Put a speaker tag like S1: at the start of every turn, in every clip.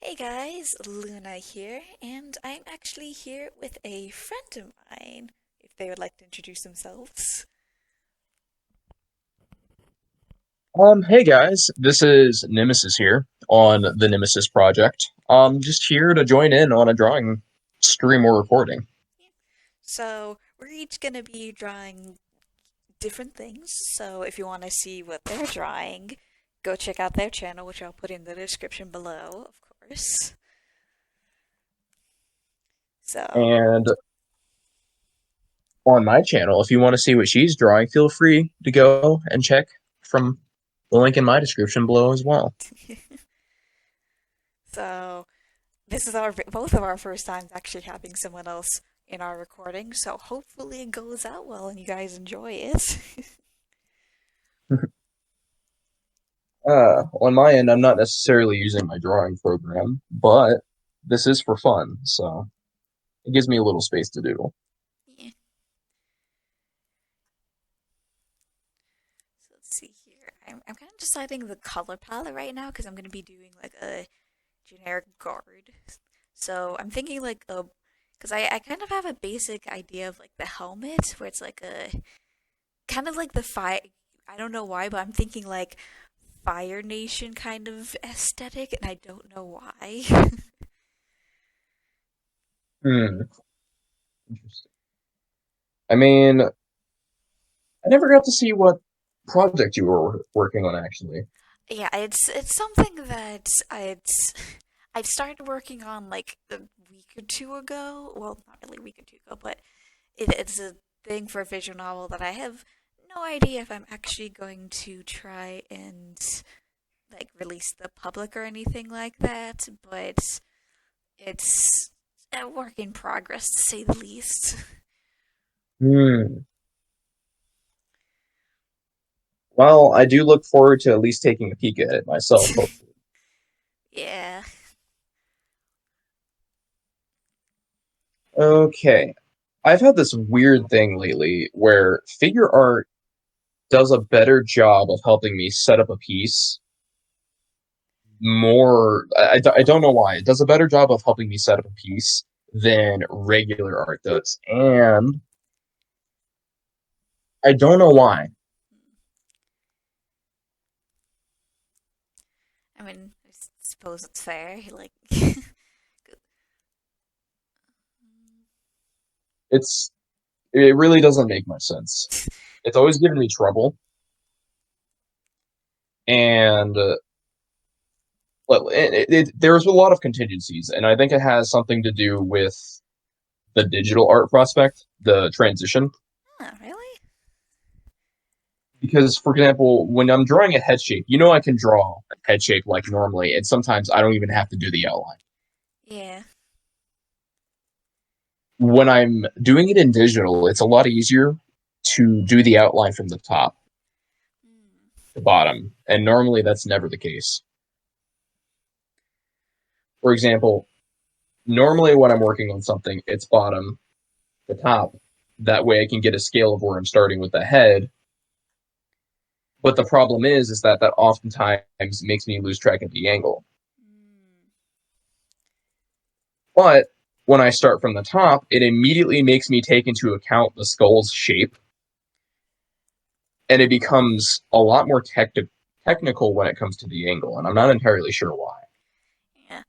S1: Hey guys, Luna here, and I'm actually here with a friend of mine, if they would like to introduce themselves.
S2: Hey guys, this is Nemesis here on the Nemesis Project. Just here to join in on a drawing stream or recording.
S1: So, we're each gonna be drawing different things, so if you want to see what they're drawing, go check out their channel, which I'll put in the description below, of course. So,
S2: And on my channel, if you want to see what she's drawing, feel free to go and check from the link in my description below as well.
S1: so this is our both of our first times actually having someone else in our recording, so hopefully it goes out well and you guys enjoy it.
S2: On my end, I'm not necessarily using my drawing program, but this is for fun, so it gives me a little space to doodle.
S1: Yeah. So let's see here. I'm kind of deciding the color palette right now because I'm going to be doing like a generic guard. So I'm thinking like a, because I kind of have a basic idea of like the helmet where it's like a, kind of like the fire, I don't know why, but I'm thinking like Fire Nation kind of aesthetic and I don't know why.
S2: Hmm, interesting. I mean, I never got to see what project you were working on actually.
S1: Yeah, it's something that I'd started working on like a week or two ago. Well, not really a week or two ago, but it's a thing for a visual novel that I have no idea if I'm actually going to try and like release the public or anything like that. But it's a work in progress to say the least.
S2: Hmm. Well, I do look forward to at least taking a peek at it myself, hopefully.
S1: Yeah.
S2: Okay. I've had this weird thing lately where figure art does a better job of helping me set up a piece more. I don't know why. It does a better job of helping me set up a piece than regular art does. And I don't know why.
S1: I mean, I suppose it's fair. Like,
S2: It's it really doesn't make much sense. It's always given me trouble. And well, there's a lot of contingencies, and I think it has something to do with the digital art prospect, the transition.
S1: oh, really?
S2: Because, for example, when I'm drawing a head shape, I can draw a head shape like normally, and sometimes I don't even have to do the outline.
S1: Yeah.
S2: When I'm doing it in digital, it's a lot easier to do the outline from the top
S1: Hmm.
S2: to bottom, and normally that's never the case. For example, normally when I'm working on something, it's bottom to top. That way I can get a scale of where I'm starting with the head. But the problem is that oftentimes makes me lose track of the angle.
S1: Hmm.
S2: But when I start from the top, it immediately makes me take into account the skull's shape, and it becomes a lot more technical when it comes to the angle, and I'm not entirely sure why.
S1: Yeah.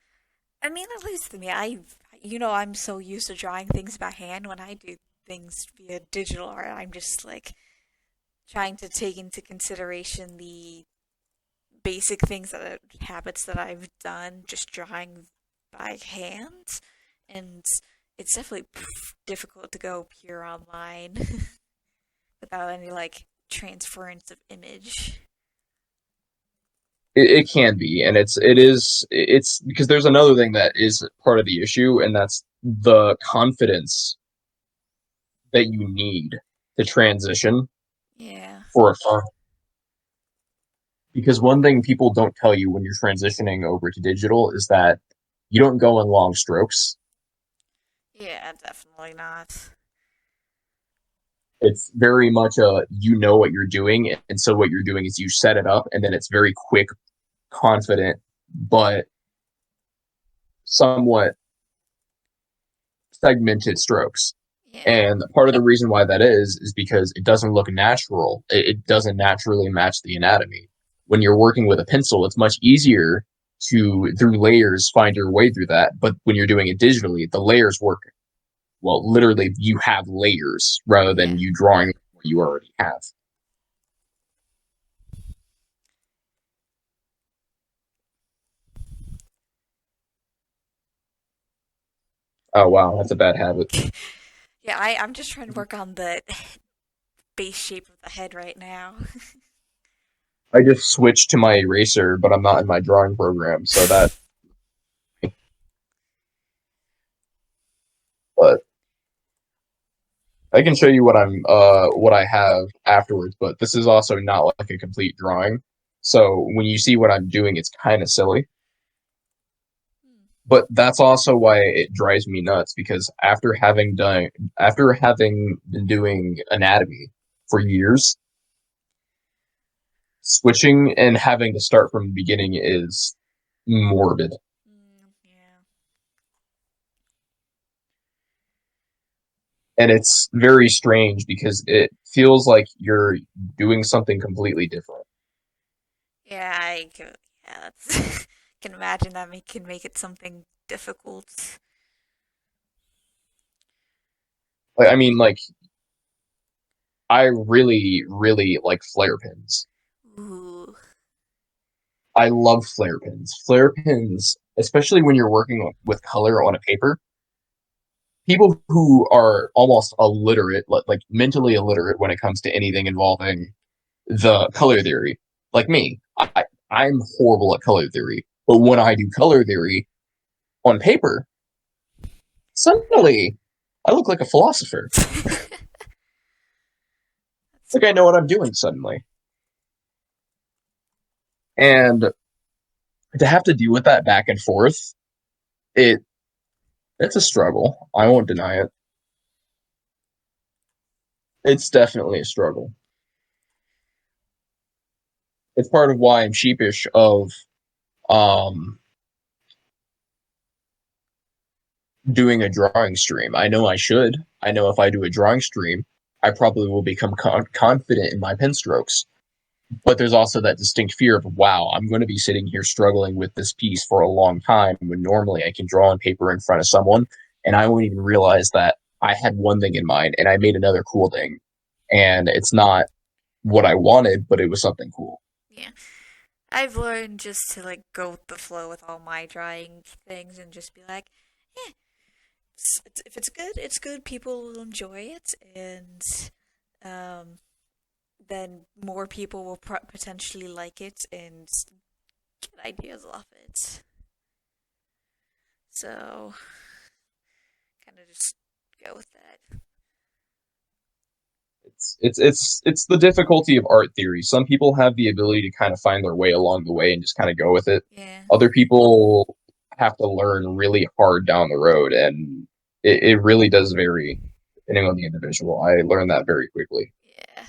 S1: I mean, at least to me, I'm so used to drawing things by hand. When I do things via digital art, I'm just like trying to take into consideration the basic things habits that I've done, just drawing by hand, and it's definitely difficult to go pure online without any like transference of image.
S2: It can be, and it's because there's another thing that is part of the issue, and that's the confidence that you need to transition
S1: Yeah.
S2: for a fun. Because one thing people don't tell you when you're transitioning over to digital is that you don't go in long strokes.
S1: Yeah, definitely not.
S2: It's very much a you know what you're doing, and so what you're doing is you set it up, and then it's very quick, confident, but somewhat segmented strokes.
S1: Yeah.
S2: And part of the reason why that is because it doesn't look natural. It doesn't naturally match the anatomy. When you're working with a pencil, it's much easier to, through layers, find your way through that. But when you're doing it digitally, the layers work, well, literally, you have layers rather than
S1: Yeah.
S2: you drawing what you already have. Oh, wow, that's a bad habit.
S1: Yeah, I'm just trying to work on the base shape of the head right now.
S2: I just switched to my eraser, but I'm not in my drawing program, so that, but I can show you what I have afterwards, but this is also not like a complete drawing. So when you see what I'm doing, it's kind of silly. But that's also why it drives me nuts because after having been doing anatomy for years, switching and having to start from the beginning is morbid.
S1: Yeah.
S2: And it's very strange because it feels like you're doing something completely different.
S1: Yeah, yeah, that's, can imagine that can make it something difficult.
S2: Like, I mean, like I really, really like flare pins.
S1: Ooh.
S2: I love flare pins. Flare pins, especially when you're working with color on a paper. People who are almost illiterate, like mentally illiterate when it comes to anything involving the color theory, like me, I'm horrible at color theory. But when I do color theory on paper, suddenly I look like a philosopher. Like I know what I'm doing suddenly. And to have to deal with that back and forth, it it's a struggle. I won't deny it. It's definitely a struggle. It's part of why I'm sheepish of um doing a drawing stream. I know I should. I know if I do a drawing stream, I probably will become confident in my pen strokes. But there's also that distinct fear of, wow, I'm going to be sitting here struggling with this piece for a long time when normally I can draw on paper in front of someone and I won't even realize that I had one thing in mind and I made another cool thing. And it's not what I wanted, but it was something cool.
S1: Yeah. I've learned just to like go with the flow with all my drawing things and just be like, yeah, if it's good, it's good. People will enjoy it, and um, then more people will potentially like it and get ideas off it. So, kind of just go with that.
S2: It's the difficulty of art theory. Some people have the ability to kind of find their way along the way and just kind of go with it.
S1: Yeah.
S2: Other people have to learn really hard down the road, and it really does vary depending on the individual. I learned that very quickly.
S1: Yeah.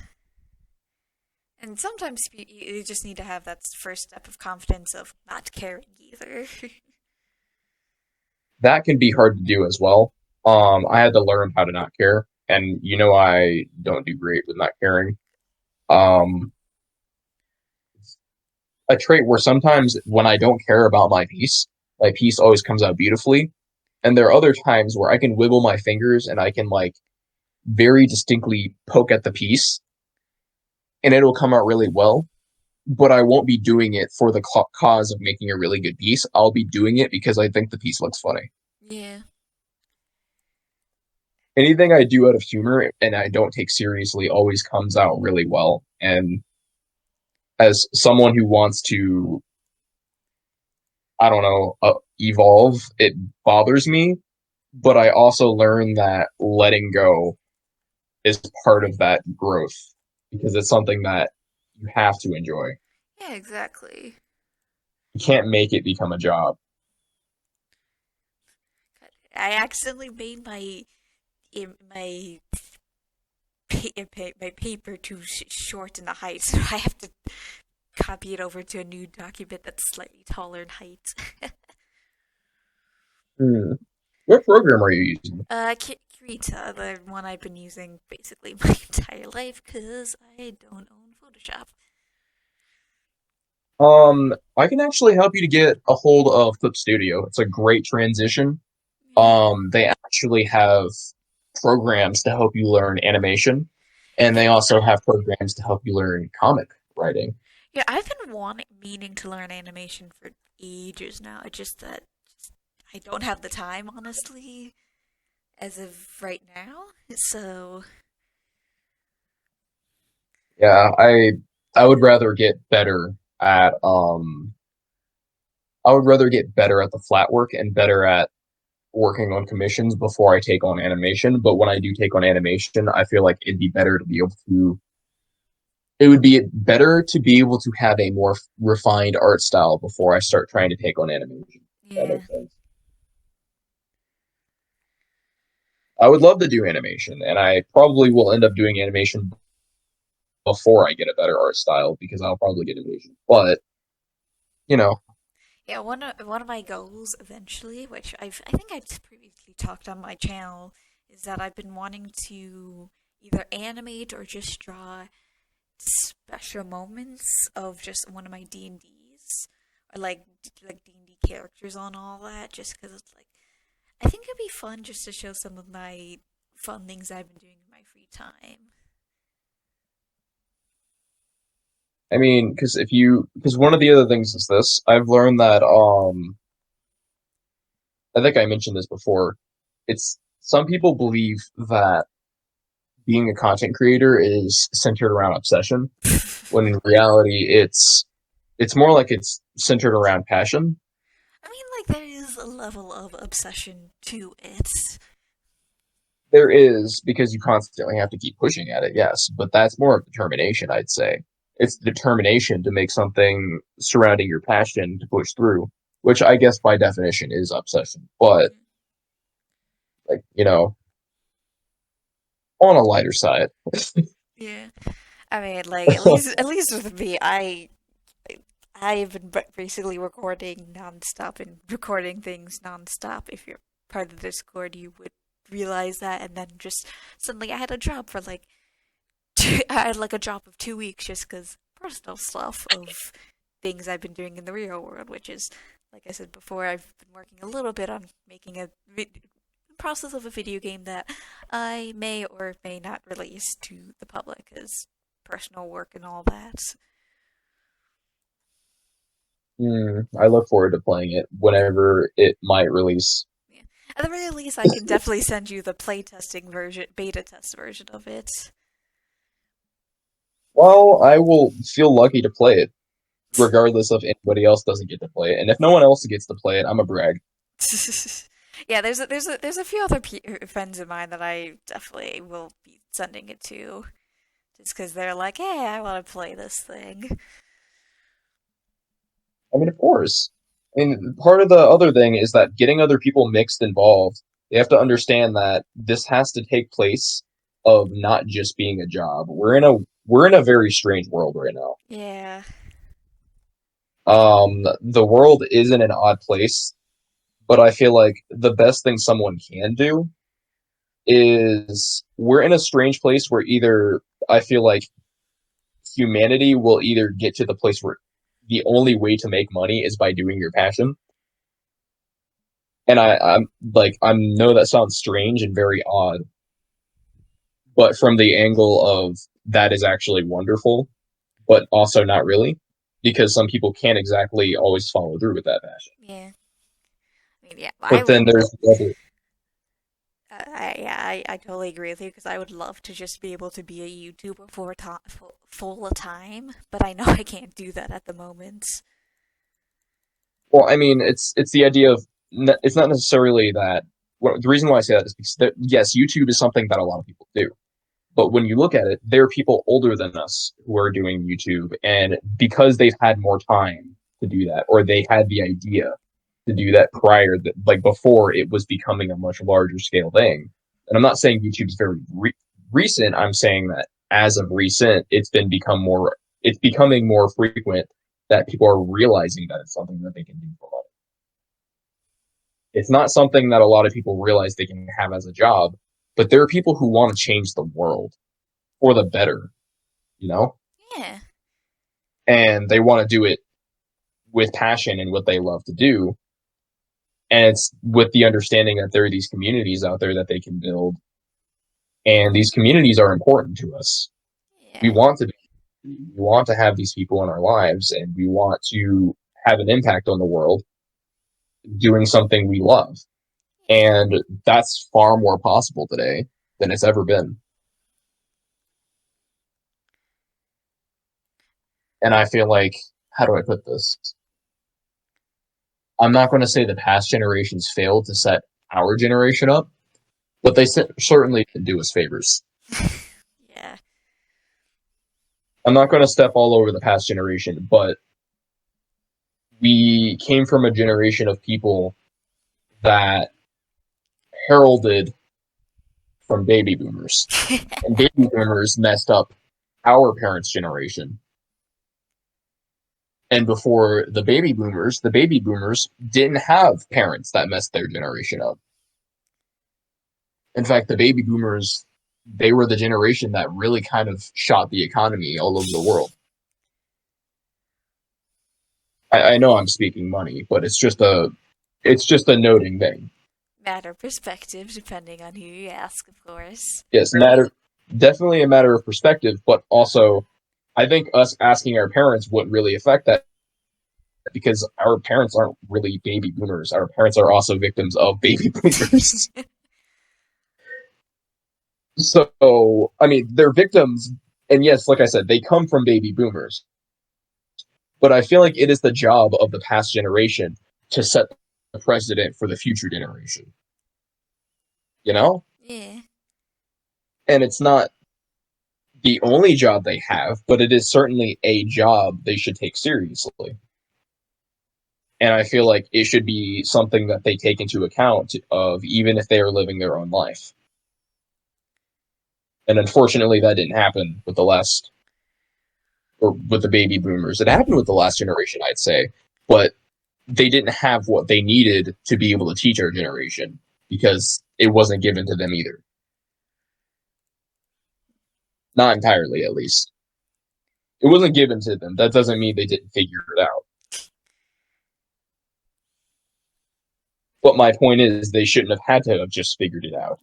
S1: And sometimes you just need to have that first step of confidence of not caring either.
S2: That can be hard to do as well. I had to learn how to not care, and I don't do great with not caring. Um, a trait where sometimes when I don't care about my piece always comes out beautifully. And there are other times where I can wiggle my fingers and I can like very distinctly poke at the piece and it'll come out really well. But I won't be doing it for the cause of making a really good piece. I'll be doing it because I think the piece looks funny.
S1: Yeah.
S2: Anything I do out of humor and I don't take seriously always comes out really well. And as someone who wants to, I don't know, evolve, it bothers me. But I also learn that letting go is part of that growth because it's something that you have to enjoy.
S1: Yeah, exactly.
S2: You can't make it become a job.
S1: I accidentally made my my paper too short in the height, so I have to copy it over to a new document that's slightly taller in height.
S2: Hmm. What program are you using?
S1: Krita, the one I've been using basically my entire life because I don't own Photoshop.
S2: I can actually help you to get a hold of Clip Studio. It's a great transition.
S1: Yeah.
S2: They actually have programs to help you learn animation, and
S1: Yeah,
S2: they also have programs to help you learn comic writing.
S1: yeah, I've been meaning to learn animation for ages now. It's just that I don't have the time, honestly, as of right now. So,
S2: Yeah, I would rather get better at I would rather get better at the flat work and better at working on commissions before I take on animation. But when I do take on animation, I feel like it would be better to be able to have a more refined art style before I start trying to take on animation. If that
S1: yeah.
S2: makes sense. I would love to do animation, and I probably will end up doing animation before I get a better art style because I'll probably get impatient. But you know,
S1: Yeah, one of my goals eventually, which I think I've previously talked on my channel, is that I've been wanting to either animate or just draw special moments of just one of my D&Ds or like D&D characters on all that just because it's like I think it'd be fun just to show some of my fun things I've been doing in my free time.
S2: I mean, because one of the other things is this, I've learned that I think I mentioned this before. It's some people believe that being a content creator is centered around obsession, when in reality it's more like it's centered around passion.
S1: I mean, like there is a level of obsession to it.
S2: There is because you constantly have to keep pushing at it, yes, but that's more of determination, I'd say. It's determination to make something surrounding your passion to push through, which I guess by definition is obsession. But like, on a lighter side.
S1: Yeah. I mean, like at least with me, I've been basically recording nonstop and recording things nonstop. If you're part of the Discord, you would realize that. And then just suddenly I had a drop for like I had like a drop of 2 weeks just because personal stuff of things I've been doing in the real world, which is, like I said before, I've been working a little bit on making process of a video game that I may or may not release to the public as personal work and all that.
S2: I look forward to playing it whenever it might release.
S1: Yeah. At the very least, I can definitely send you the playtesting version, beta test version of it.
S2: Well, I will feel lucky to play it, regardless if anybody else doesn't get to play it. And if no one else gets to play it, I'm a brag.
S1: Yeah, there's a few other friends of mine that I definitely will be sending it to, just because they're like, hey, I want to play this thing.
S2: I mean, of course. I mean, part of the other thing is that getting other people mixed involved, they have to understand that this has to take place of not just being a job. We're in a very strange world right now.
S1: Yeah,
S2: The world is in an odd place, but I feel like the best thing someone can do is we're in a strange place where either I feel like humanity will either get to the place where the only way to make money is by doing your passion. And I'm like, I know that sounds strange and very odd, but from the angle of that is actually wonderful, but also not really, because some people can't exactly always follow through with that passion.
S1: yeah. I mean, yeah, I
S2: But
S1: would.
S2: then there's the other,
S1: I totally agree with you because I would love to just be able to be a YouTuber for full time, but I know I can't do that at the moment.
S2: well, I mean, it's the idea of it's not necessarily that. Well, the reason why I say that is because yes, YouTube is something that a lot of people do. But when you look at it, there are people older than us who are doing YouTube, and because they've had more time to do that, or they had the idea to do that prior, that like before it was becoming a much larger scale thing. And I'm not saying YouTube's very recent. I'm saying that as of recent, it's becoming more frequent that people are realizing that it's something that they can do for money. It's not something that a lot of people realize they can have as a job, but there are people who want to change the world for the better, you know?
S1: Yeah.
S2: And they want to do it with passion and what they love to do. And it's with the understanding that there are these communities out there that they can build. And these communities are important to us. We
S1: Yeah.
S2: want to be, we want to have these people in our lives, and we want to have an impact on the world doing something we love.
S1: Yeah.
S2: And that's far more possible today than it's ever been. And I feel like, how do I put this? I'm not going to say the past generations failed to set our generation up, but they certainly didn't do us favors.
S1: Yeah.
S2: I'm not going to step all over the past generation, but we came from a generation of people that heralded from baby boomers. And baby boomers messed up our parents' generation. And before the baby boomers didn't have parents that messed their generation up. In fact, the baby boomers, they were the generation that really kind of shot the economy all over the world. I know I'm speaking money, but it's just a noting thing.
S1: Matter of perspective, depending on who you ask, of course.
S2: Yes, definitely a matter of perspective, but also I think us asking our parents wouldn't really affect that because our parents aren't really baby boomers. Our parents are also victims of baby boomers. So, I mean, they're victims, and yes, like I said, they come from baby boomers. But I feel like it is the job of the past generation to set the precedent for the future generation. You know?
S1: Yeah.
S2: And it's not the only job they have, but it is certainly a job they should take seriously. And I feel like it should be something that they take into account of even if they are living their own life. And unfortunately, that didn't happen with the last, or with the baby boomers. It happened with the last generation, I'd say, but they didn't have what they needed to be able to teach our generation because it wasn't given to them either. Not entirely, at least. It wasn't given to them. That doesn't mean they didn't figure it out. But my point is, they shouldn't have had to have just figured it out.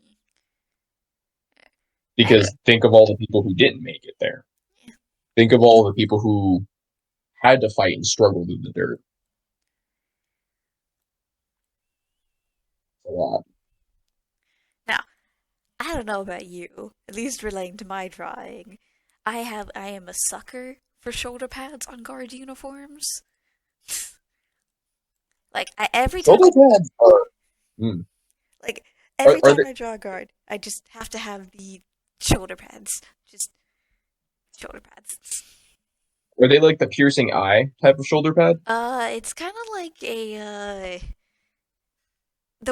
S1: I don't.
S2: Because think of all the people who didn't make it there. Think of all the people who had to fight and struggle through the dirt. It's a lot.
S1: Now, I don't know about you, at least relating to my drawing. I am a sucker for shoulder pads on guard uniforms. Like every time
S2: Shoulder pads are. Hmm.
S1: like
S2: Are,
S1: every
S2: are
S1: time
S2: they
S1: I draw a guard, I just have to have the shoulder pads. Just shoulder pads.
S2: are they like the piercing eye type of shoulder pad?
S1: It's kind of like the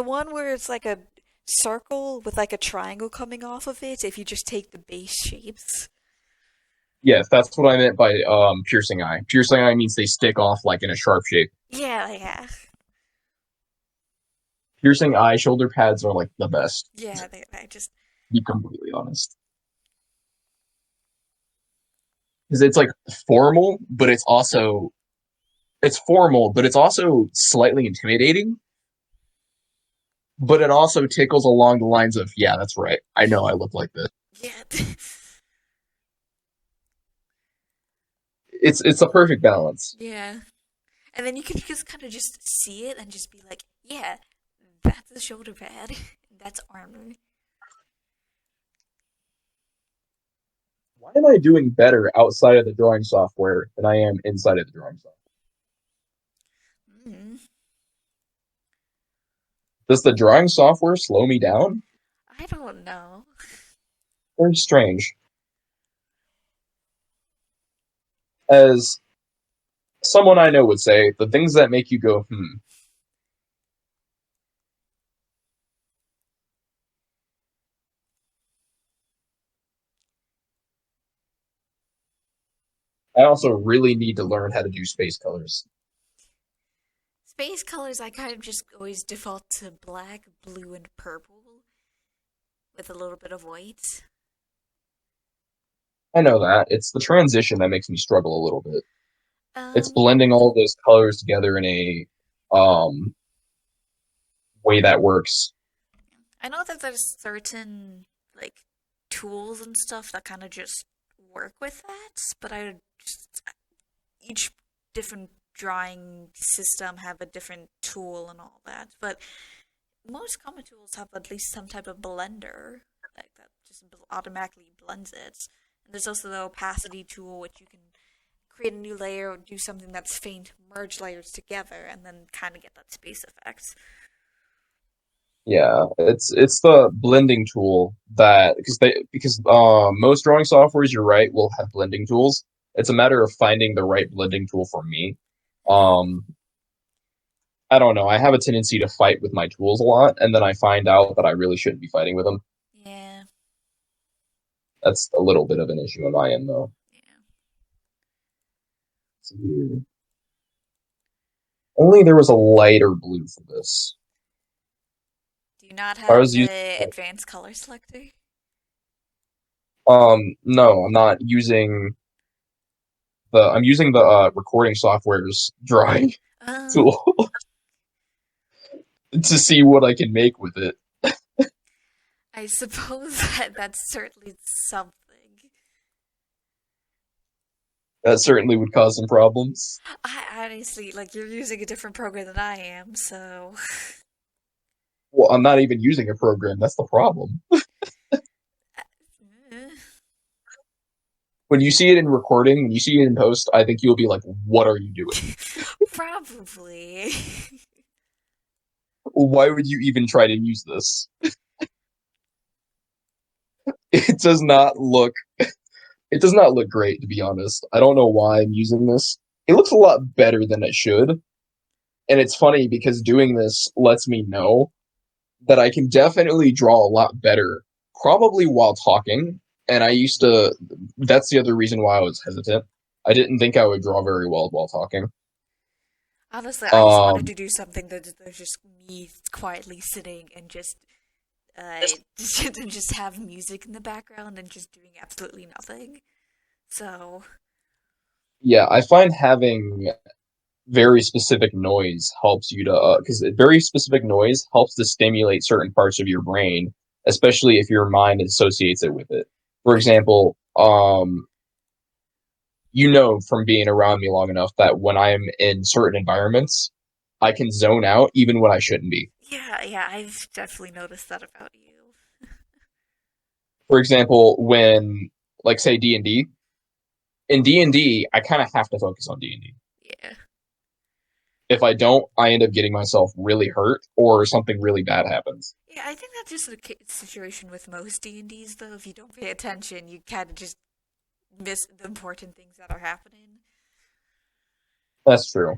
S1: one where it's like a circle with like a triangle coming off of it if you just take the base shapes.
S2: Yes, that's what I meant by piercing eye. Piercing eye means they stick off like in a sharp shape.
S1: Yeah, yeah.
S2: Piercing eye shoulder pads are like the best,
S1: Yeah, I just
S2: to be completely honest. Because it's like formal, but it's formal, but it's also slightly intimidating. But it also tickles along the lines of, yeah, that's right. I know I look like this.
S1: yeah.
S2: It's a perfect balance.
S1: Yeah. And then you can just kind of just see it and just be like, yeah, that's a shoulder pad. That's armor.
S2: Why am I doing better outside of the drawing software than I am inside of the drawing software?
S1: Mm,
S2: Does the drawing software slow me down?
S1: I don't know.
S2: Very strange. As someone I know would say, the things that make you go, hmm. I also really need to learn how to do space colors.
S1: Space colors, I kind of just always default to black, blue, and purple with a little bit of white.
S2: I know that. It's the transition that makes me struggle a little bit. It's
S1: Um,
S2: blending all those colors together in a um way that works.
S1: I know that there's certain like tools and stuff that kind of just work with that, but I just each different drawing system have a different tool and all that. But most common tools have at least some type of blender like that just automatically blends it. And there's also the opacity tool, which you can create a new layer or do something that's faint, merge layers together, and then kind of get that space effect.
S2: Yeah, it's the blending tool that because most drawing softwares, you're right, will have blending tools. It's a matter of finding the right blending tool for me. Um, I don't know. I have a tendency to fight with my tools a lot, and then I find out that I really shouldn't be fighting with them.
S1: Yeah,
S2: That's a little bit of an issue on my end, though.
S1: yeah.
S2: Let's see here. Only there was a lighter blue for this.
S1: Do you not
S2: I
S1: have
S2: was using
S1: the advanced color selector?
S2: no, I'm not using I'm using the recording software's drawing
S1: Um,
S2: tool to see what I can make with it.
S1: I suppose that that's certainly something.
S2: That certainly would cause some problems.
S1: I honestly, like, you're using a different program than I am, so.
S2: Well, I'm not even using a program. That's the problem. When you see it in recording, when you see it in post, I think you'll be like, "What are you doing?
S1: Probably.
S2: Why would you even try to use this?" It does not look. It does not look great, to be honest. I don't know why I'm using this. It looks a lot better than it should, and it's funny because doing this lets me know that I can definitely draw a lot better, probably while talking. And I used to, that's the other reason why I was hesitant. I didn't think I would draw very well while talking.
S1: Honestly, I just wanted
S2: Um,
S1: to do something that's just me quietly sitting and just just have music in the background and just doing absolutely nothing. So,
S2: yeah, I find having very specific noise helps you to, because very specific noise helps to stimulate certain parts of your brain, especially if your mind associates it with it. For
S1: yeah,
S2: example, you know from being around me long enough that when I'm in certain environments, I can zone out even when I shouldn't be.
S1: yeah, I've definitely noticed that about you.
S2: For example, when like say D&D, in D&D, I kind of have to focus on D&D.
S1: Yeah.
S2: If I don't, I end up getting myself really hurt or something really bad happens.
S1: Yeah, I think that's just the situation with most D&Ds, though. If you don't pay attention, you kind of just miss the important things that are happening.
S2: That's true.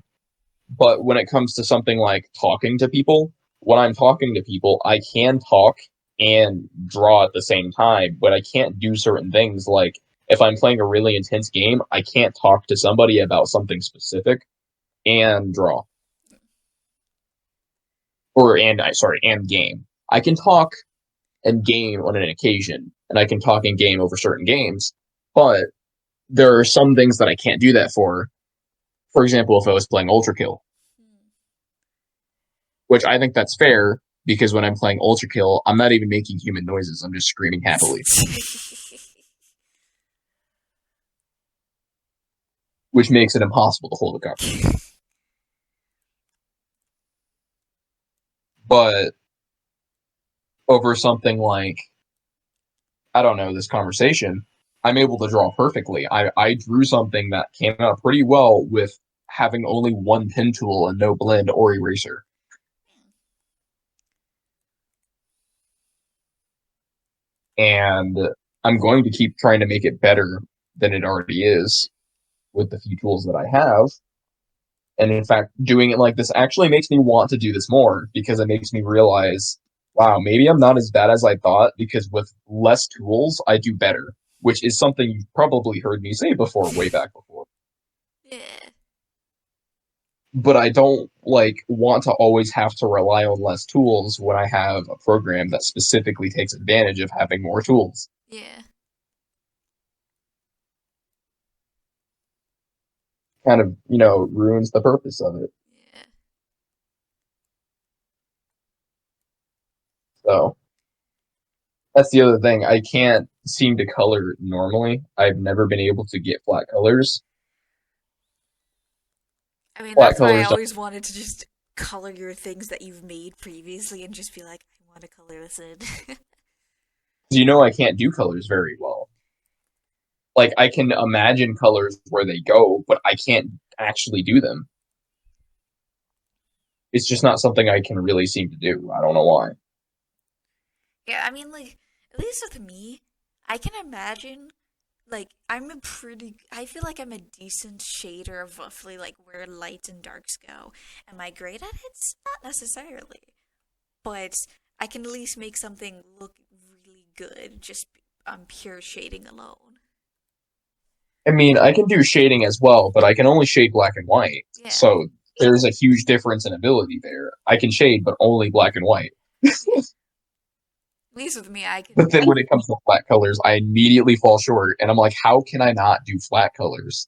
S2: But when it comes to something like talking to people, when I'm talking to people, I can talk and draw at the same time, but I can't do certain things. Like if I'm playing a really intense game, I can't talk to somebody about something specific and draw. Or and I sorry, and game. I can talk and game on an occasion, and I can talk and game over certain games, but there are some things that I can't do that for. For example, if I was playing Ultra Kill,
S1: Hmm.
S2: which I think that's fair because when I'm playing Ultra Kill, I'm not even making human noises. I'm just screaming happily, which makes it impossible to hold a conversation. But over something like, I don't know, this conversation, I'm able to draw perfectly. I drew something that came out pretty well with having only one pen tool and no blend or eraser. And I'm going to keep trying to make it better than it already is with the few tools that I have. And in fact, doing it like this actually makes me want to do this more because it makes me realize, wow, maybe I'm not as bad as I thought because with less tools, I do better, which is something you've probably heard me say before, way back before.
S1: Yeah.
S2: but I don't like want to always have to rely on less tools when I have a program that specifically takes advantage of having more tools.
S1: Yeah.
S2: Kind of, ruins the purpose of it.
S1: Yeah.
S2: So that's the other thing. I can't seem to color normally. I've never been able to get flat colors.
S1: I mean,
S2: Flat
S1: that's why I
S2: colors don't,
S1: always wanted to just color your things that you've made previously and just be like, I want to color this in.
S2: I can't do colors very well. Like I can imagine colors where they go, but I can't actually do them. It's just not something I can really seem to do. I don't know why.
S1: Yeah, I mean, like, at least with me, I can imagine, like, I feel like I'm a decent shader of roughly, like, where lights and darks go. Am I great at it? Not necessarily. But I can at least make something look really good just on pure shading alone.
S2: I mean, I can do shading as well, but I can only shade black and white.
S1: Yeah.
S2: So there's a huge difference in ability there. I can shade, but only black and white.
S1: At least with me, I
S2: But
S1: can.
S2: then when it comes to flat colors, I immediately fall short, and I'm like, how can I not do flat colors?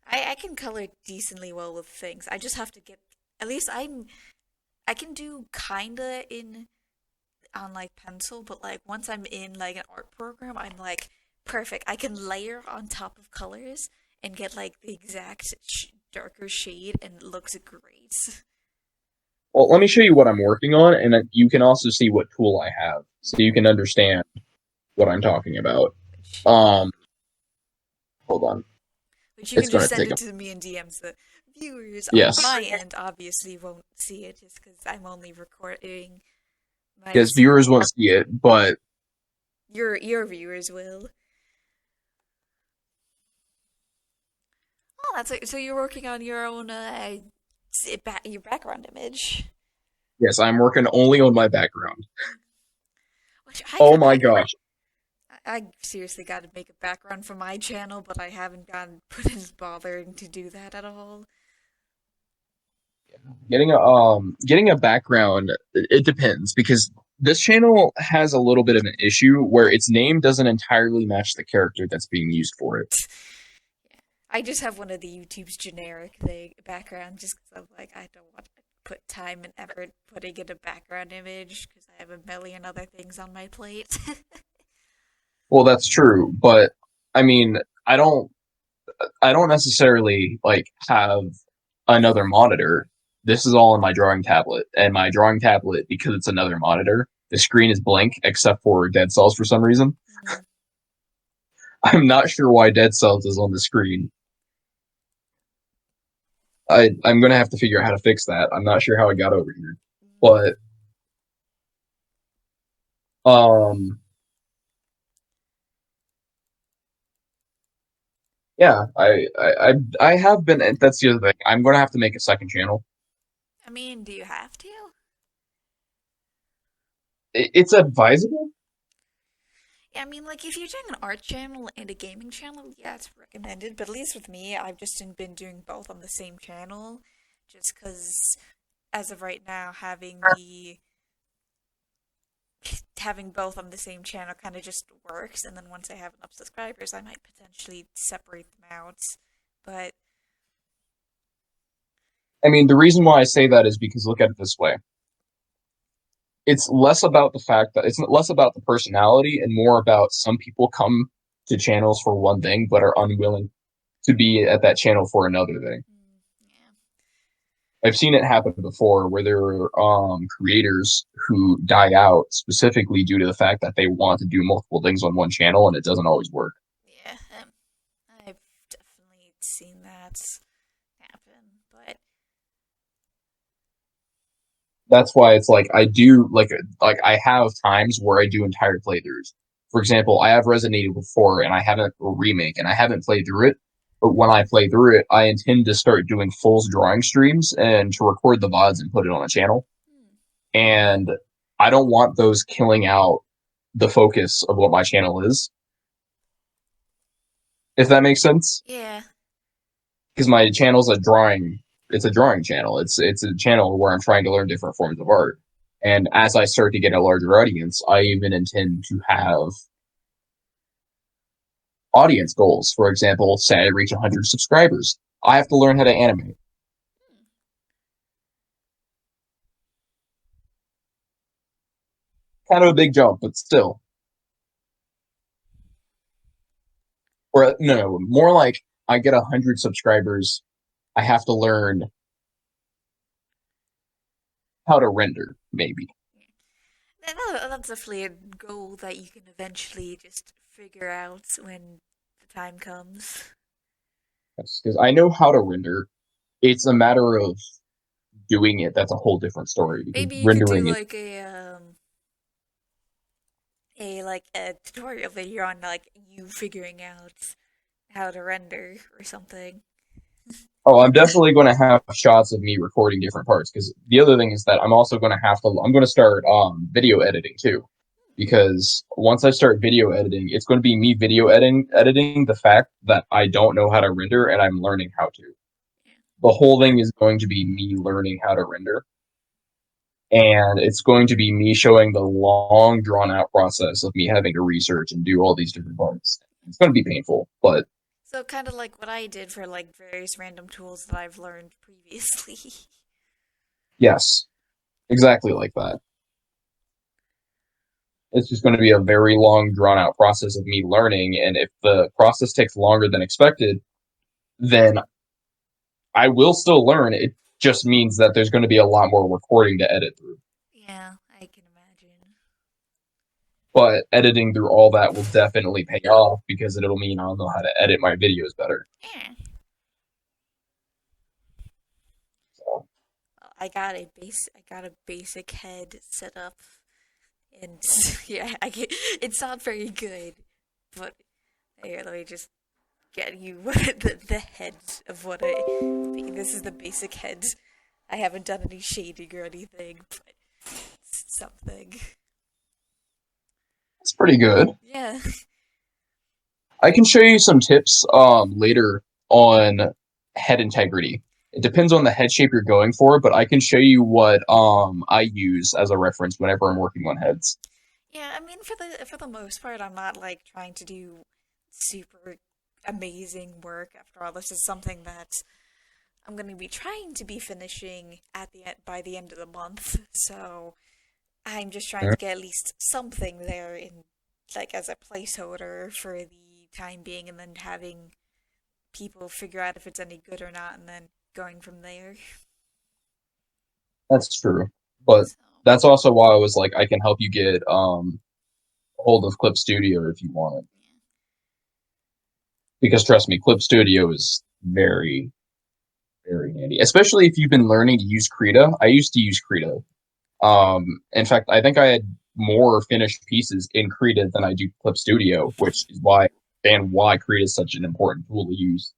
S1: I can color decently well with things. I just have to get. At least I can do kinda in on like pencil, but like once I'm in like an art program, I'm like perfect. I can layer on top of colors and get like the exact darker shade, and it looks great.
S2: Well, let me show you what I'm working on, and then you can also see what tool I have, so you can understand what I'm talking about.
S1: Which
S2: Um, Hold on.
S1: which you
S2: It's
S1: can just
S2: going to
S1: send
S2: take
S1: it
S2: a
S1: to me in DMs. The viewers on
S2: yes,
S1: my end obviously won't see it just because I'm only recording my
S2: because viewers won't see it, but
S1: your viewers will. Oh, that's like, so you're working on your own your background image,
S2: yes, I'm working only on my background.
S1: which
S2: Oh my gosh.
S1: I seriously got to make a background for my channel, but I haven't gotten put in bothering to do that at all.
S2: Getting a background, it depends because this channel has a little bit of an issue where its name doesn't entirely match the character that's being used for it.
S1: Yeah. I just have one of the YouTube's generic thing background just because I'm like I don't want to put time and effort putting in a background image because I have a million other things on my plate.
S2: Well, that's true, but I mean, I don't I don't necessarily like have another monitor. This is all on my drawing tablet, and my drawing tablet, because it's another monitor, the screen is blank except for Dead Cells for some reason.
S1: Mm.
S2: I'm not sure why Dead Cells is on the screen. I'm gonna have to figure out how to fix that. I'm not sure how it got over here, but um, yeah, I have been. That's the other thing. I'm gonna have to make a second channel.
S1: I mean, do you have to?
S2: It's advisable.
S1: Yeah, I mean, like if you're doing an art channel and a gaming channel, yeah, it's recommended. But at least with me, I've just been doing both on the same channel, just because as of right now, having both on the same channel kind of just works. And then once I have enough subscribers, I might potentially separate them out. But
S2: I mean, the reason why I say that is because look at it this way. It's less about the fact that it's less about the personality and more about some people come to channels for one thing but are unwilling to be at that channel for another thing.
S1: yeah,
S2: I've seen it happen before where there are creators who die out specifically due to the fact that they want to do multiple things on one channel and it doesn't always work.
S1: yeah, I've definitely seen that happen. But
S2: That's why it's like I do like I have times where I do entire playthroughs. For example, I have Resident Evil 4 and I haven't a remake and I haven't played through it. But when I play through it, I intend to start doing full drawing streams and to record the VODs and put it on a channel.
S1: hmm,
S2: And I don't want those killing out the focus of what my channel is, if that makes sense.
S1: yeah,
S2: because my channel's a drawing. It's a drawing channel. It's a channel where I'm trying to learn different forms of art. And as I start to get a larger audience, I even intend to have audience goals. For example, say I reach 100 subscribers, I have to learn how to animate. Kind of a big jump, but still. Or no, more like I get 100 subscribers, I have to learn how to render, maybe.
S1: And that's definitely a goal that you can eventually just figure out when the time comes.
S2: Because I know how to render. It's a matter of doing it. That's a whole different story. Because
S1: Maybe you could do
S2: rendering it.
S1: like a tutorial video on like you figuring out how to render or something.
S2: Oh, I'm definitely going to have shots of me recording different parts. Because the other thing is that I'm also going to have to. I'm going to start video editing too. Because once I start video editing, it's going to be me video editing the fact that I don't know how to render and I'm learning how to. The whole thing is going to be me learning how to render. And it's going to be me showing the long, drawn out process of me having to research and do all these different parts. It's going to be painful, but
S1: So kind of like what I did for like various random tools that I've learned previously.
S2: yes, exactly like that. It's just going to be a very long, drawn out process of me learning. And if the process takes longer than expected, then I will still learn. It just means that there's going to be a lot more recording to edit through.
S1: Yeah, I can imagine.
S2: But editing through all that will definitely pay off because it'll mean I'll know how to edit my videos better.
S1: Yeah.
S2: So,
S1: Well, I got a basic head set up, and yeah, it's not very good, but here, let me just get you the heads of what I. This is the basic head. I haven't done any shading or anything, but it's something.
S2: it's pretty good.
S1: Yeah.
S2: I can show you some tips later on head integrity. It depends on the head shape you're going for, but I can show you what I use as a reference whenever I'm working on heads.
S1: Yeah, I mean for the most part I'm not like trying to do super amazing work. After all, this is something that I'm going to be trying to be finishing at the by the end of the month. So, I'm just trying to get at least something there in like as a placeholder for the time being, and then having people figure out if it's any good or not, and then going from there.
S2: That's true. But
S1: So,
S2: that's also why I was like, I can help you get hold of Clip Studio if you want it. Because trust me, Clip Studio is very, very handy. Especially if you've been learning to use Krita. I used to use Krita. In fact, I think I had more finished pieces in Krita than I do Clip Studio, which is why Krita is such an important tool to use.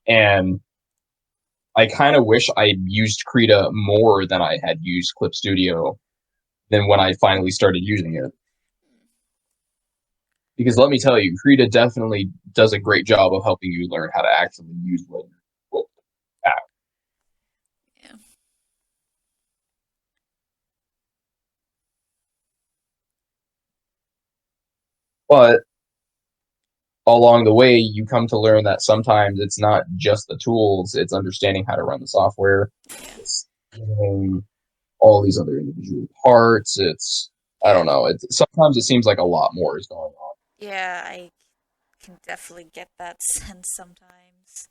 S2: And I kind of wish I used Krita more than I had used Clip Studio than when I finally started using it. Because let me tell you, Krita definitely does a great job of helping you learn how to actually use what app.
S1: yeah.
S2: But along the way, you come to learn that sometimes it's not just the tools, it's understanding how to run the software. It's all these other individual parts. I don't
S1: Yeah.
S2: know. Sometimes it seems like a lot more is going on.
S1: Yeah, I can definitely get that sense sometimes.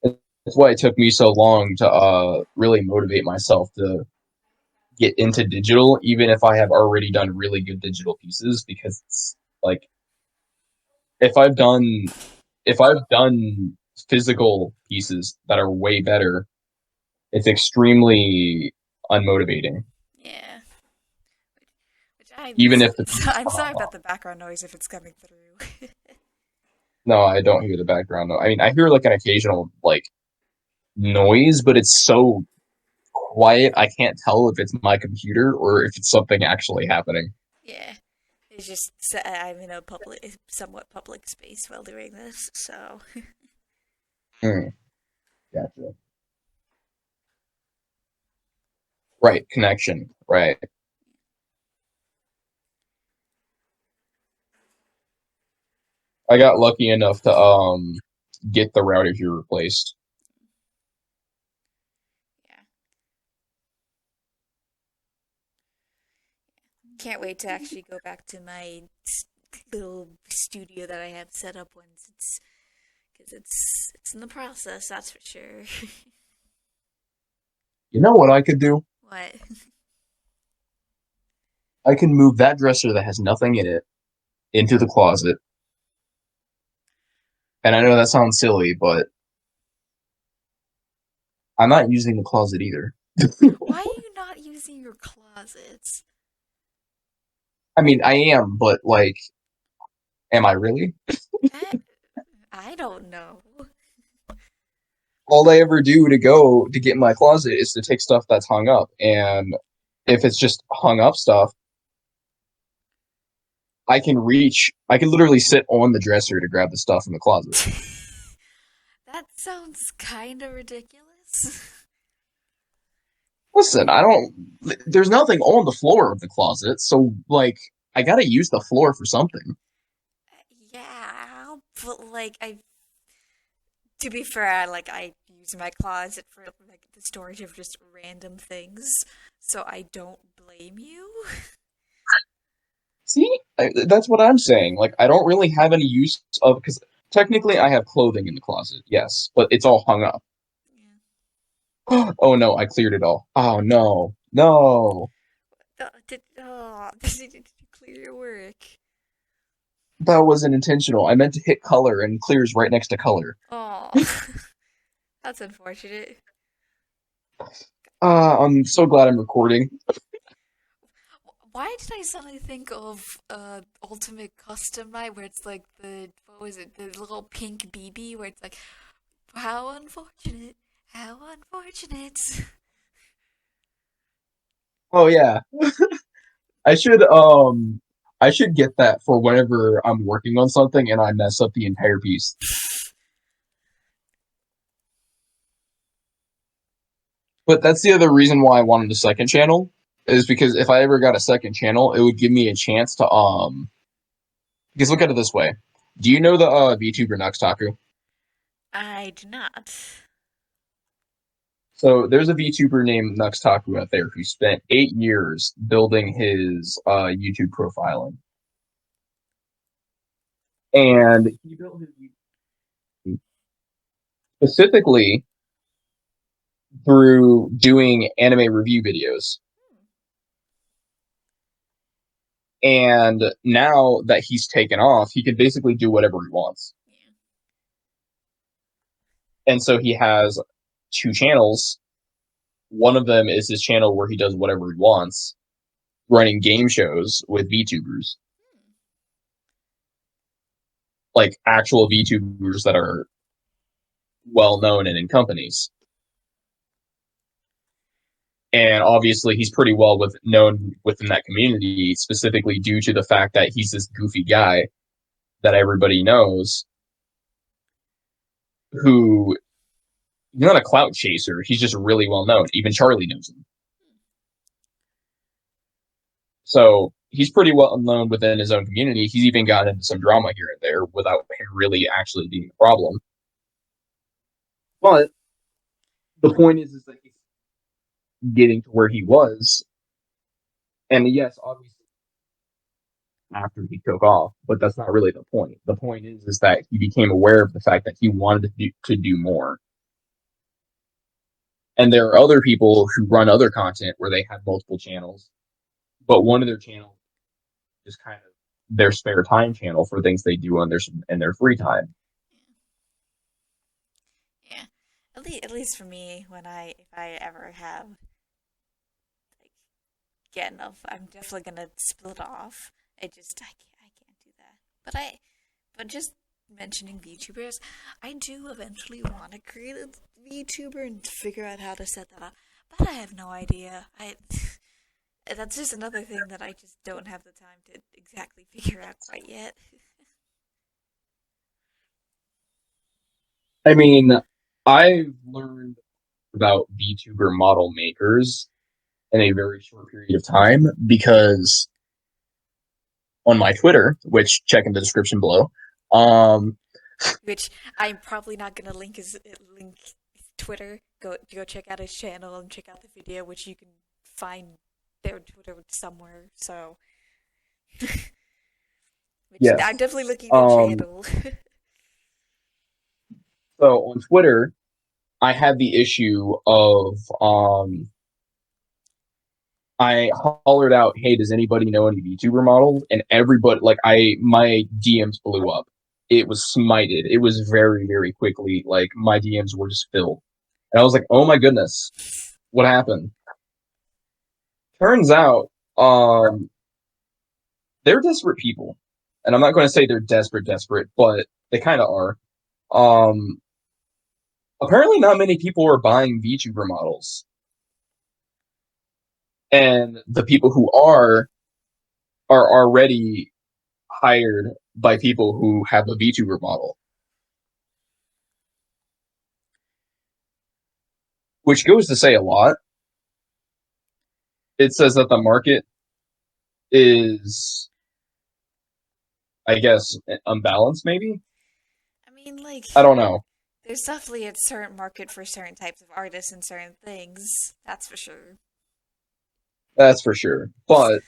S2: That's why it took me so long to really motivate myself to get into digital, even if I have already done really good digital pieces. Because it's like if I've done if I've done physical pieces that are way better, it's extremely unmotivating.
S1: Yeah. Which I'm
S2: Even if the pieces
S1: I'm
S2: pop
S1: sorry about
S2: off.
S1: the background noise if it's coming through.
S2: No, I don't hear the background. I mean, I hear like an occasional like noise, but it's so quiet. I can't tell if it's my computer or if it's something actually happening.
S1: Yeah. It's just I'm in a public, somewhat public space while doing this, so
S2: Hmm, gotcha. Right, connection. Right. I got lucky enough to get the router here replaced.
S1: yeah. Can't wait to actually go back to my little studio that I have set up once it's because it's in the process. That's for sure.
S2: You know what I could do?
S1: What?
S2: I can move that dresser that has nothing in it into the closet. And I know that sounds silly, but I'm not using the closet either.
S1: Why are you not using your closets?
S2: I mean, I am, but like, am I really?
S1: That I don't know.
S2: All I ever do to go to get in my closet is to take stuff that's hung up. And if it's just hung up stuff, I can literally sit on the dresser to grab the stuff in the closet.
S1: That sounds kind of ridiculous.
S2: Listen, there's nothing on the floor of the closet, so like, I gotta use the floor for something.
S1: Yeah, but like I to be fair, like I use my closet for like the storage of just random things, so I don't blame you.
S2: See, that's what I'm saying. Like, I don't really have any use of, because technically I have clothing in the closet, yes, but it's all hung up.
S1: Yeah.
S2: Oh no, I cleared it all. Oh no, no,
S1: Did you clear your work?
S2: that wasn't intentional. I meant to hit color, and clear's right next to color.
S1: Oh, that's unfortunate.
S2: I'm so glad I'm recording.
S1: Why did I suddenly think of Ultimate Custom Night where it's like the what was it, the little pink BB where it's like how unfortunate, how unfortunate.
S2: Oh yeah, I should I should get that for whenever I'm working on something and I mess up the entire piece. But that's the other reason why I wanted a second channel is because if I ever got a second channel, it would give me a chance to because look at it this way. Do you know the VTuber Nuxtaku?
S1: I do not.
S2: So there's a VTuber named Nuxtaku out there who spent 8 years building his YouTube profiling. And he built his YouTube specifically through doing anime review videos. And now that he's taken off, he can basically do whatever he wants.
S1: Yeah.
S2: And so he has two channels. One of them is his channel where he does whatever he wants, running game shows with VTubers, like actual VTubers that are well known and in companies. And obviously, he's pretty well known within that community, specifically due to the fact that he's this goofy guy that everybody knows, who he's not a clout chaser. He's just really well known. Even Charlie knows him. So he's pretty well known within his own community. He's even gotten into some drama here and there without him really actually being a problem. But the point is that he's getting to where he was. And yes, obviously, after he took off, but that's not really the point. The point is that he became aware of the fact that he wanted to do more. And there are other people who run other content where they have multiple channels, but one of their channels is kind of their spare time channel for things they do on their free time.
S1: Yeah. At least for me, when I if I ever have like get enough, I'm definitely gonna split off. I can't do that. But just mentioning VTubers, I do eventually want to create a VTuber and figure out how to set that up. But I have no idea. That's just another thing that I just don't have the time to exactly figure out quite yet.
S2: I mean, I've learned about VTuber model makers in a very short period of time because on my Twitter, which check in the description below, um,
S1: Which I'm probably not gonna link Twitter. Go check out his channel and check out the video, which you can find their Twitter somewhere. So, which I'm
S2: yes.
S1: definitely looking their
S2: Um,
S1: channel.
S2: so on Twitter, I had the issue of I hollered out, "Hey, does anybody know any VTuber models?" And everybody, like, my DMs blew up. It was smited. It was very, very quickly. Like my DMs were just filled, and I was like, "Oh my goodness, what happened?" Turns out, um, they're desperate people, and I'm not going to say they're desperate, but they kind of are. Um, apparently, not many people are buying VTuber models, and the people who are already hired by people who have a VTuber model, which goes to say a lot. It says that the market is, I guess, unbalanced, maybe?
S1: I mean, like,
S2: I don't know.
S1: there's definitely a certain market for certain types of artists and certain things. That's for sure.
S2: That's for sure. But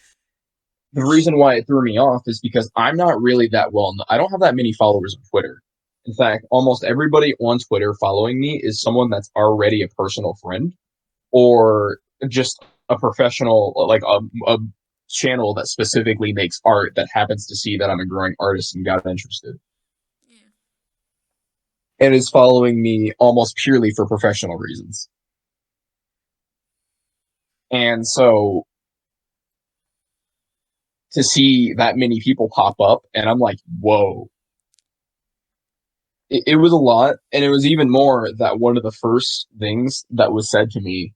S2: the reason why it threw me off is because I'm not really that well known. I don't have that many followers on Twitter. In fact, almost everybody on Twitter following me is someone that's already a personal friend or just a professional, like a channel that specifically makes art that happens to see that I'm a growing artist and got interested
S1: Yeah.
S2: and is following me almost purely for professional reasons. And so to see that many people pop up, and I'm like, whoa. It was a lot, and it was even more that one of the first things that was said to me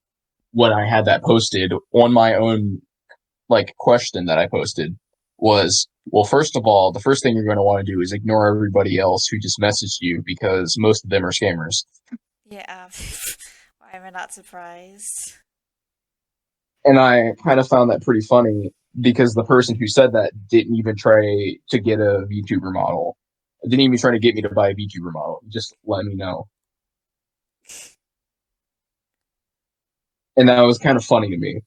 S2: when I had that posted on my own like question that I posted was, well, first of all, the first thing you're going to want to do is ignore everybody else who just messaged you because most of them are scammers.
S1: Yeah. Why am I not surprised?
S2: And I kind of found that pretty funny because the person who said that didn't even try to get a VTuber model. Didn't even try to get me to buy a VTuber model. Just let me know. And that was kind of funny to me.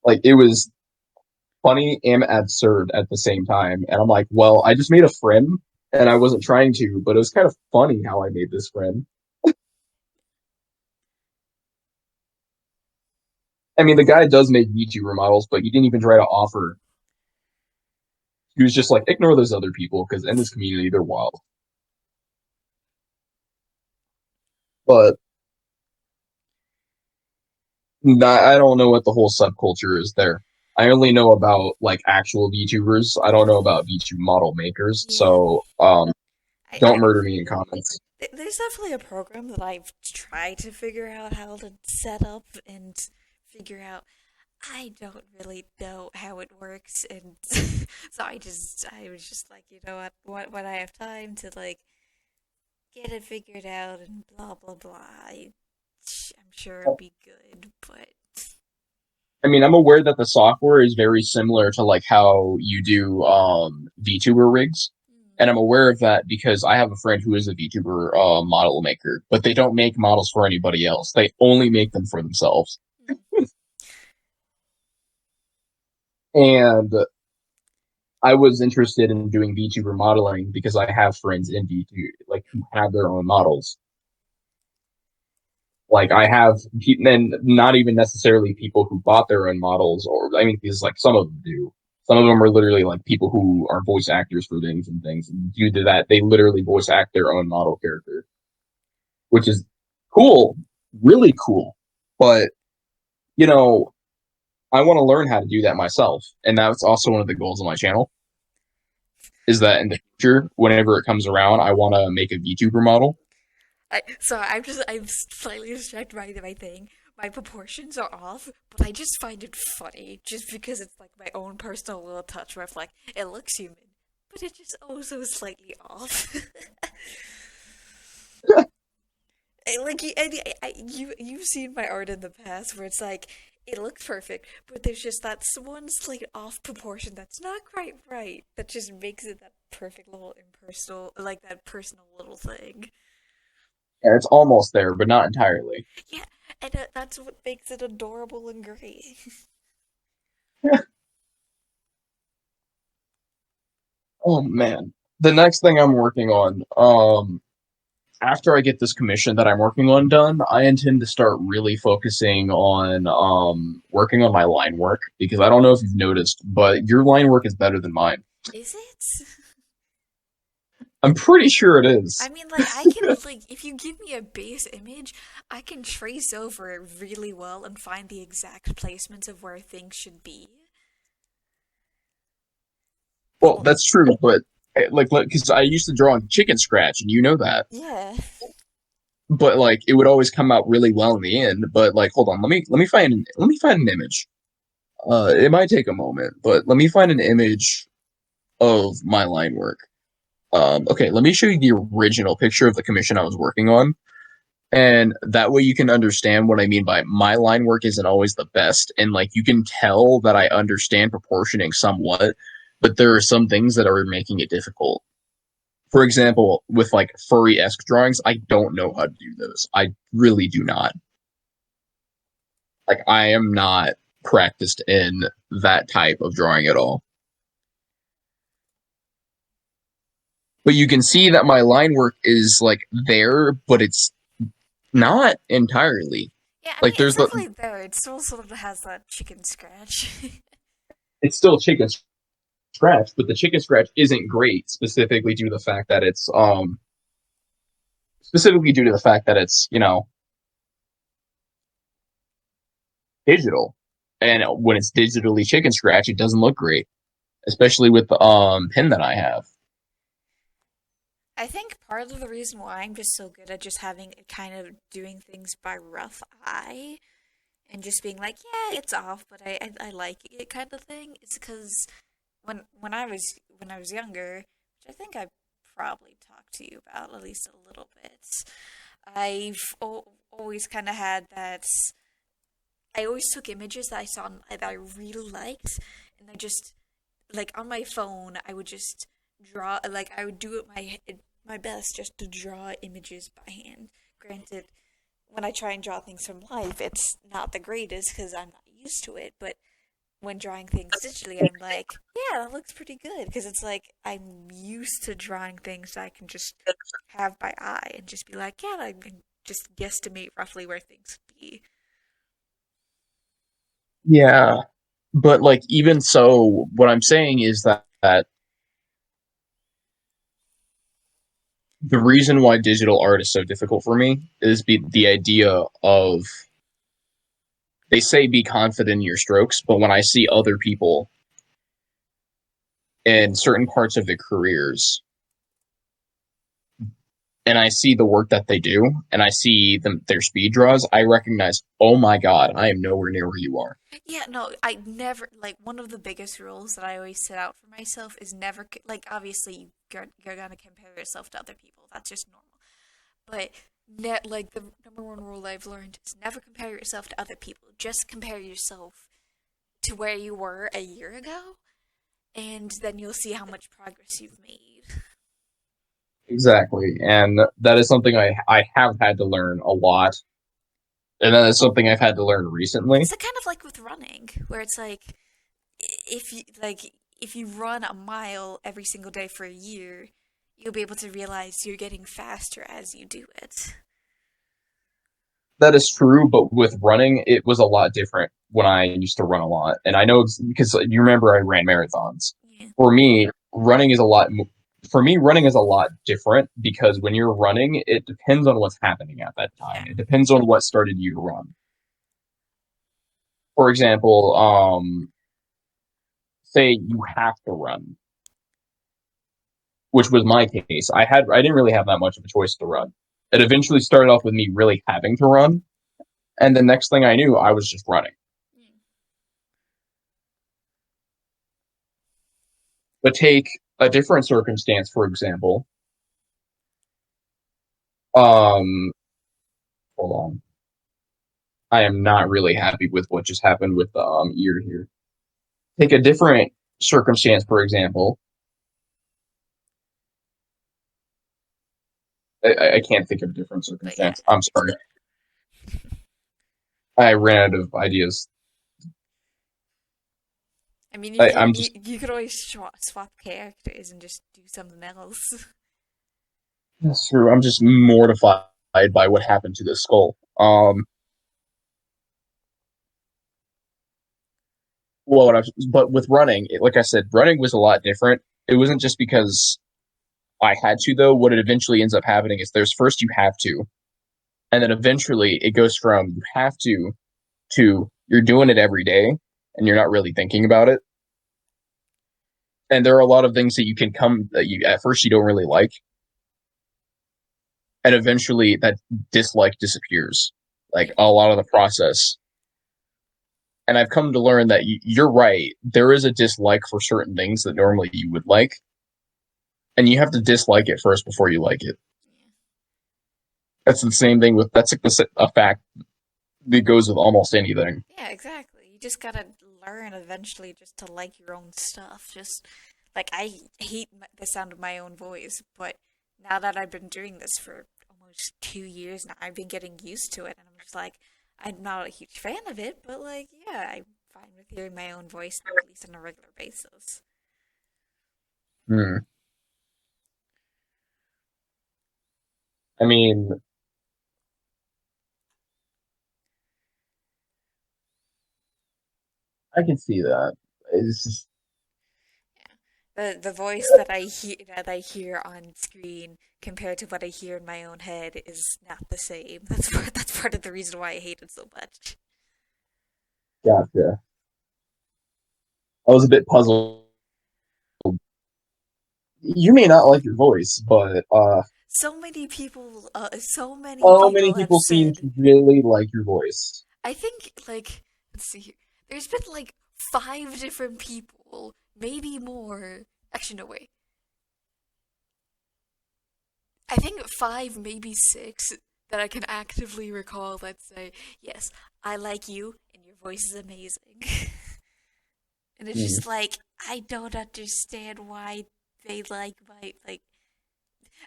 S2: Like it was funny and absurd at the same time. And I'm like, well, I just made a friend and I wasn't trying to, but it was kind of funny how I made this friend. I mean, the guy does make VTuber models, but he didn't even try to offer. He was just like, ignore those other people because in this community, they're wild. But I don't know what the whole subculture is there. I only know about like actual VTubers. I don't know about VTube model makers.
S1: Yeah.
S2: So don't
S1: I
S2: murder me in comments.
S1: there's definitely a program that I've tried to figure out how to set up and figure out. I don't really know how it works, and so I was just like, you know what, when I have time to like get it figured out and blah blah blah, I'm sure it'll be good, but
S2: I mean, I'm aware that the software is very similar to like how you do VTuber rigs. And I'm aware of that because I have a friend who is a VTuber model maker, but they don't make models for anybody else. They only make them for themselves. And I was interested in doing VTuber modeling because I have friends in VTuber, like who have their own models. Like I have, and not even necessarily people who bought their own models, or I mean, because like some of them do. Some of them are literally like people who are voice actors for things and things. And due to that, they literally voice act their own model character, which is cool, really cool. But you know, I want to learn how to do that myself, and that's also one of the goals of my channel. Is that in the future, whenever it comes around, I want to make a VTuber model.
S1: I'm slightly distracted by my thing. my proportions are off, but I just find it funny just because it's like my own personal little touch where it's like it looks human, but it's just oh so slightly off. Like you've seen my art in the past where it's like it looks perfect, but there's just that one slight off proportion that's not quite right that just makes it that perfect little impersonal, like that personal little thing.
S2: Yeah, it's almost there, but not entirely.
S1: Yeah, and that's what makes it adorable and great.
S2: Oh man. The next thing I'm working on, after I get this commission that I'm working on done, I intend to start really focusing on working on my line work because I don't know if you've noticed, but your line work is better than mine.
S1: Is it?
S2: I'm pretty sure it
S1: I
S2: is.
S1: mean, like, I can, like, if you give me a base image, I can trace over it really well and find the exact placements of where things should be. But,
S2: Well, that's true, but like, because I used to draw on chicken scratch, and you know that.
S1: yeah.
S2: But like, it would always come out really well in the end. But like, hold on, let me find an image. It might take a moment, but let me find an image of my line work. Okay, let me show you the original picture of the commission I was working on, and that way you can understand what I mean by my line work isn't always the best, and like you can tell that I understand proportioning somewhat, but there are some things that are making it difficult. For example, with like furry-esque drawings, I don't know how to do those. I really do not. Like I am not practiced in that type of drawing at all. But you can see that my line work is like there, but it's not entirely.
S1: Yeah, I
S2: Like
S1: mean, it's
S2: there's the
S1: definitely there. It still sort of has that chicken scratch.
S2: it's still chicken scratch, but the chicken scratch isn't great specifically due to the fact that it's, you know, digital. And when it's digitally chicken scratch, it doesn't look great, especially with the pen that I have.
S1: I think part of the reason why I'm just so good at just having kind of doing things by rough eye and just being like, yeah, it's off, but I like it kind of thing is because when I was younger, which I think I probably talked to you about at least a little bit, always kind of had that. I always took images that I saw that I really liked, and I just like on my phone I would just draw like I would do it my best just to draw images by hand. Granted, when I try and draw things from life, it's not the greatest because I'm not used to it, but when drawing things digitally, I'm like, yeah, that looks pretty good because it's like I'm used to drawing things that I can just have by eye and just be like, yeah, I can just guesstimate roughly where things be.
S2: Yeah. But like even so, what I'm saying is that the reason why digital art is so difficult for me is the idea of they say be confident in your strokes, but when I see other people in certain parts of their careers and I see the work that they do and I see their speed draws, I recognize, oh my god, I am nowhere near where you are.
S1: Yeah, no, I never like one of the biggest rules that I always set out for myself is never like obviously you're gonna compare yourself to other people. That's just normal. But net like the number one rule I've learned is never compare yourself to other people. Just compare yourself to where you were a year ago, and then you'll see how much progress you've made.
S2: Exactly. And that is something I have had to learn a lot. And that is something I've had to learn recently.
S1: It's kind of like with running, where it's like if you run a mile every single day for a year, you'll be able to realize you're getting faster as you do it.
S2: That is true, but with running, it was a lot different when I used to run a lot. And I know because you remember I ran marathons.
S1: Yeah.
S2: For me, running is a lot. For me, running is a lot different because when you're running, it depends on what's happening at that time.
S1: Yeah.
S2: It depends on what started you to run. For example, say you have to run, which was my case. I didn't really have that much of a choice to run. It eventually started off with me really having to run, And the next thing I knew, I was just running. But take a different circumstance, for example. Um, Hold on. I am not really happy with what just happened with the ear here. Take a different circumstance, for example. I can't think of a different
S1: But yeah,
S2: circumstance. I'm sorry. I ran out of ideas.
S1: I mean,
S2: I'm just
S1: you could always swap characters and just do something else.
S2: that's true. I'm just mortified by what happened to the skull. But with running, like I said, running was a lot different. It wasn't just because I had to, though. What it eventually ends up happening is there's first you have to, and then eventually it goes from you have to you're doing it every day and you're not really thinking about it. And there are a lot of things that you can come that you at first you don't really like, and eventually that dislike disappears. Like a lot of the process. And I've come to learn that you're right. There is a dislike for certain things that normally you would like, and you have to dislike it first before you like it. That's the same thing with that's a fact that goes with almost anything.
S1: Yeah, exactly. You just gotta learn eventually just to like your own stuff. Just like I hate the sound of my own voice, but now that I've been doing this for almost 2 years now, I've been getting used to it, and I'm just like, I'm not a huge fan of it, but like, yeah, I'm fine with hearing my own voice at least on a regular basis.
S2: Hmm. I mean, I can see that. It's just,
S1: The voice that I hear on screen compared to what I hear in my own head is not the same. That's part of the reason why I hate it so much.
S2: gotcha. I was a bit puzzled. You may not like your voice, but
S1: So many
S2: how many
S1: people have
S2: people seem
S1: said.
S2: to really like your voice?
S1: I think like let's see here. There's been like 5 different people, maybe more. Actually, no way. I think 5, maybe 6 that I can actively recall that say, yes, I like you and your voice is amazing. And it's
S2: Hmm.
S1: just like, I don't understand why they like my, like,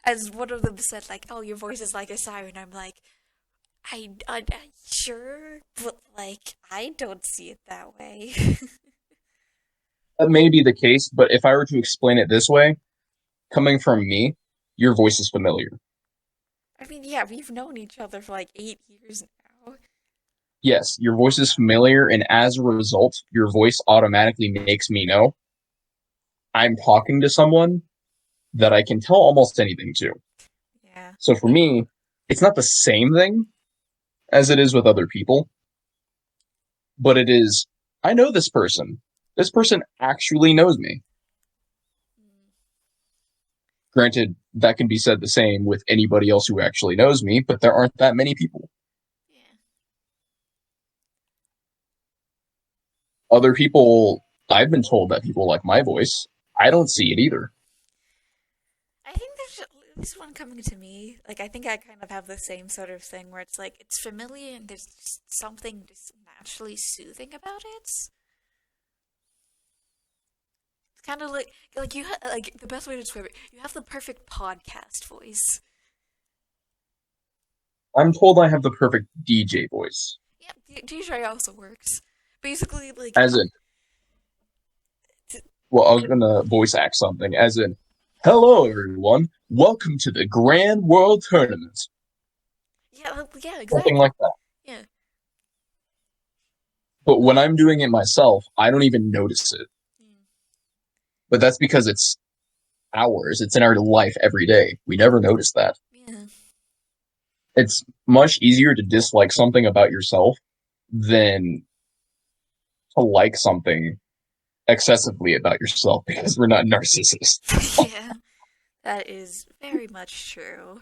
S1: as one of them said, like, oh, your voice is like a siren. I'm like, I sure, but like, I don't see it that way.
S2: That may be the case, but if I were to explain it this way, coming from me, your voice is familiar.
S1: I mean, yeah, we've known each other for like 8 years now.
S2: Yes, your voice is familiar, and as a result, your voice automatically makes me know I'm talking to someone that I can tell almost anything to.
S1: Yeah.
S2: So for me, it's not the same thing as it is with other people, but it is, I know this person. This person actually knows me.
S1: Mm,
S2: Granted, that can be said the same with anybody else who actually knows me, but there aren't that many people.
S1: yeah.
S2: Other people, I've been told that people like my voice. I don't see it either.
S1: I think there's at least one coming to me. Like, I think I kind of have the same sort of thing where it's like, it's familiar and there's just something just naturally soothing about it. It's kind of like like, the best way to describe it, you have the perfect podcast voice.
S2: I'm told I have the perfect DJ voice.
S1: Yeah, DJ also works. Basically, like,
S2: As in,
S1: t-
S2: well, I was gonna voice act something. As in, hello everyone, welcome to the Grand World Tournament.
S1: yeah,
S2: Something
S1: exactly.
S2: like that.
S1: Yeah.
S2: But when I'm doing it myself, I don't even notice it.
S1: Mm,
S2: But that's because it's ours. It's in our life every day. We never notice that.
S1: yeah.
S2: It's much easier to dislike something about yourself than to like something excessively about yourself because we're not narcissists.
S1: Yeah, that is very much true.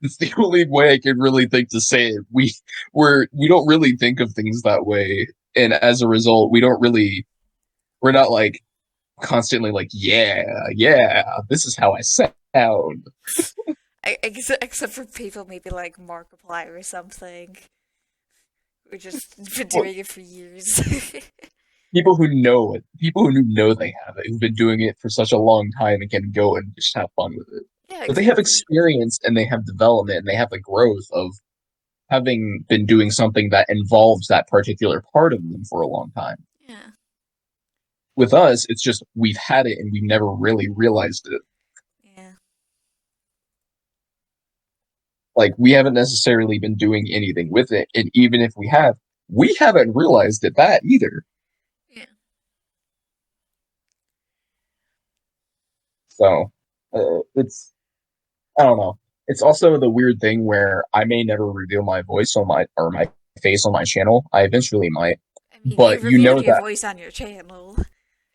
S2: It's the only way I can really think to say it. We don't really think of things that way, and as a result, we're not like constantly like, yeah, yeah, this is how I sound.
S1: Except for people maybe like Markiplier or something, who just been
S2: Well,
S1: doing it for years.
S2: people who know it, people who know they have it, who've been doing it for such a long time and can go and just have fun with it.
S1: Yeah,
S2: But they have
S1: exactly.
S2: experience and they have development and they have the growth of having been doing something that involves that particular part of them for a long time.
S1: Yeah,
S2: With us, it's just we've had it and we've never really realized it.
S1: yeah,
S2: Like we haven't necessarily been doing anything with it, and even if we haven't realized it that either.
S1: yeah.
S2: So it's I don't know. It's also the weird thing where I may never reveal my voice on my face on my channel. I eventually might,
S1: I mean, you
S2: but you
S1: revealed
S2: know
S1: your
S2: that
S1: voice on your channel.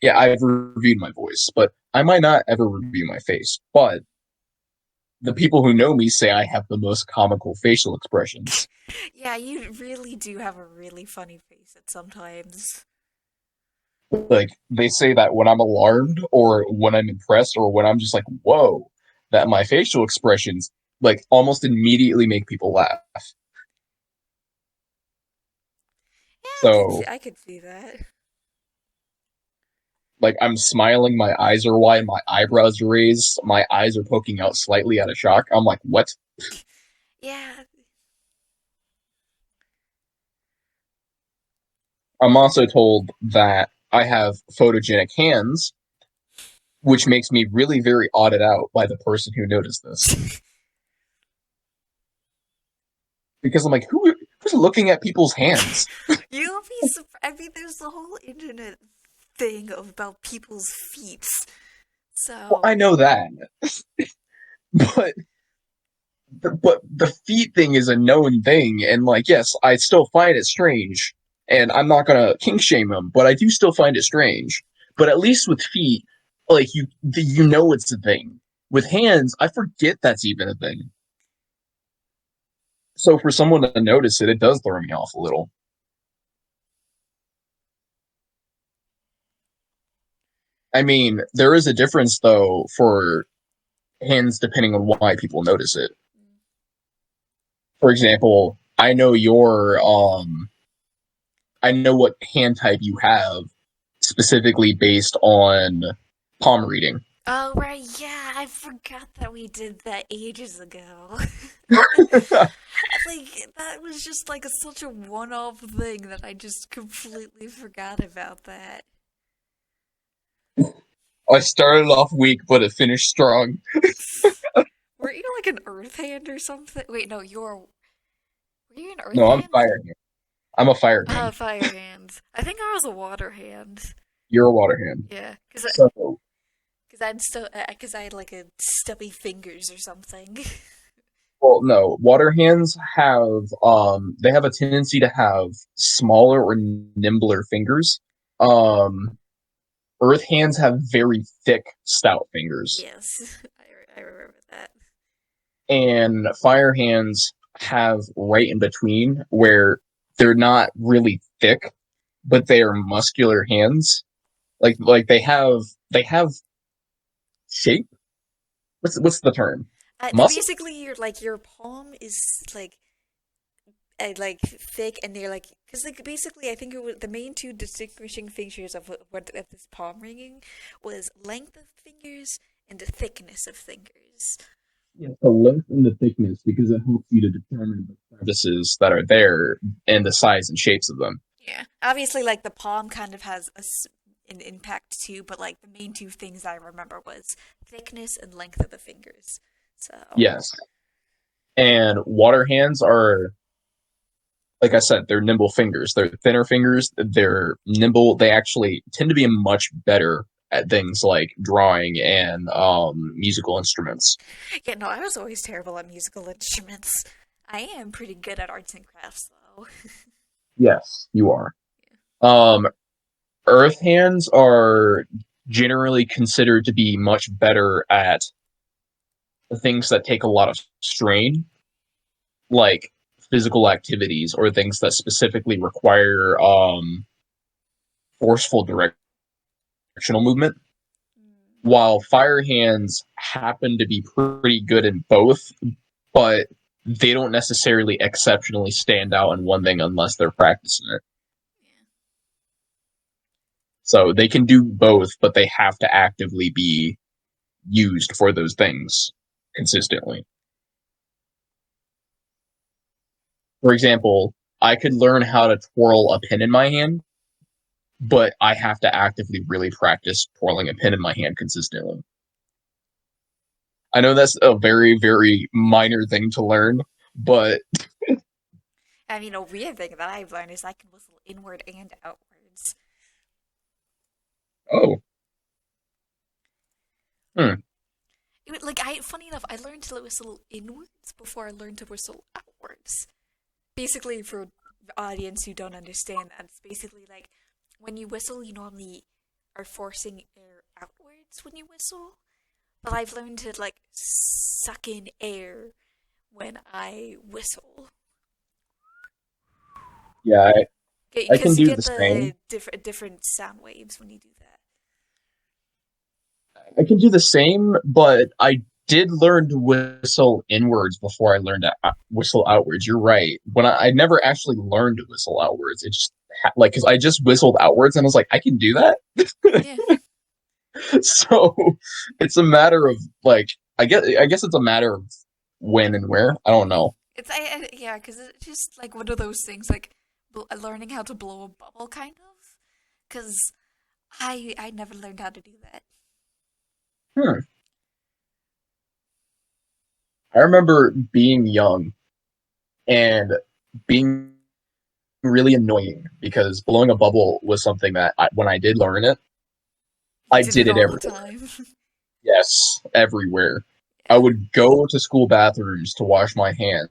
S2: yeah, I've reviewed my voice, but I might not ever review my face. But the people who know me say I have the most comical facial expressions.
S1: Yeah, you really do have a really funny face at sometimes.
S2: Like they say that when I'm alarmed or when I'm impressed or when I'm just like, whoa, that my facial expressions like almost immediately make people laugh.
S1: Yeah,
S2: So
S1: I could see that.
S2: like I'm smiling, my eyes are wide, my eyebrows are raised, my eyes are poking out slightly out of shock. I'm like, what?
S1: Yeah,
S2: I'm also told that I have photogenic hands, which makes me really very odded out by the person who noticed this. Because I'm like, who's looking at people's hands?
S1: you'll be surprised. I mean, there's the whole internet thing about people's feet.
S2: Well, I
S1: So,
S2: know that, but the feet thing is a known thing, and like, yes, I still find it strange, and I'm not gonna kink shame them, but I do still find it strange. But at least with feet, like you know it's a thing. With hands, I forget that's even a thing. So for someone to notice it, it does throw me off a little. I mean, there is a difference though for hands depending on why people notice it. For example, I know what hand type you have specifically based on palm reading.
S1: oh right, yeah, I forgot that we did that ages ago. Like that was just like such a one-off thing that I just completely forgot about that.
S2: I started off weak, but it finished strong.
S1: Were you like an earth hand or something? Wait, no, were you an earth
S2: No, I'm
S1: hand?
S2: fire hand. I'm a fire hand.
S1: Fire hand. I think I was a water hand.
S2: You're a water hand.
S1: Yeah,
S2: So,
S1: cause I had like a stubby fingers or something.
S2: well, no, water hands have they have a tendency to have smaller or nimbler fingers. Um, earth hands have very thick, stout fingers,
S1: Yes, I remember that.
S2: and fire hands have right in between where they're not really thick, but they are muscular hands. Like they have shape. What's the term?
S1: They're
S2: Muscle?
S1: basically your palm is like like thick and they're like because like basically I think the main two distinguishing features of of this palm ringing was length of fingers and the thickness of fingers.
S2: Yeah, the length and the thickness because it helps you to determine the crevices that are there and the size and shapes of them.
S1: Yeah, obviously like the palm kind of has an impact too, but like the main two things I remember was thickness and length of the fingers. So
S2: Yes. And water hands are, like I said, they're nimble fingers. They're thinner fingers. They're nimble. They actually tend to be much better at things like drawing and musical instruments.
S1: yeah, no, I was always terrible at musical instruments. I am pretty good at arts and crafts though.
S2: Yes, you are. Um, earth hands are generally considered to be much better at the things that take a lot of strain. like physical activities or things that specifically require forceful directional movement, while fire hands happen to be pretty good in both, but they don't necessarily exceptionally stand out in one thing unless they're practicing it. So they can do both, but they have to actively be used for those things consistently. For example, I could learn how to twirl a pin in my hand, but I have to actively really practice twirling a pin in my hand consistently. I know that's a very, very minor thing to learn, but
S1: I mean, a weird thing that I've learned is I can whistle inward and outwards.
S2: oh, hmm.
S1: Funny enough, I learned to whistle inwards before I learned to whistle outwards. Basically, for the audience who don't understand that, it's basically like when you whistle, you normally are forcing air outwards when you whistle. But I've learned to like suck in air when I whistle.
S2: Yeah, I can
S1: Because you
S2: do
S1: get
S2: the
S1: the
S2: same.
S1: different sound waves when you do that.
S2: I can do the same, but I did learn to whistle inwards before I learned to whistle outwards. You're right. I never actually learned to whistle outwards. It's just like because I just whistled outwards and I was like, I can do that.
S1: Yeah.
S2: So it's a matter of like I guess it's a matter of when and where. I don't know.
S1: Yeah, because it's just like one of those things, like learning how to blow a bubble, kind of. Because I never learned how to do that.
S2: Hmm. I remember being young and being really annoying because blowing a bubble was something that when I did learn it,
S1: You
S2: I
S1: did
S2: did
S1: it
S2: it
S1: all the
S2: everywhere.
S1: time.
S2: Yes, everywhere. I
S1: Yeah.
S2: would go to school bathrooms to wash my hands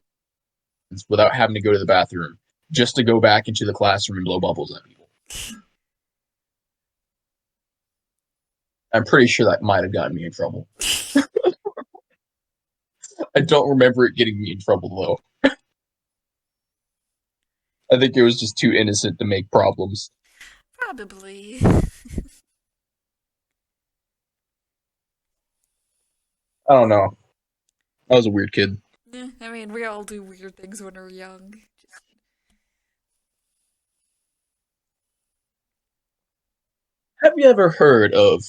S2: without having to go to the bathroom, just to go back into the classroom and blow bubbles at people. I'm pretty sure that might have gotten me in trouble. I don't remember it getting me in trouble though. I think it was just too innocent to make problems.
S1: Probably.
S2: I don't know. I was a weird kid.
S1: Yeah, I mean, we all do weird things when we're young. Just,
S2: Have you ever heard of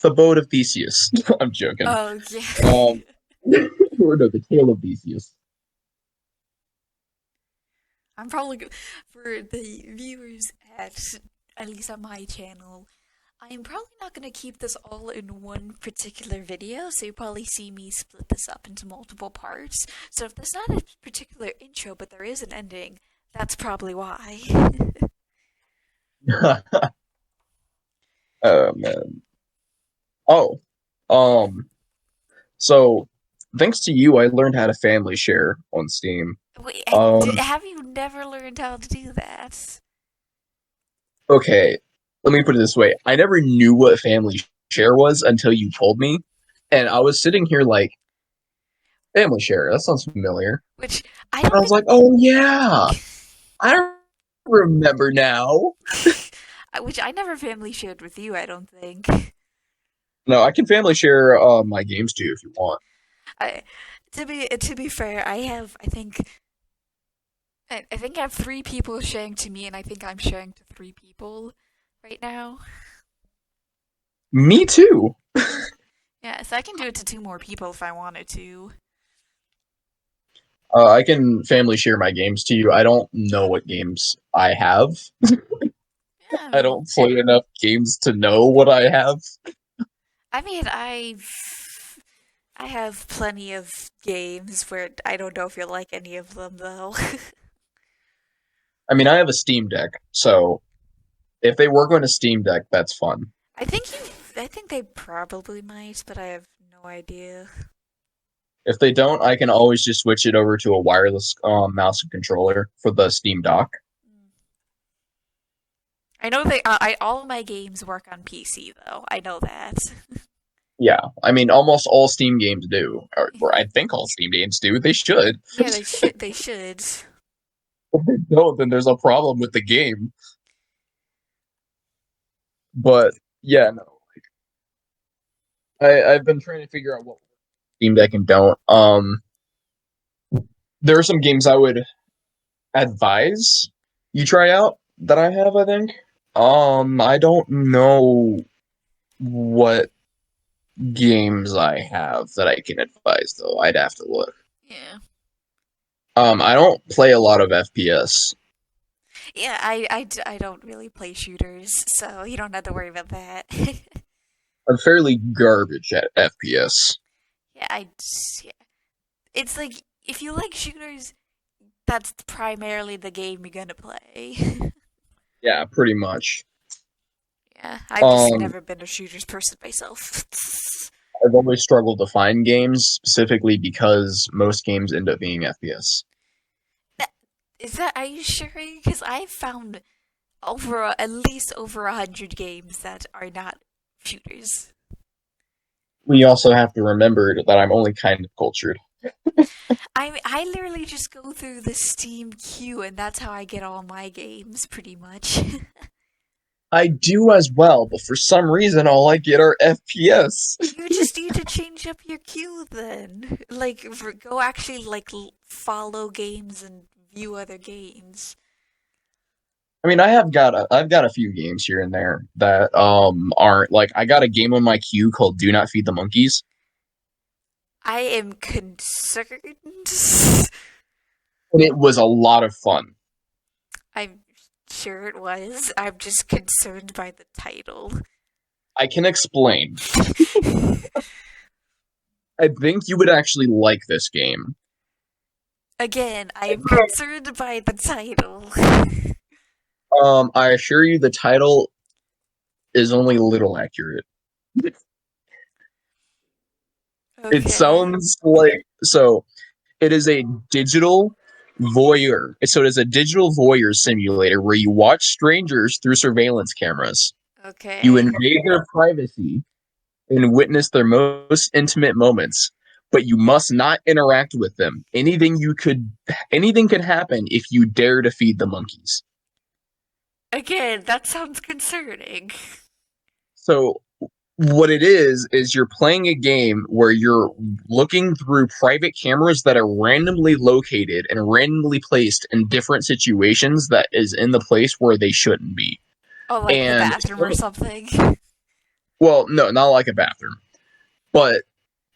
S2: the boat of Theseus? I'm joking.
S1: oh, yeah.
S2: Um, or no, the tale of Theseus.
S1: I'm probably for the viewers at least on my channel. I'm probably not going to keep this all in one particular video, so you probably see me split this up into multiple parts. So if there's not a particular intro, but there is an ending, that's probably why.
S2: Oh man. Oh, um. So thanks to you, I learned how to family share on Steam.
S1: Wait,
S2: Um.
S1: have you never learned how to do that?
S2: Okay. Let me put it this way. I never knew what family share was until you told me, and I was sitting here like, family share. That sounds familiar.
S1: Which I
S2: And I
S1: don't
S2: was like, oh yeah, I remember now.
S1: which I never family shared with you, I don't think.
S2: No, I can family share my games too if you want.
S1: I, to be fair, I think I have three people sharing to me, and I think I'm sharing to three people right now.
S2: Me too.
S1: Yeah, so I can do it to two more people if I wanted to.
S2: I can family share my games to you. I don't know what games I have. I
S1: Yeah,
S2: don't play enough games to know what I have.
S1: I mean, I have plenty of games where I don't know if you'll like any of them though.
S2: I mean, I have a Steam Deck, so if they work on a Steam Deck, that's fun.
S1: I think they probably might, but I have no idea.
S2: If they don't, I can always just switch it over to a wireless mouse and controller for the Steam Dock.
S1: I know all of my games work on PC though. I know that.
S2: Yeah, I mean, almost all Steam games do, or I think all Steam games do. They should.
S1: Yeah, they should. They should.
S2: If they don't, then there's a problem with the game. But yeah, no, I've been trying to figure out what Steam Deck and don't. There are some games I would advise you try out that I have. I think. I don't know what games I have that I can advise though. I'd have to look.
S1: Yeah.
S2: I don't play a lot of FPS.
S1: Yeah, I don't really play shooters, so you don't have to worry about that.
S2: I'm fairly garbage at FPS.
S1: Yeah, yeah. It's like if you like shooters, that's primarily the game you're gonna play.
S2: Yeah, pretty much.
S1: Yeah, I've just
S2: Um,
S1: never been a shooters person myself.
S2: I've always struggled to find games specifically because most games end up being FPS.
S1: Is that? Are you sure? Because I've found at least over 100 games that are not shooters.
S2: We also have to remember that I'm only kind of cultured.
S1: I literally just go through the Steam queue, and that's how I get all my games, pretty much.
S2: I do as well, but for some reason all I get are FPS.
S1: You just need to change up your queue then. Like, go actually like follow games and view other games.
S2: I mean, I've got a few games here and there that aren't like I got a game on my queue called Do Not Feed the Monkeys.
S1: I am concerned.
S2: And it was a lot of fun.
S1: I'm sure it was. I'm just concerned by the title.
S2: I can explain. I think you would actually like this game.
S1: Again, I am concerned by the title.
S2: I assure you the title is only a little accurate. It
S1: Okay.
S2: sounds like so it is a digital voyeur. So it is a digital voyeur simulator where you watch strangers through surveillance cameras. You
S1: Okay.
S2: invade their privacy and witness their most intimate moments, but you must not interact with them. Anything could happen if you dare to feed the monkeys.
S1: Again, that sounds concerning.
S2: So what it is you're playing a game where you're looking through private cameras that are randomly located and randomly placed in different situations that is in the place where they shouldn't be.
S1: Oh, like the
S2: And
S1: bathroom or something.
S2: well, no, not like a bathroom, but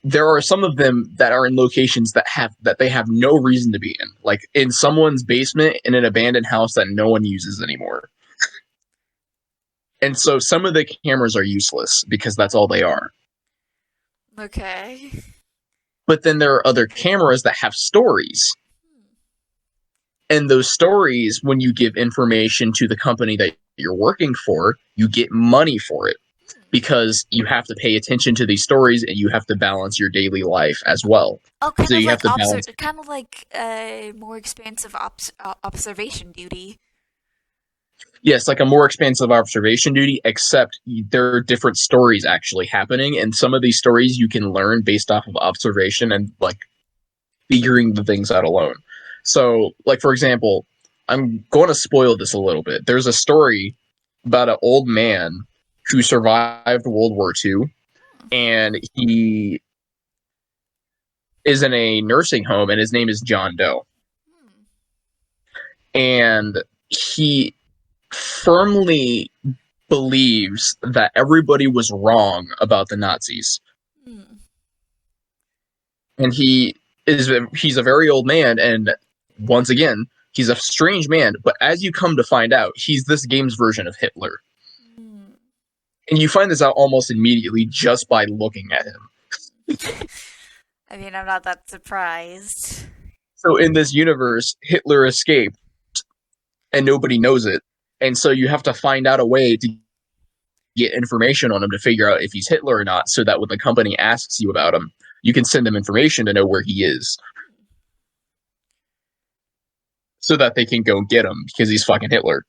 S2: there are some of them that are in locations that they have no reason to be in, like in someone's basement in an abandoned house that no one uses anymore. And so some of the cameras are useless because that's all they are.
S1: Okay.
S2: But then there are other cameras that have stories. And those stories, when you give information to the company that you're working for, you get money for it because you have to pay attention to these stories and you have to balance your daily life as well.
S1: Oh,
S2: So you have to balance.
S1: kind of like more expansive observation duty.
S2: Yes, like a more expansive observation duty, except there are different stories actually happening. And some of these stories you can learn based off of observation and like figuring the things out alone. So, like, for example, I'm going to spoil this a little bit. There's a story about an old man who survived World War II, and he is in a nursing home, and his name is John Doe. And he firmly believes that everybody was wrong about the Nazis.
S1: Hmm.
S2: And he's a very old man, and once again, he's a strange man, but as you come to find out, he's this game's version of Hitler.
S1: Hmm.
S2: And you find this out almost immediately just by looking at him.
S1: I mean, I'm not that surprised.
S2: So in this universe, Hitler escaped, and nobody knows it. And so you have to find out a way to get information on him to figure out if he's Hitler or not, so that when the company asks you about him, you can send them information to know where he is. So that they can go get him because he's fucking Hitler.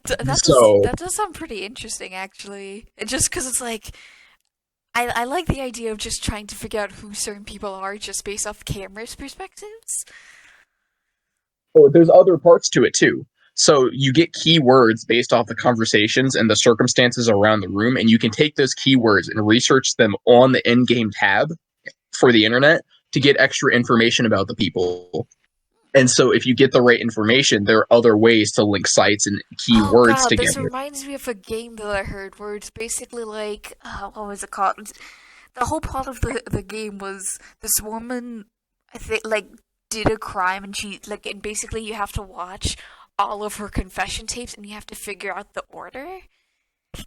S2: So
S1: That does sound pretty interesting, actually. Just because it's like I like the idea of just trying to figure out who certain people are just based off cameras' perspectives.
S2: Oh, there's other parts to it too. So you get keywords based off the conversations and the circumstances around the room, and you can take those keywords and research them on the in-game tab for the internet to get extra information about the people. And so if you get the right information, there are other ways to link sites and
S1: Oh
S2: keywords
S1: god, this
S2: together.
S1: reminds me of a game that I heard where it's basically like, what was it called? The whole plot of the game was this woman, I think, like, did a crime and she, like, and basically you have to watch all of her confession tapes and you have to figure out the order. I,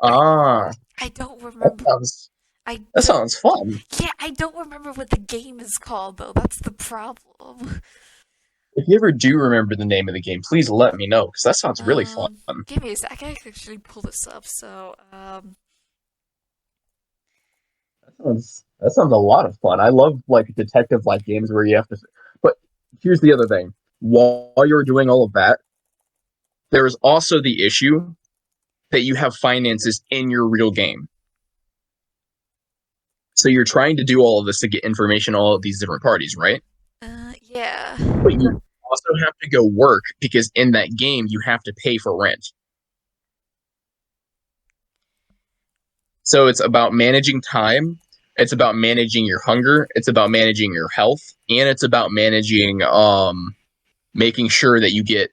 S2: Ah,
S1: I don't
S2: that
S1: remember.
S2: sounds
S1: I
S2: that
S1: don't.
S2: sounds fun.
S1: Yeah, I don't remember what the game is called though. That's the problem.
S2: If you ever do remember the name of the game, please let me know because that sounds really fun.
S1: Give me a sec. I can actually pull this up. So,
S2: That sounds a lot of fun. I love like detective like games where you have to. But here's the other thing: while you're doing all of that, there is also the issue that you have finances in your real game. So you're trying to do all of this to get information on all of these different parties, right?
S1: yeah.
S2: But you also have to go work because in that game you have to pay for rent. So it's about managing time, it's about managing your hunger, it's about managing your health, and it's about managing making sure that you get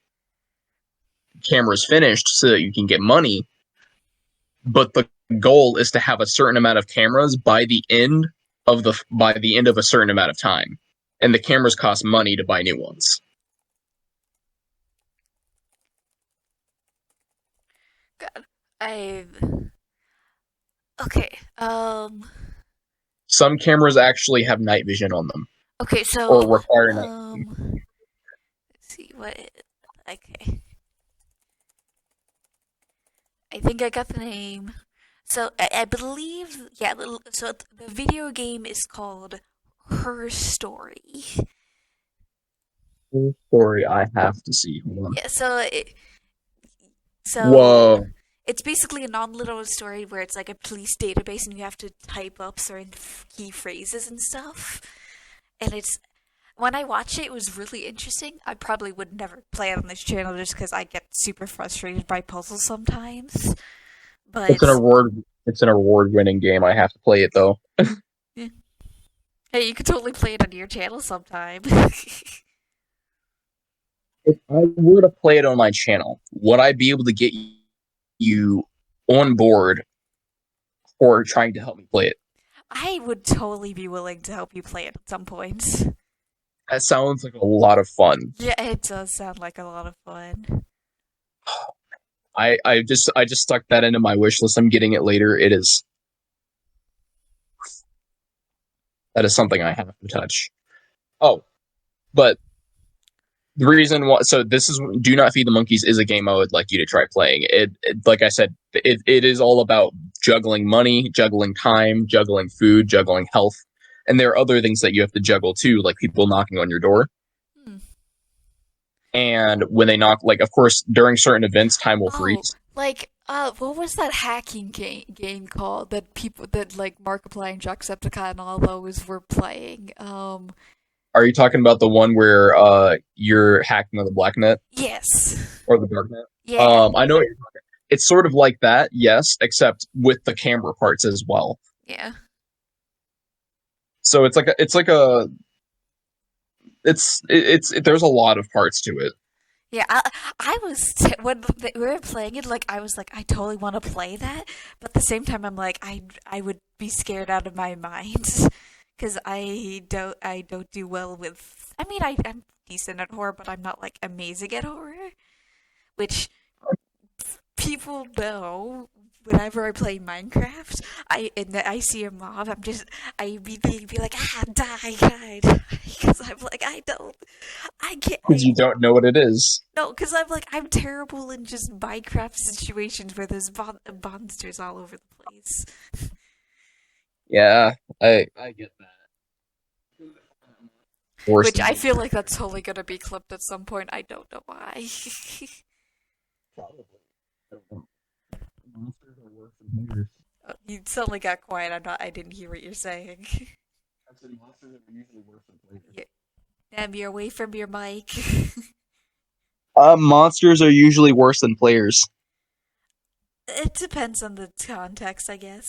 S2: cameras finished so that you can get money. But the goal is to have a certain amount of cameras by the end of a certain amount of time. And the cameras cost money to buy new ones.
S1: God, I. Okay.
S2: Some cameras actually have night vision on them
S1: Okay. So,
S2: or require night vision.
S1: let's see what. Okay. I think I got the name. So I believe, yeah. So the video game is called Her Story.
S2: Story I have to see. Hold on.
S1: Yeah. So
S2: Whoa.
S1: it's basically a non-literal story where it's like a police database and you have to type up certain key phrases and stuff. And it's when I watched it, it was really interesting. I probably would never play it on this channel just because I get super frustrated by puzzles sometimes. But
S2: It's an award winning game. I have to play it though.
S1: yeah. Hey, you could totally play it on your channel sometime.
S2: If I were to play it on my channel, would I be able to get you on board for trying to help me play it?
S1: I would totally be willing to help you play it at some point.
S2: That sounds like a lot of fun.
S1: Yeah, it does sound like a lot of fun.
S2: I just stuck that into my wish list. I'm getting it later. That is something I have to touch. Oh, but the reason why, so this is Do Not Feed the Monkeys is a game I would like you to try playing. Like I said, it is all about juggling money, juggling time, juggling food, juggling health, and there are other things that you have to juggle too, like people knocking on your door.
S1: Hmm.
S2: And when they knock, like of course during certain events, time will
S1: Oh,
S2: freeze.
S1: like, what was that hacking game called that people that like Markiplier and Jacksepticeye and all those were playing?
S2: Are you talking about the one where you're hacking on the black net
S1: Yes.
S2: or the dark net?
S1: Yeah.
S2: I know what you're talking. It's sort of like that, yes, except with the camera parts as well.
S1: Yeah.
S2: So there's a lot of parts to it.
S1: Yeah, I was when we were playing it, like I was like, I totally want to play that, but at the same time, I'm like, I would be scared out of my mind because I don't do well with. I mean, I'm decent at horror, but I'm not like amazing at horror, which people know. Whenever I play Minecraft, I see a mob, I immediately be like, die, because I'm like, I can't,
S2: Because you don't know what it is.
S1: no, because I'm terrible in just Minecraft situations where there's monsters all over the place.
S2: Yeah, I get that. Worse
S1: Which
S2: than
S1: I
S2: me.
S1: feel like that's totally gonna be clipped at some point. I don't know why.
S2: Probably. Monsters are worse than haters.
S1: You suddenly got quiet. I didn't hear what you're saying.
S2: I said monsters are usually worse than players.
S1: Yeah. Damn, you're away from your mic.
S2: Monsters are usually worse than players.
S1: It depends on the context, I guess.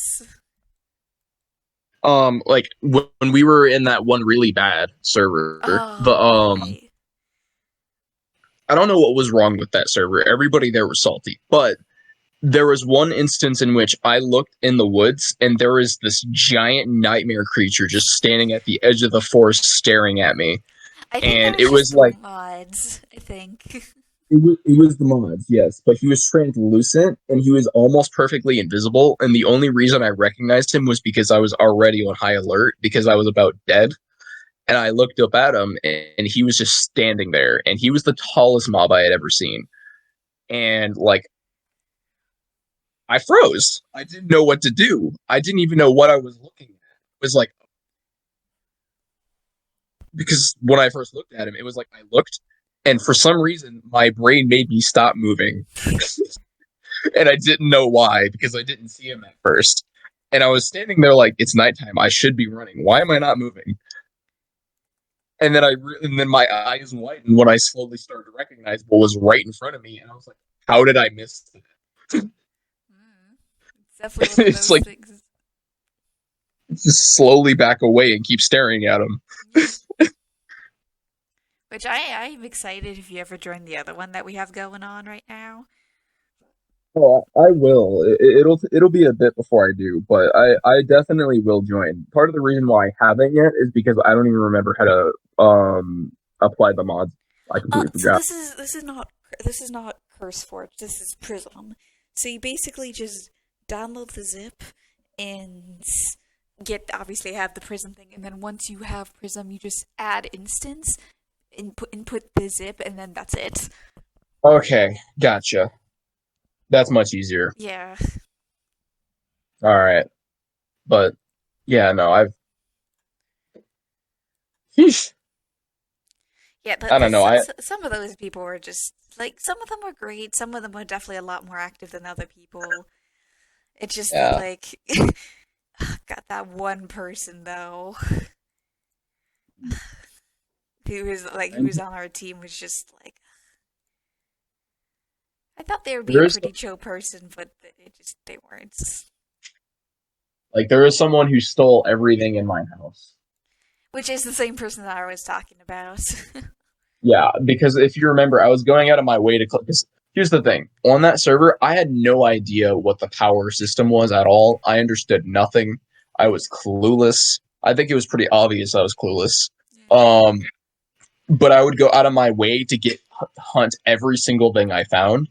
S2: Like when we were in that one really bad server,
S1: Oh, right.
S2: I don't know what was wrong with that server. Everybody there was salty, but there was one instance in which I looked in the woods and there was this giant nightmare creature just standing at the edge of the forest staring at me.
S1: I think that
S2: And
S1: was
S2: it
S1: just
S2: was
S1: the
S2: like,
S1: mods, I think.
S2: it was the mods, yes, but he was translucent and he was almost perfectly invisible. And the only reason I recognized him was because I was already on high alert because I was about dead. And I looked up at him and he was just standing there. And he was the tallest mob I had ever seen. And like, I froze. I didn't know what to do. I didn't even know what I was looking at. It was like, because when I first looked at him, it was like I looked, and for some reason, my brain made me stop moving. And I didn't know why, because I didn't see him at first. And I was standing there like, it's nighttime. I should be running. Why am I not moving? And then and then my eyes widened when I slowly started to recognize what was right in front of me. And I was like, how did I miss it?
S1: It's definitely one of
S2: It's
S1: those
S2: like,
S1: things.
S2: just slowly back away and keep staring at him.
S1: Yeah. Which I'm excited if you ever join the other one that we have going on right now.
S2: Oh, I will. It'll be a bit before I do, but I definitely will join. Part of the reason why I haven't yet is because I don't even remember how to apply the mods. I completely
S1: So
S2: forgot.
S1: this is not CurseForge. This is Prism. So you basically just download the zip and get obviously have the Prism thing, and then once you have Prism, you just add instance, input the zip, and then that's it.
S2: Okay, gotcha. That's much easier.
S1: Yeah.
S2: All right, but yeah, no, Sheesh.
S1: Yeah,
S2: I don't know.
S1: some of those people were just like some of them were great. Some of them were definitely a lot more active than other people. It's just that
S2: Yeah.
S1: like got that one person though who was on our team was just like I thought they would be a
S2: There's
S1: pretty chill person, but they weren't.
S2: there is someone who stole everything in my house.
S1: Which is the same person that I was talking about.
S2: Yeah, because if you remember, I was going out of my way to click. Here's the thing: on that server, I had no idea what the power system was at all. I understood nothing. I was clueless. I think it was pretty obvious I was clueless. Um, but I would go out of my way to hunt every single thing I found,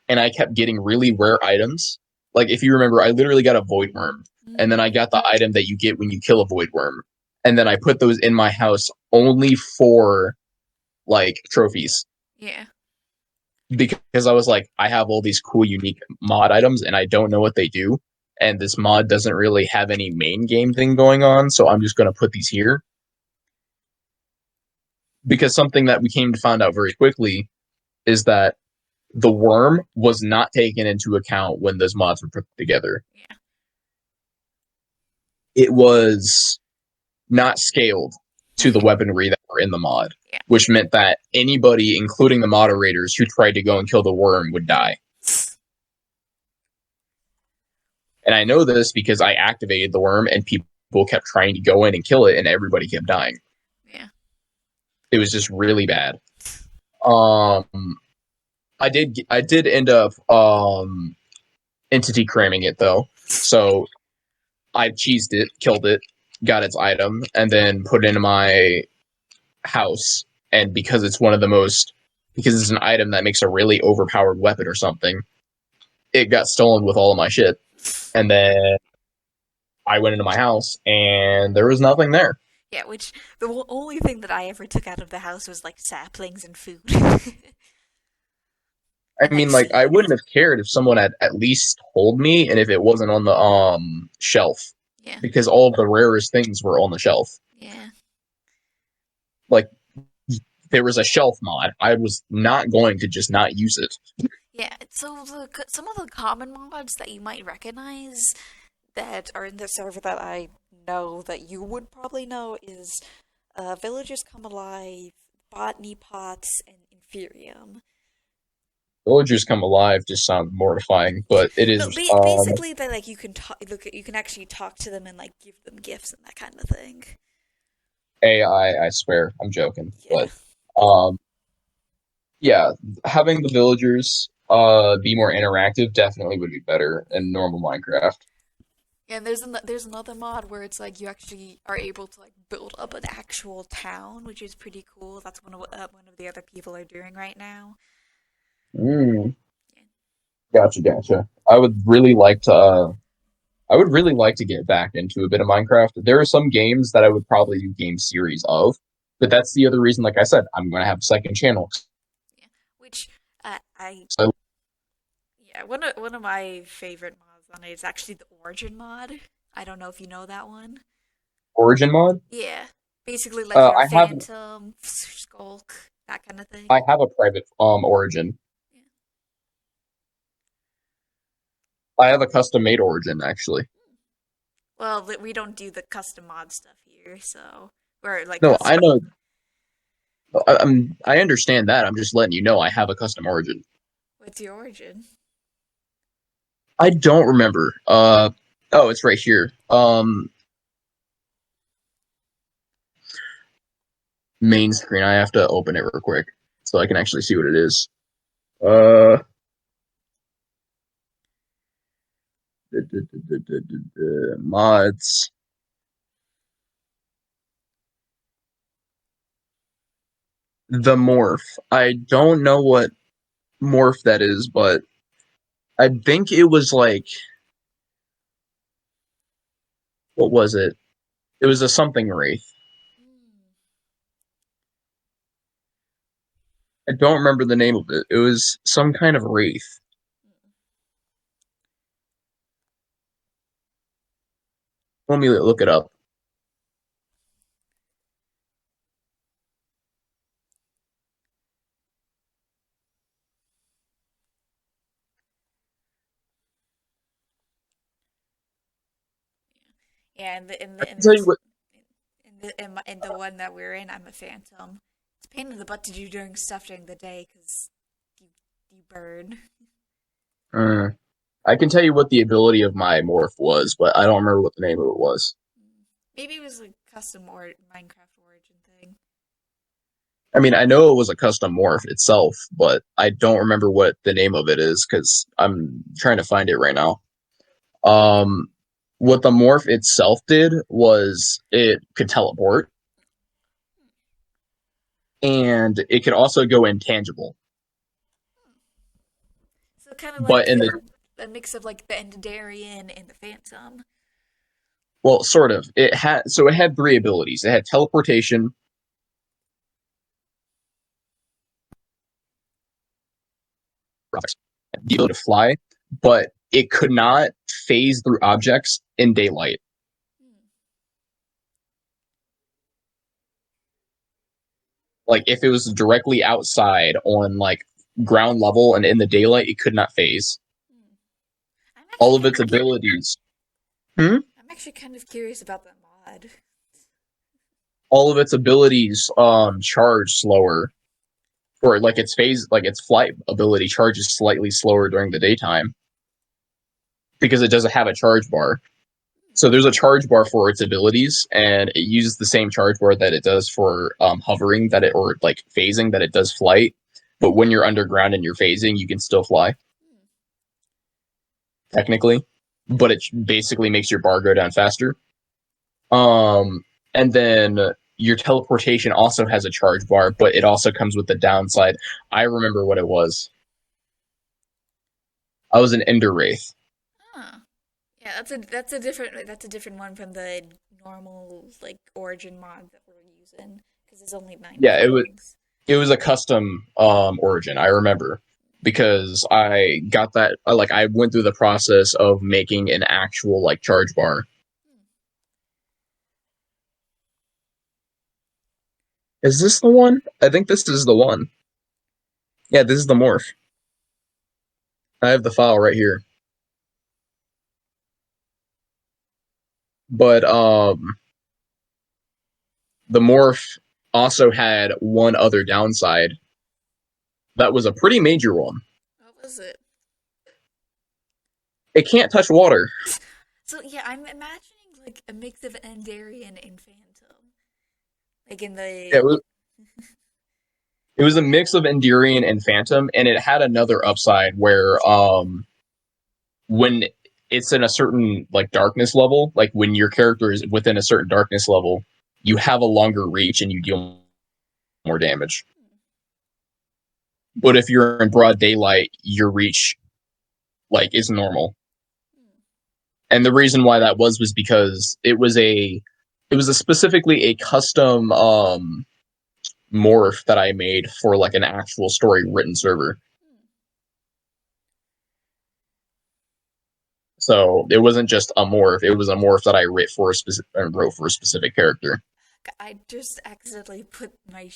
S2: and I kept getting really rare items. Like if you remember, I literally got a void worm, and then I got the item that you get when you kill a void worm, and then I put those in my house only for like trophies.
S1: Yeah.
S2: Because I was like, I have all these cool, unique mod items, and I don't know what they do. And this mod doesn't really have any main game thing going on, so I'm just going to put these here. Because something that we came to find out very quickly is that the worm was not taken into account when those mods were put together.
S1: Yeah.
S2: It was not scaled to the weaponry that were in the mod,
S1: Yeah.
S2: which meant that anybody, including the moderators, who tried to go and kill the worm would die. And I know this because I activated the worm and people kept trying to go in and kill it and everybody kept dying.
S1: Yeah.
S2: It was just really bad. I did end up entity cramming it though. So I cheesed it, killed it, got its item, and then put it into my house. And because it's because it's an item that makes a really overpowered weapon or something, it got stolen with all of my shit. And then I went into my house and there was nothing there.
S1: Yeah, which the only thing that I ever took out of the house was like saplings and food.
S2: I
S1: Like
S2: mean, like, I
S1: seeds.
S2: wouldn't have cared if someone had at least told me and if it wasn't on the shelf.
S1: Yeah.
S2: Because all of the rarest things were on the shelf.
S1: Yeah.
S2: Like, there was a shelf mod. I was not going to just not use it.
S1: Yeah, so some of the common mods that you might recognize, that are in the server that I know that you would probably know is Villagers Come Alive, Botany Pots, and Inferium.
S2: Villagers Come Alive just sounds mortifying, but it
S1: No,
S2: is
S1: basically that like you can talk, look, you can actually talk to them and like give them gifts and that kind of thing.
S2: AI. I swear, I'm joking,
S1: Yeah.
S2: but um, yeah, having the villagers be more interactive definitely would be better in normal Minecraft.
S1: And there's another mod where it's like you actually are able to like build up an actual town, which is pretty cool. That's one of the other people are doing right now.
S2: Mm,
S1: Yeah.
S2: gotcha. I would really like to get back into a bit of Minecraft. There are some games that I would probably do game series of, but that's the other reason. Like I said, I'm going to have a second channel.
S1: Yeah. Which I
S2: So
S1: yeah, one of my favorite mods on it is actually the Origin mod. I don't know if you know that one.
S2: Origin mod.
S1: Yeah. Basically like your
S2: I have
S1: Phantom, Skulk, that kind of
S2: I
S1: thing.
S2: have a private Origin.
S1: Yeah.
S2: I have a custom made Origin actually.
S1: Well, we don't do the custom mod stuff here, so we're like
S2: No, I
S1: custom.
S2: know. I understand that. I'm just letting you know I have a custom Origin.
S1: What's your origin?
S2: I don't remember. Oh, it's right here. Main screen. I have to open it real quick so I can actually see what it is. Uh, mods. The morph. I don't know what morph that is, but I think it was like, what was it? It was a something wraith.
S1: Mm.
S2: I don't remember the name of it. It was some kind of wraith. Let me look it up.
S1: Yeah,
S2: I can
S1: in
S2: tell you
S1: this
S2: what.
S1: in the one that we're in, I'm a phantom. It's a pain in the butt to do during stuff during the day because you you burn.
S2: Uh, I can tell you what the ability of my morph was, but I don't remember what the name of it was.
S1: Maybe it was a custom or Minecraft origin thing.
S2: I mean, I know it was a custom morph itself, but I don't remember what the name of it is because I'm trying to find it right now. Um, what the morph itself did was it could teleport, and it could also go intangible.
S1: So kind of
S2: But
S1: like
S2: in the
S1: a mix of like the Enderdarian and the Phantom.
S2: well, sort of, it had three abilities. It had teleportation, the ability to fly, but it could not phase through objects in daylight.
S1: Hmm.
S2: Like if it was directly outside on like ground level and in the daylight, it could not phase.
S1: Hmm. I'm actually
S2: All of
S1: kind
S2: its
S1: of
S2: abilities. Hmm?
S1: I'm actually kind of curious about that mod.
S2: All of its abilities charge slower, or like its phase, like its flight ability charges slightly slower during the daytime because it doesn't have a charge bar. So there's a charge bar for its abilities, and it uses the same charge bar that it does for hovering, that it or like phasing, that it does flight. But when you're underground and you're phasing, you can still fly
S1: Hmm.
S2: technically, but it basically makes your bar go down faster. And then your teleportation also has a charge bar, but it also comes with the downside. I remember what it was. I was an Ender Wraith.
S1: Huh. Yeah, that's a different one from the normal like origin mod that we're using because there's only nine
S2: Yeah,
S1: beings.
S2: it was a custom origin. I remember because I got that. Like I went through the process of making an actual like charge bar.
S1: Hmm.
S2: Is this the one? I think this is the one. Yeah, this is the morph. I have the file right here. But the morph also had one other downside. That was a pretty major one.
S1: What was it?
S2: It can't touch water.
S1: So yeah, I'm imagining like a mix of Endarian and Phantom, like in the.
S2: It was a mix of Endurian and Phantom, and it had another upside where when it's in a certain like darkness level, like when your character is within a certain darkness level, you have a longer reach and you deal more damage. But if you're in broad daylight, your reach like is normal. And the reason why that was because it was a specifically a custom morph that I made for like an actual story written server. So it wasn't just a morph; it was a morph that I wrote for a specific character.
S1: I just accidentally put my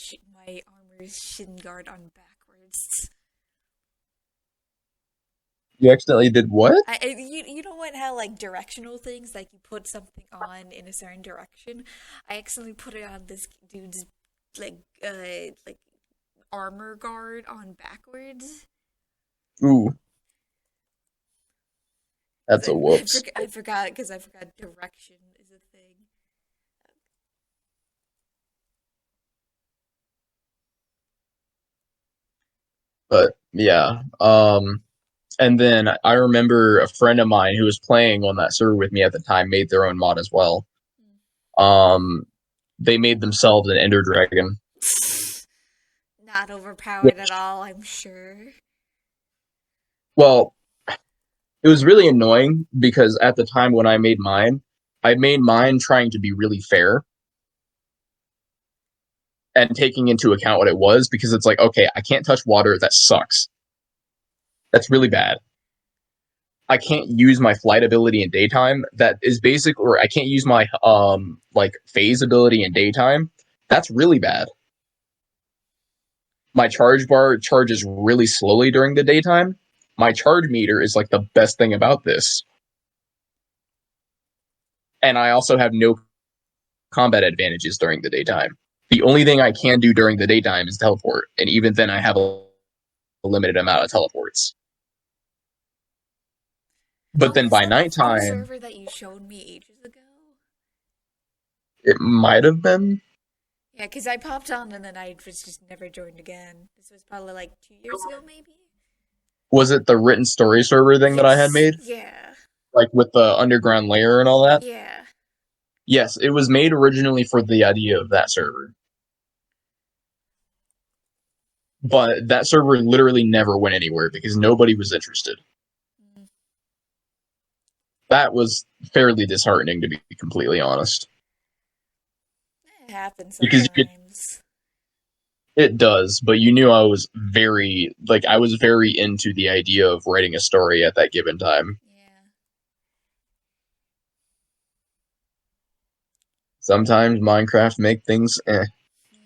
S1: armor's shin guard on backwards.
S2: You accidentally did what?
S1: You know what? How like directional things, like you put something on in a certain direction. I accidentally put it on this dude's like armor guard on backwards.
S2: Ooh, that's a
S1: I,
S2: whoops.
S1: I forgot because I forgot direction is a thing.
S2: But yeah, and then I remember a friend of mine who was playing on that server with me at the time made their own mod as well. Um, they made themselves an Ender Dragon.
S1: Not overpowered at all, I'm sure.
S2: Well, it was really annoying because at the time when I made mine trying to be really fair and taking into account what it was because it's like, okay, I can't touch water. That sucks. That's really bad. I can't use my flight ability in daytime. That is basic, or I can't use my like phase ability in daytime. That's really bad. My charge bar charges really slowly during the daytime. My charge meter is like the best thing about this. And I also have no combat advantages during the daytime. The only thing I can do during the daytime is teleport, and even then I have a limited amount of teleports. But
S1: Oh,
S2: then
S1: was
S2: by
S1: that the full
S2: nighttime,
S1: server that you showed me ages ago?
S2: it might have been.
S1: Yeah, because I popped on and then I was just never joined again. This was probably like 2 years ago, maybe?
S2: Was it the written story server thing that I had
S1: Yes.
S2: made?
S1: Yeah.
S2: Like with the underground layer and all that?
S1: Yeah.
S2: Yes, it was made originally for the idea of that server. But that server literally never went anywhere because nobody was interested.
S1: Mm.
S2: That was fairly disheartening, to be completely honest.
S1: It happens
S2: Because
S1: sometimes.
S2: it does, but you knew I was very into the idea of writing a story at that given time.
S1: Yeah.
S2: Sometimes Minecraft make things eh.
S1: Yeah.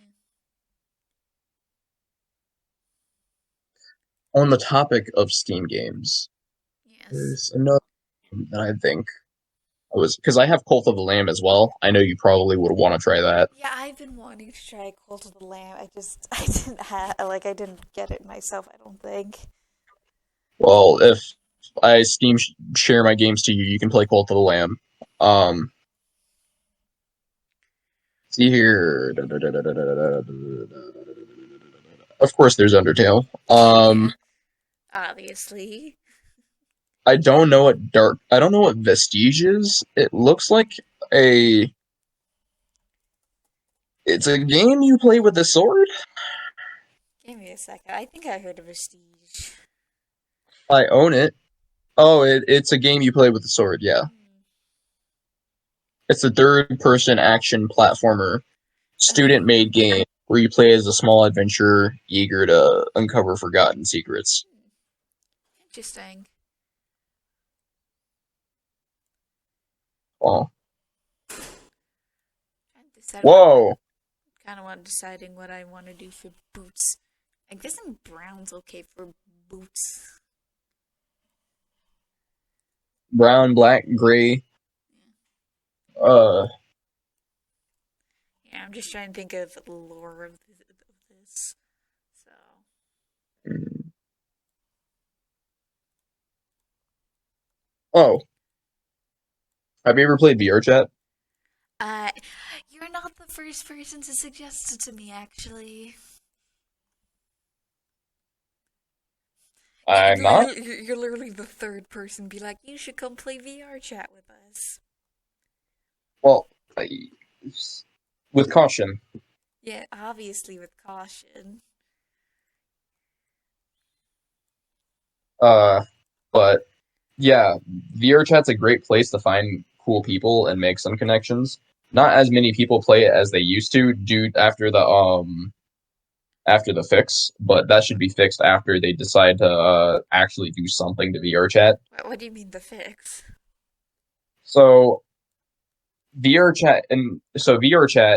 S2: On the topic of Steam games,
S1: Yes.
S2: there's another game that I think I was because I have Cult of the Lamb as well. I know you probably would want to try that.
S1: Yeah, I've been wanting to try Cult of the Lamb. I didn't have, like, I didn't get it myself, I don't think.
S2: Well, if I Steam share my games to you, you can play Cult of the Lamb. Um, see here. Of course, there's Undertale.
S1: Yeah. Obviously.
S2: I don't know what I don't know what Vestige is. It looks like a. It's a game you play with a sword.
S1: Give me a second. I think I heard of Vestige.
S2: I own it. Oh, it's a game you play with a sword. Yeah,
S1: Hmm.
S2: it's a third-person action platformer,
S1: Oh.
S2: student-made game where you play as a small adventurer eager to uncover forgotten secrets.
S1: Hmm. Interesting.
S2: Oh,
S1: Trying to decide what
S2: whoa!
S1: kind of want deciding what I want to do for boots. I guess brown's okay for boots.
S2: Brown, black, gray. Uh,
S1: Yeah, I'm just trying to think of the lore of this. So,
S2: oh, have you ever played VRChat?
S1: uh, you're not the first person to suggest it to me, actually.
S2: I'm not.
S1: You're literally the third person to be like, you should come play VR chat with us.
S2: Well, I, with caution.
S1: Yeah, obviously with caution.
S2: Uh, but yeah, VRChat's a great place to find cool people and make some connections. Not as many people play it as they used to due after the fix, but that should be fixed after they decide to actually do something to VRChat.
S1: What do you mean the fix?
S2: So VRChat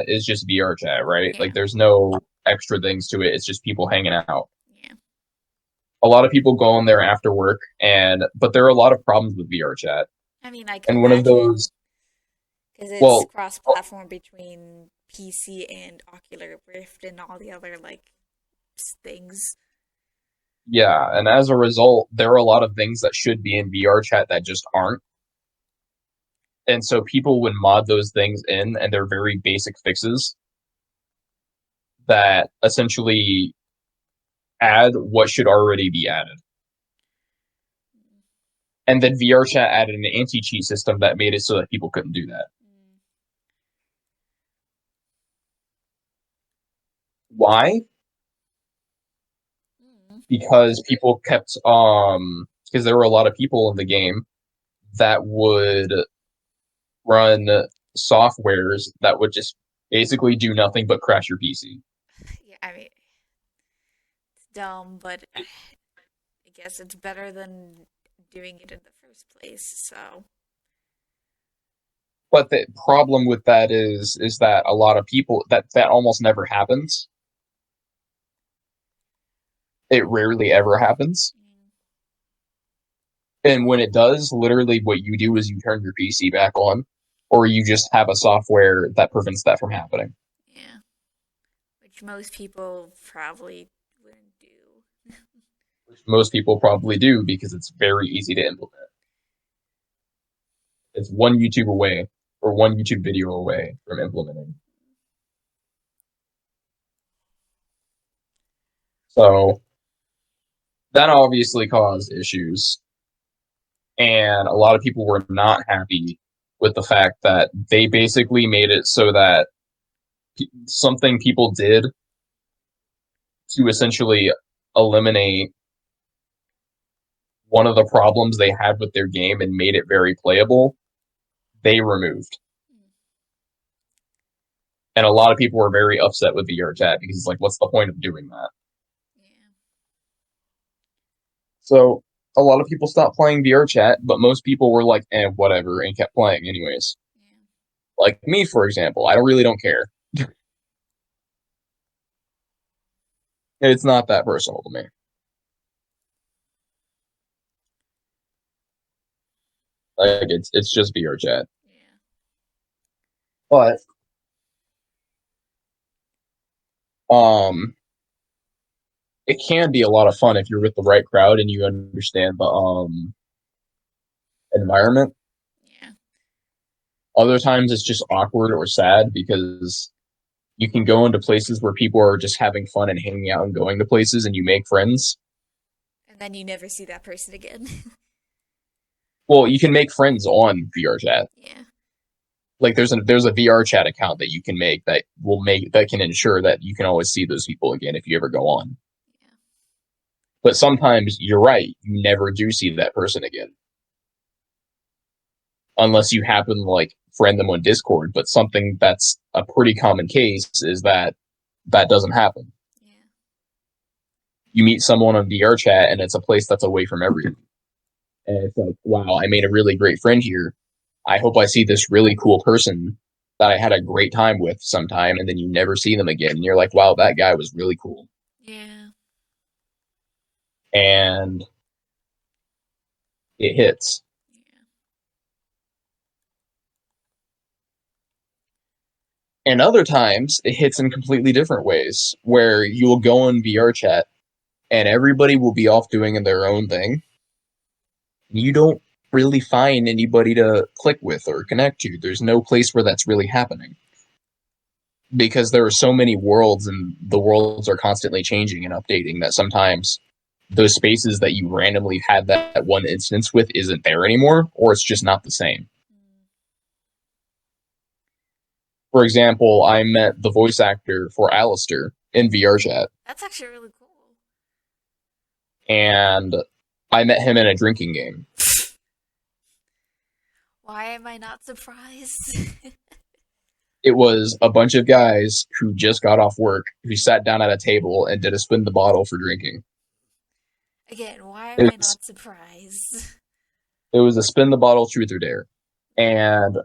S2: is just VRChat, right?
S1: Yeah,
S2: Like there's no extra things to it. It's just people hanging out.
S1: yeah.
S2: A lot of people go on there after work, and but there are a lot of problems with VRChat.
S1: I mean, I can
S2: And one of
S1: imagine
S2: those,
S1: because it's
S2: well,
S1: cross-platform between PC and Ocular Rift and all the other like things.
S2: yeah, and as a result, there are a lot of things that should be in VRChat that just aren't. And so people would mod those things in, and they're very basic fixes that essentially add what should already be added. And then VRChat added an anti-cheat system that made it so that people couldn't do that.
S1: Mm.
S2: Why?
S1: Mm.
S2: Because people kept because there were a lot of people in the game that would run softwares that would just basically do nothing but crash your PC.
S1: Yeah, I mean, it's dumb, but I guess it's better than doing it in the first place. So,
S2: But the problem with that is that a lot of people that almost never happens. It rarely ever happens.
S1: mm,
S2: And when it does, literally what you do is you turn your PC back on, or you just have a software that prevents that from happening.
S1: yeah, which most people probably wouldn't do.
S2: Which most people probably do because it's very easy to implement. It's one YouTube away or one YouTube video away from implementing. So that obviously caused issues. And a lot of people were not happy with the fact that they basically made it so that something people did to essentially eliminate one of the problems they had with their game and made it very playable, they removed.
S1: Mm,
S2: And a lot of people were very upset with VRChat because it's like, what's the point of doing that?
S1: yeah,
S2: So a lot of people stopped playing VRChat, but most people were like, whatever, and kept playing anyways.
S1: yeah.
S2: Like me, for example, I really don't care. It's not that personal to me. Like it's just VRChat.
S1: Yeah.
S2: But um it can be a lot of fun if you're with the right crowd and you understand the environment.
S1: Yeah.
S2: Other times it's just awkward or sad because you can go into places where people are just having fun and hanging out and going to places and you make friends.
S1: And then you never see that person again.
S2: Well, you can make friends on VRChat.
S1: Yeah.
S2: Like there's a VRChat account that you can make that can ensure that you can always see those people again if you ever go on.
S1: Yeah.
S2: But sometimes you're right, you never do see that person again. Unless you happen to like friend them on Discord, but something that's a pretty common case is that that doesn't happen.
S1: Yeah.
S2: You meet someone on VRChat and it's a place that's away from everything. And it's like, wow, I made a really great friend here. I hope I see this really cool person that I had a great time with sometime, and then you never see them again. And you're like, wow, that guy was really cool.
S1: Yeah.
S2: And it hits.
S1: Yeah.
S2: And other times it hits in completely different ways, where you will go on VR chat and everybody will be off doing their own thing. You don't really find anybody to click with or connect to. There's no place where that's really happening. Because there are so many worlds and the worlds are constantly changing and updating that sometimes those spaces that you randomly had that one instance with isn't there anymore, or it's just not the same. For example, I met the voice actor for Alistair in VR chat.
S1: That's actually really cool.
S2: And I met him in a drinking game.
S1: Why am I not surprised?
S2: It was a bunch of guys who just got off work, who sat down at a table and did a spin the bottle for drinking.
S1: Again, why am I not surprised?
S2: It was a spin the bottle truth or dare. And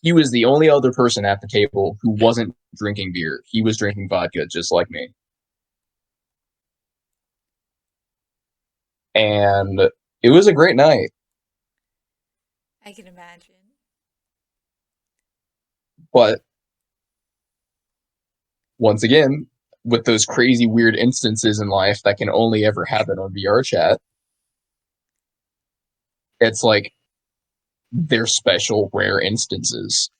S2: he was the only other person at the table who wasn't drinking beer. He was drinking vodka, just like me. And it was a great night.
S1: I can imagine.
S2: But once again, with those crazy weird instances in life that can only ever happen on VR chat, it's like they're special, rare instances.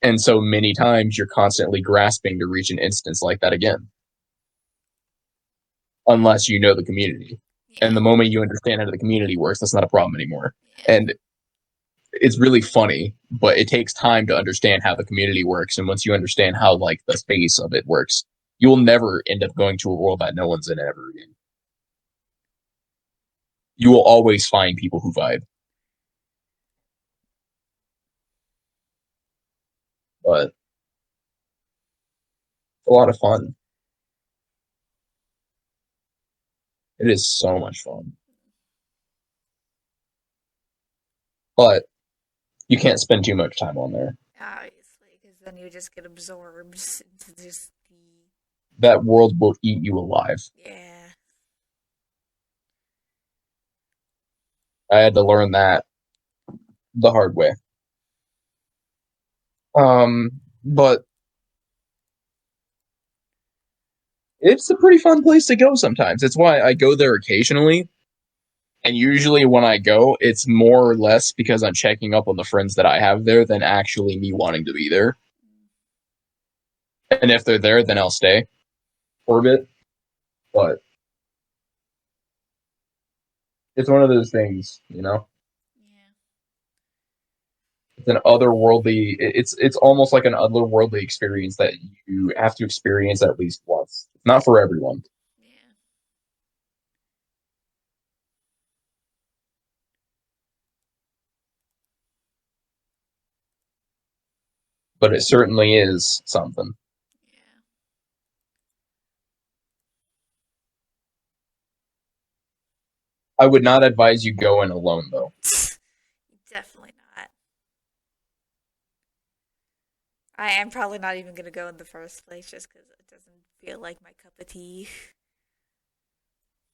S2: And so many times you're constantly grasping to reach an instance like that again. Unless you know the community. Yeah. And the moment you understand how the community works, that's not a problem anymore. Yeah. And it's really funny, but it takes time to understand how the community works. And once you understand how like the space of it works, you will never end up going to a world that no one's in ever again. You will always find people who vibe. But it's a lot of fun. It is so much fun. But you can't spend too much time on there.
S1: Obviously, because then you just get absorbed into just the...
S2: That world will eat you alive.
S1: Yeah.
S2: I had to learn that the hard way. But it's a pretty fun place to go sometimes. It's why I go there occasionally. And usually when I go, it's more or less because I'm checking up on the friends that I have there than actually me wanting to be there. And if they're there, then I'll stay for a bit. But it's one of those things, you know?
S1: Yeah.
S2: It's an otherworldly, it's almost like an otherworldly experience that you have to experience at least once. It's not for everyone.
S1: Yeah.
S2: But it certainly is something.
S1: Yeah.
S2: I would not advise you go in alone, though.
S1: Definitely not. I am probably not even going to go in the first place just because it doesn't feel like my cup of tea.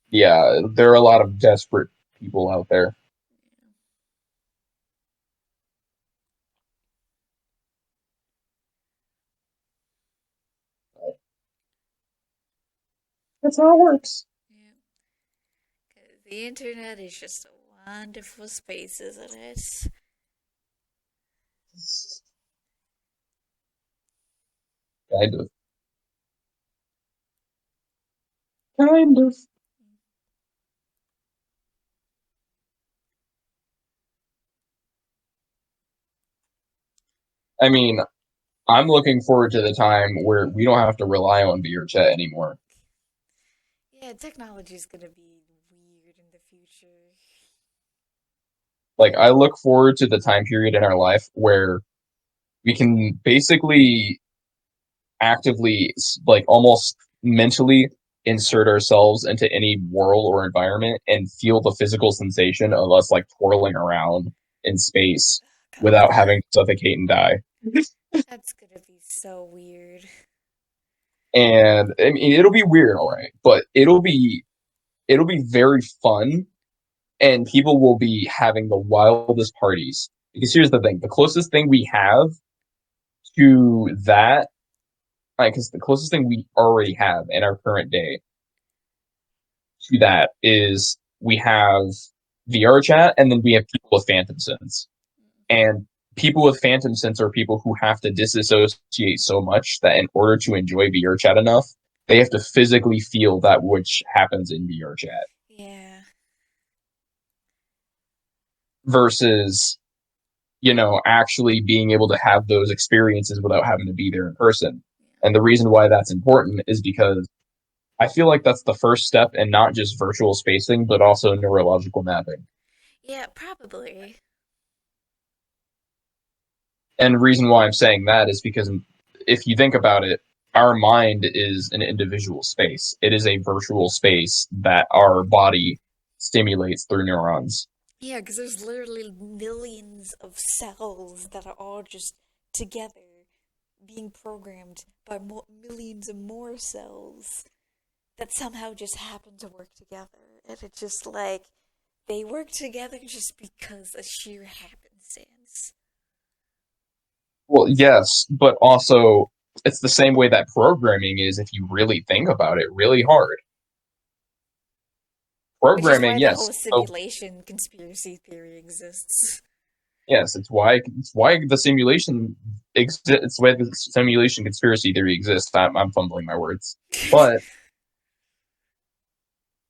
S2: Yeah, there are a lot of desperate people out there. That's how it works.
S1: Yeah. 'Cause the internet is just a wonderful space, isn't it?
S2: Kind of. Kind of. I mean, I'm looking forward to the time where we don't have to rely on VR chat anymore.
S1: Yeah, technology is going to be weird in the future.
S2: Like, I look forward to the time period in our life where we can basically actively, like, almost mentally insert ourselves into any world or environment and feel the physical sensation of us, like, twirling around in space without having to suffocate and die.
S1: That's gonna be so weird.
S2: And I mean, it'll be weird, all right, but it'll be very fun, and people will be having the wildest parties Because here's the thing: the closest thing we have to that, because the closest thing we already have in our current day to that is we have VR chat, and then we have people with phantom sense. And people with phantom sense are people who have to disassociate so much that in order to enjoy VR chat enough, they have to physically feel that which happens in VR chat.
S1: Yeah.
S2: Versus, actually being able to have those experiences without having to be there in person. And the reason why that's important is because I feel like that's the first step in not just virtual spacing, but also neurological mapping.
S1: Yeah, probably.
S2: And the reason why I'm saying that is because if you think about it, our mind is an individual space. It is a virtual space that our body stimulates through neurons.
S1: Yeah, because there's literally millions of cells that are all just together being programmed by millions of more cells that somehow just happen to work together. And it's just like they work together just because of sheer happenstance.
S2: Well, yes, but also it's the same way that programming is if you really think about it really hard.
S1: Which is
S2: Programming,
S1: why the
S2: yes.
S1: whole
S2: So
S1: simulation conspiracy theory exists.
S2: yes, it's why the simulation exists. It's why the simulation conspiracy theory exists. I'm fumbling my words, but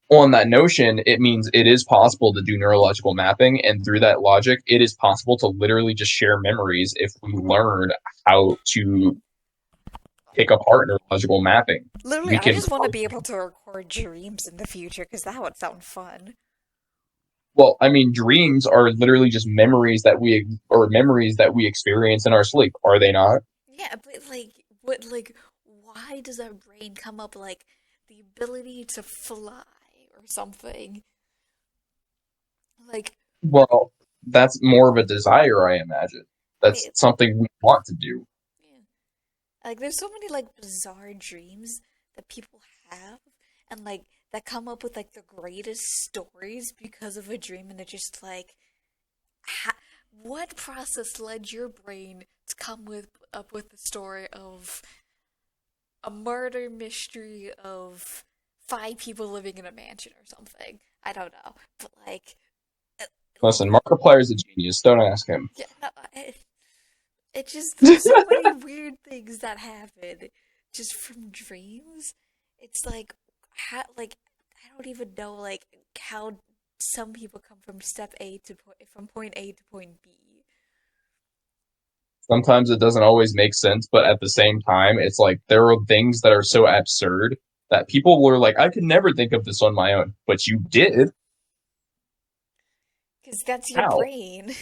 S2: on that notion, it means it is possible to do neurological mapping, and through that logic, it is possible to literally just share memories if we learn how to pick apart neurological mapping.
S1: Literally,
S2: We
S1: I
S2: can,
S1: just want to be able to record dreams in the future because that would sound fun.
S2: well, I mean, dreams are literally just memories that we experience in our sleep, are they not?
S1: Yeah, but why does our brain come up like the ability to fly or something? Like,
S2: Well, that's more of a desire, I imagine. That's
S1: it,
S2: something we want to do.
S1: yeah. Like, there's so many like bizarre dreams that people have, and like that come up with like the greatest stories because of a dream, and they're just like, ha- what process led your brain to come with up with the story of a murder mystery of five people living in a mansion or something? I don't know, but like, uh,
S2: Listen, Markiplier's a genius. Don't ask him.
S1: yeah, no, it just there's so many weird things that happen just from dreams. It's like like I don't even know like how some people come from step A to from point A to point B.
S2: Sometimes it doesn't always make sense, but at the same time, it's like there are things that are so absurd that people were like, I could never think of this on my own, but you did.
S1: Because that's your
S2: How?
S1: brain.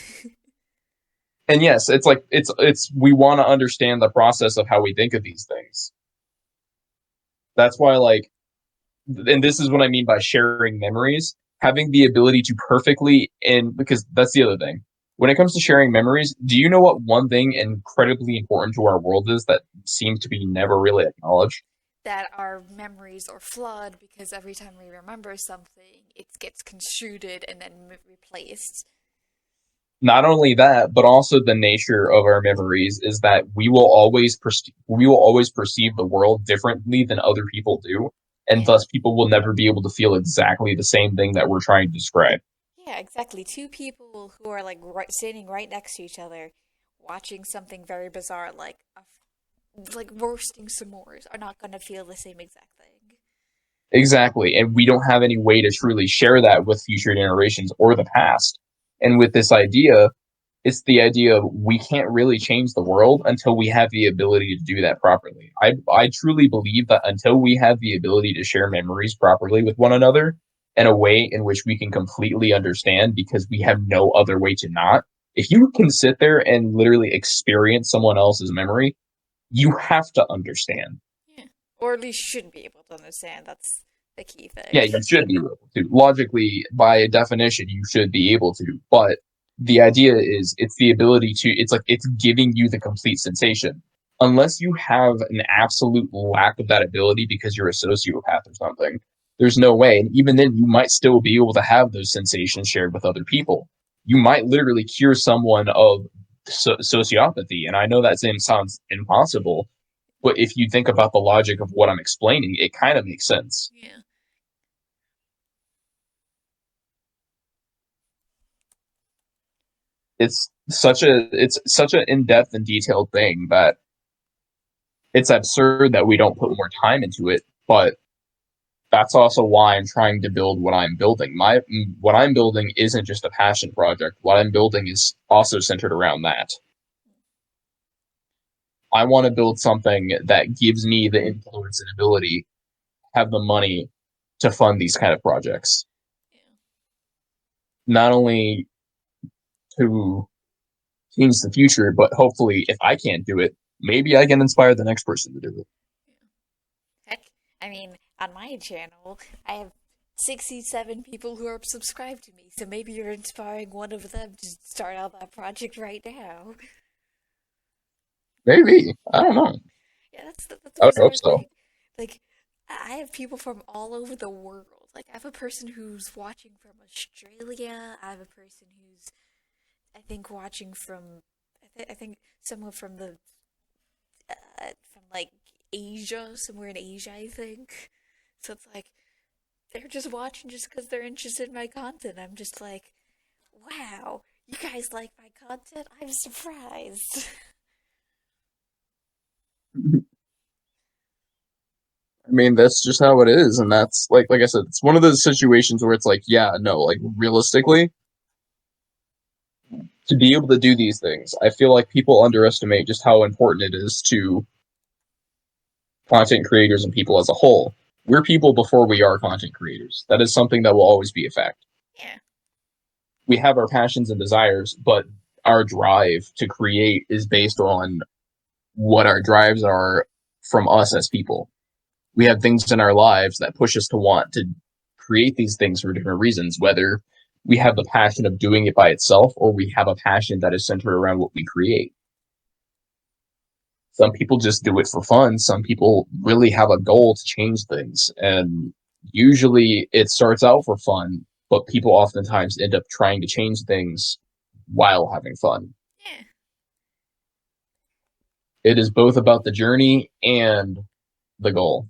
S2: And yes, it's like it's we want to understand the process of how we think of these things. That's why and this is what I mean by sharing memories, having the ability to perfectly and because that's the other thing. When it comes to sharing memories, do you know what one thing incredibly important to our world is that seems to be never really acknowledged?
S1: That our memories are flawed because every time we remember something, it gets construed and then replaced.
S2: Not only that, but also the nature of our memories is that we will always perceive the world differently than other people do, and
S1: Yeah.
S2: thus people will never be able to feel exactly the same thing that we're trying to describe.
S1: Yeah, exactly. Two people who are like standing right next to each other, watching something very bizarre, like roasting s'mores, are not going to feel the same exact thing.
S2: Exactly, and we don't have any way to truly share that with future generations or the past. And with this idea, it's the idea of we can't really change the world until we have the ability to do that properly. I truly believe that until we have the ability to share memories properly with one another in a way in which we can completely understand because we have no other way to not, if you can sit there and literally experience someone else's memory, you have to understand.
S1: Yeah. Or at least should be able to understand. That's the key
S2: Yeah,
S1: thing.
S2: you should be able to. Logically, by definition, you should be able to. But the idea is it's the ability to, it's like it's giving you the complete sensation. Unless you have an absolute lack of that ability because you're a sociopath or something, there's no way. And even then, you might still be able to have those sensations shared with other people. you might literally cure someone of sociopathy. And I know that sounds impossible, but if you think about the logic of what I'm explaining, it kind of makes sense.
S1: Yeah.
S2: It's such an in-depth and detailed thing that it's absurd that we don't put more time into it, but that's also why I'm trying to build what I'm building. What I'm building isn't just a passion project. What I'm building is also centered around that. I want to build something that gives me the influence and ability, have the money to fund these kind of projects.
S1: Yeah.
S2: Not only to change the future, but hopefully, if I can't do it, maybe I can inspire the next person to do it.
S1: Heck, I mean, on my channel, I have 67 people who are subscribed to me, so maybe you're inspiring one of them to start out that project right now.
S2: Maybe. I don't know.
S1: Yeah, that's a
S2: I would hope
S1: bizarre
S2: so.
S1: thing. Like, I have people from all over the world. Like, I have a person who's watching from Australia. I have a person who's, I think, watching from, I think someone from from like Asia, somewhere in Asia, I think. So it's like they're just watching just because they're interested in my content. I'm just like, wow, you guys like my content? I'm surprised.
S2: I mean, that's just how it is, and that's like I said, it's one of those situations where it's like, yeah, no, like realistically, to be able to do these things, I feel like people underestimate just how important it is to content creators and people as a whole. We're people before we are content creators. That is something that will always be a fact.
S1: Yeah,
S2: We have our passions and desires, but our drive to create is based on what our drives are from us as people. We have things in our lives that push us to want to create these things for different reasons, whether we have the passion of doing it by itself or we have a passion that is centered around what we create. Some people just do it for fun. Some people really have a goal to change things. And usually it starts out for fun, but people oftentimes end up trying to change things while having fun.
S1: yeah.
S2: It is both about the journey and the goal.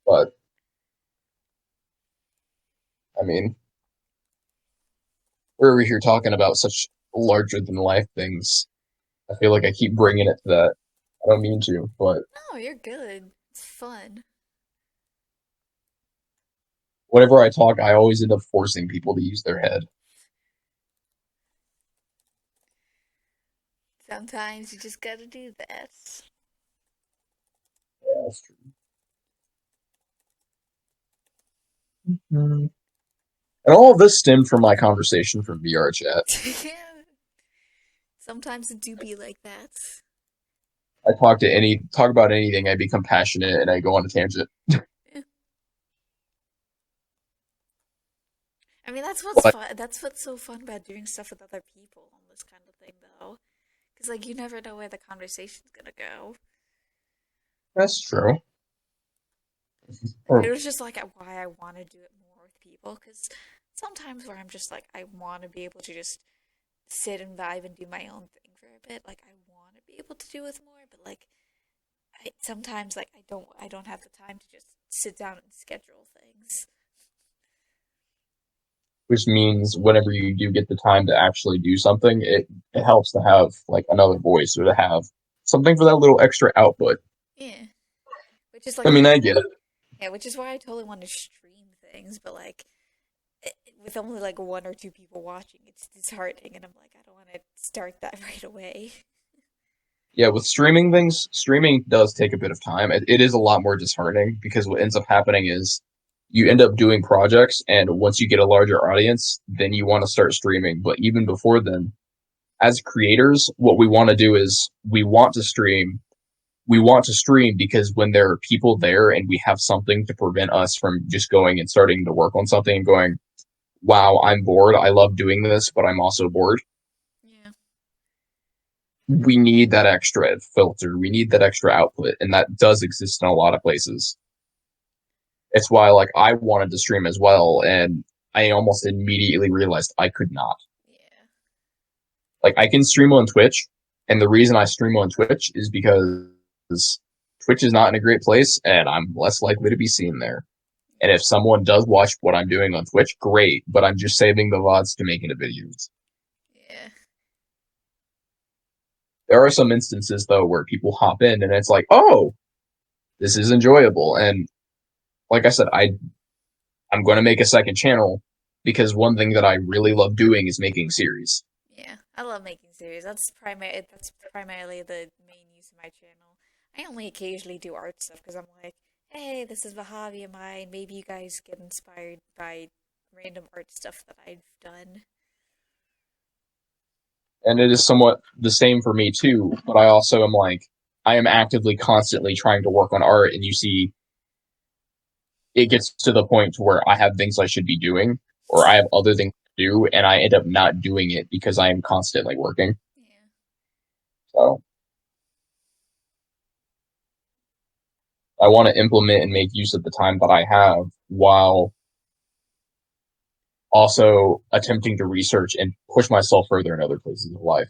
S2: But I mean, we're over here talking about such larger than life things. I feel like I keep bringing it to that. I don't mean to, but
S1: No, you're good. It's fun.
S2: whenever I talk, I always end up forcing people to use their head.
S1: Sometimes you just gotta do that.
S2: Yeah, that's true. Mm-hmm. And all of this stemmed from my conversation from VR chat.
S1: Sometimes it do be like that.
S2: I talk about anything, I become passionate and I go on a tangent.
S1: Yeah. I mean, that's what's
S2: But
S1: fun. That's what's so fun about doing stuff with other people on this kind of thing, though. Because, like, you never know where the conversation's gonna go.
S2: that's true.
S1: It
S2: Or,
S1: was just like why I want to do it more with people. Because sometimes where I'm just like, I want to be able to just sit and vibe and do my own thing for a bit. Like, I want to be able to do with more, but like, sometimes like I don't have the time to just sit down and schedule things.
S2: which means whenever you do get the time to actually do something, it helps to have like another voice or to have something for that little extra output.
S1: Yeah, which is
S2: I
S1: like
S2: mean, I get it.
S1: yeah, which is why I totally want to stream things, but like with only like one or two people watching, it's disheartening, and I'm like, I don't want to start that right away.
S2: Yeah, with streaming things, streaming does take a bit of time. It is a lot more disheartening because what ends up happening is you end up doing projects, and once you get a larger audience, then you want to start streaming. But even before then, as creators, what we want to do is we want to stream. We want to stream because when there are people there and we have something to prevent us from just going and starting to work on something and going, wow, I'm bored. I love doing this, but I'm also bored.
S1: Yeah.
S2: we need that extra filter. We need that extra output, and that does exist in a lot of places. It's why, like, I wanted to stream as well, and I almost immediately realized I could not.
S1: Yeah.
S2: Like, I can stream on Twitch, and the reason I stream on Twitch is because Twitch is not in a great place, and I'm less likely to be seen there. And if someone does watch what I'm doing on Twitch, great, but I'm just saving the VODs to make into videos.
S1: Yeah.
S2: There are some instances, though, where people hop in, and it's like, oh, this is enjoyable. And like I said, I'm going to make a second channel because one thing that I really love doing is making series.
S1: Yeah. I love making series. That's primarily the main use of my channel. I only occasionally do art stuff because I'm like, hey, this is a hobby of mine. Maybe you guys get inspired by random art stuff that I've done.
S2: And it is somewhat the same for me too, but I also am like, I am actively constantly trying to work on art, and you see it gets to the point to where I have things I should be doing, or I have other things to do, and I end up not doing it because I am constantly working.
S1: Yeah.
S2: So I want to implement and make use of the time that I have while also attempting to research and push myself further in other places of life.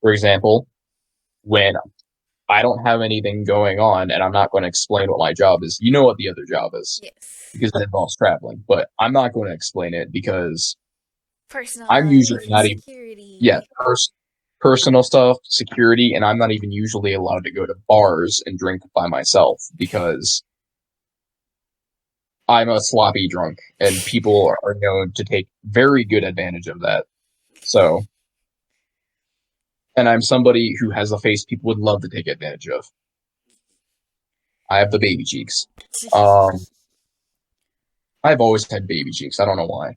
S2: For example, when I don't have anything going on and I'm not going to explain what my job is, you know what the other job is
S1: Yes.
S2: because it involves traveling, but I'm not going to explain it because
S1: Personal
S2: I'm
S1: life,
S2: usually not even, yeah,
S1: security.
S2: personal stuff, security, and I'm not even usually allowed to go to bars and drink by myself because I'm a sloppy drunk, and people are known to take very good advantage of that. So, and I'm somebody who has a face people would love to take advantage of. I have the baby cheeks. Um, I've always had baby cheeks. I don't know why.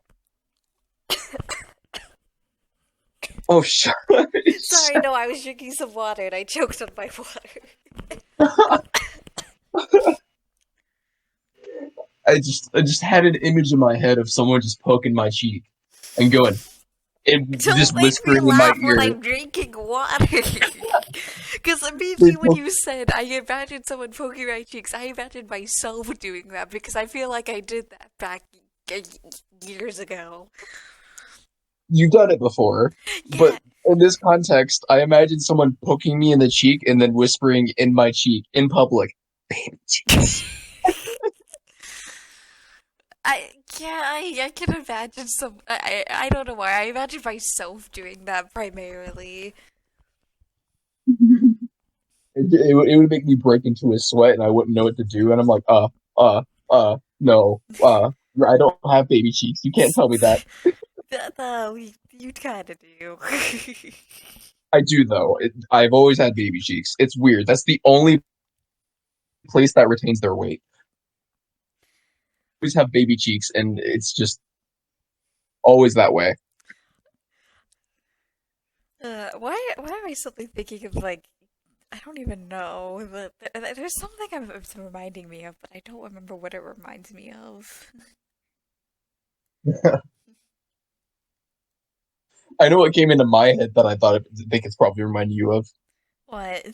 S2: Oh, shut.
S1: Sorry, no, I was drinking some water and I choked on my water.
S2: I just had an image in my head of someone just poking my cheek and going and
S1: Don't
S2: just
S1: make me
S2: whispering in my
S1: laugh when
S2: ear.
S1: I'm drinking water. Because
S2: They
S1: immediately when
S2: poke-
S1: you said, I imagined someone poking my cheeks, I imagined myself doing that because I feel like I did that back years ago.
S2: You've done it before,
S1: Yeah.
S2: but in this context, I imagine someone poking me in the cheek and then whispering in my cheek in public, "Baby cheeks."
S1: I yeah, I can imagine I don't know why. I imagine myself doing that primarily.
S2: It would make me break into a sweat and I wouldn't know what to do. And I'm like, no, I don't have baby cheeks. You can't tell me that.
S1: No, you kind of do.
S2: I do though. I've always had baby cheeks. It's weird. That's the only place that retains their weight. Always have baby cheeks, and it's just always that way.
S1: Why am I suddenly thinking of like I don't even know, but there's something it's reminding me of, but I don't remember what it reminds me of.
S2: I know what came into my head that think it's probably reminding you of.
S1: What?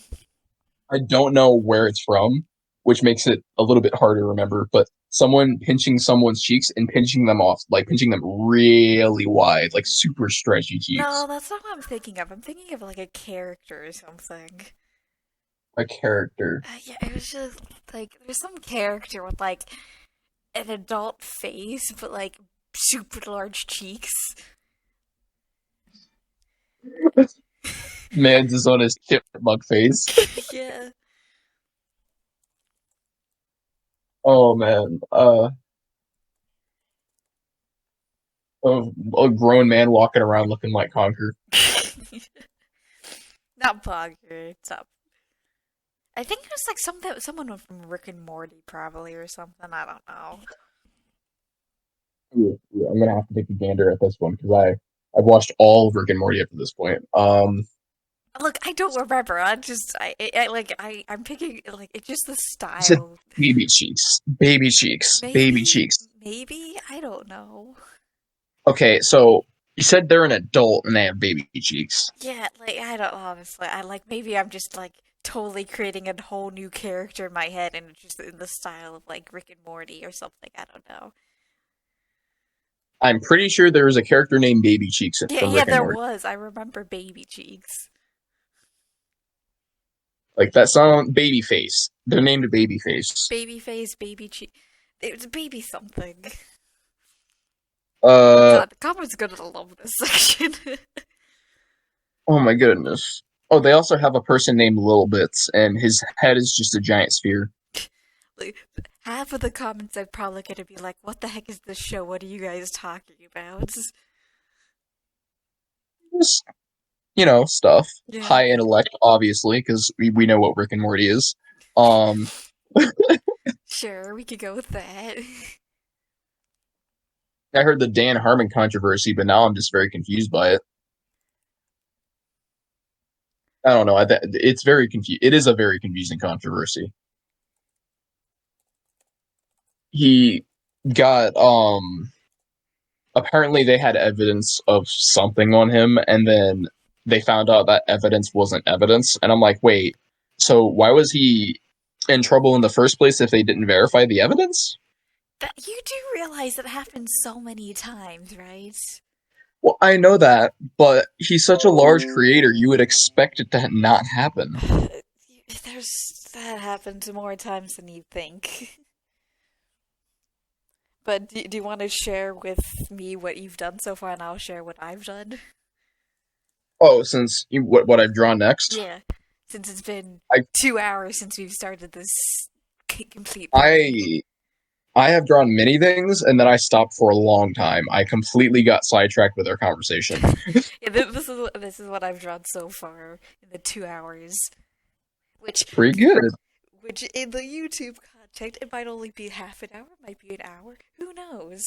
S2: I don't know where it's from, which makes it a little bit harder to remember, but someone pinching someone's cheeks and pinching them off, like pinching them really wide, like super stretchy
S1: No,
S2: cheeks.
S1: that's not what I'm thinking of. I'm thinking of like a character or something.
S2: A character.
S1: Yeah, it was just like there's some character with like an adult face, but like super large cheeks.
S2: Man's is on his chipmunk face.
S1: Yeah.
S2: Oh man. A grown man walking around looking like Conker.
S1: Not Bogger. It's up. I think it was like someone from Rick and Morty, probably, or something. I don't know.
S2: Ooh, I'm gonna have to take a gander at this one because I've watched all of Rick and Morty up to this point.
S1: Look, I don't remember. I'm picking like it's just the
S2: I said
S1: style.
S2: baby cheeks, baby cheeks, baby
S1: Maybe,
S2: cheeks.
S1: maybe I don't know.
S2: Okay, so You said they're an adult and they have baby cheeks.
S1: Yeah, like I don't honestly. I like maybe I'm just like totally creating a whole new character in my head and it's just in the style of like Rick and Morty or something. I don't know.
S2: I'm pretty sure there was a character named Baby Cheeks
S1: Yeah,
S2: from
S1: yeah,
S2: Rick and
S1: there
S2: Morty.
S1: was. I remember Baby Cheeks.
S2: Like that song, Babyface. They're named Babyface.
S1: Baby face, baby cheek. It was baby something.
S2: Uh,
S1: God, the comments gonna love this section.
S2: oh my goodness. Oh, they also have a person named Lil Bits, and his head is just a giant sphere.
S1: Like, half of the comments are probably gonna be like, "What the heck is this show? What are you guys talking about?"
S2: Just, stuff.
S1: Yeah,
S2: High intellect, obviously, because we know what Rick and Morty is. Um,
S1: sure, we could go with that.
S2: I heard the Dan Harmon controversy, but now I'm just very confused by it. I don't know. It's very It is a very confusing controversy. He got apparently they had evidence of something on him, and then they found out that evidence wasn't evidence. And I'm like, wait, so why was he in trouble in the first place if they didn't verify the evidence?
S1: That you do realize it happens so many times, right?
S2: Well, I know that, but he's such a large creator, you would expect it to not happen.
S1: There's that happens more times than you think. But do you want to share with me what you've done so far, and I'll share what I've done?
S2: Oh, since what I've drawn next,
S1: Yeah, since it's been
S2: I
S1: 2 hours since we've started this complete play.
S2: I I have drawn many things, and then I stopped for a long time. I completely got sidetracked with our conversation.
S1: Yeah, this is what I've drawn so far in the 2 hours, which
S2: Pretty good.
S1: which in the YouTube content it might only be half an hour, it might be an hour. Who knows?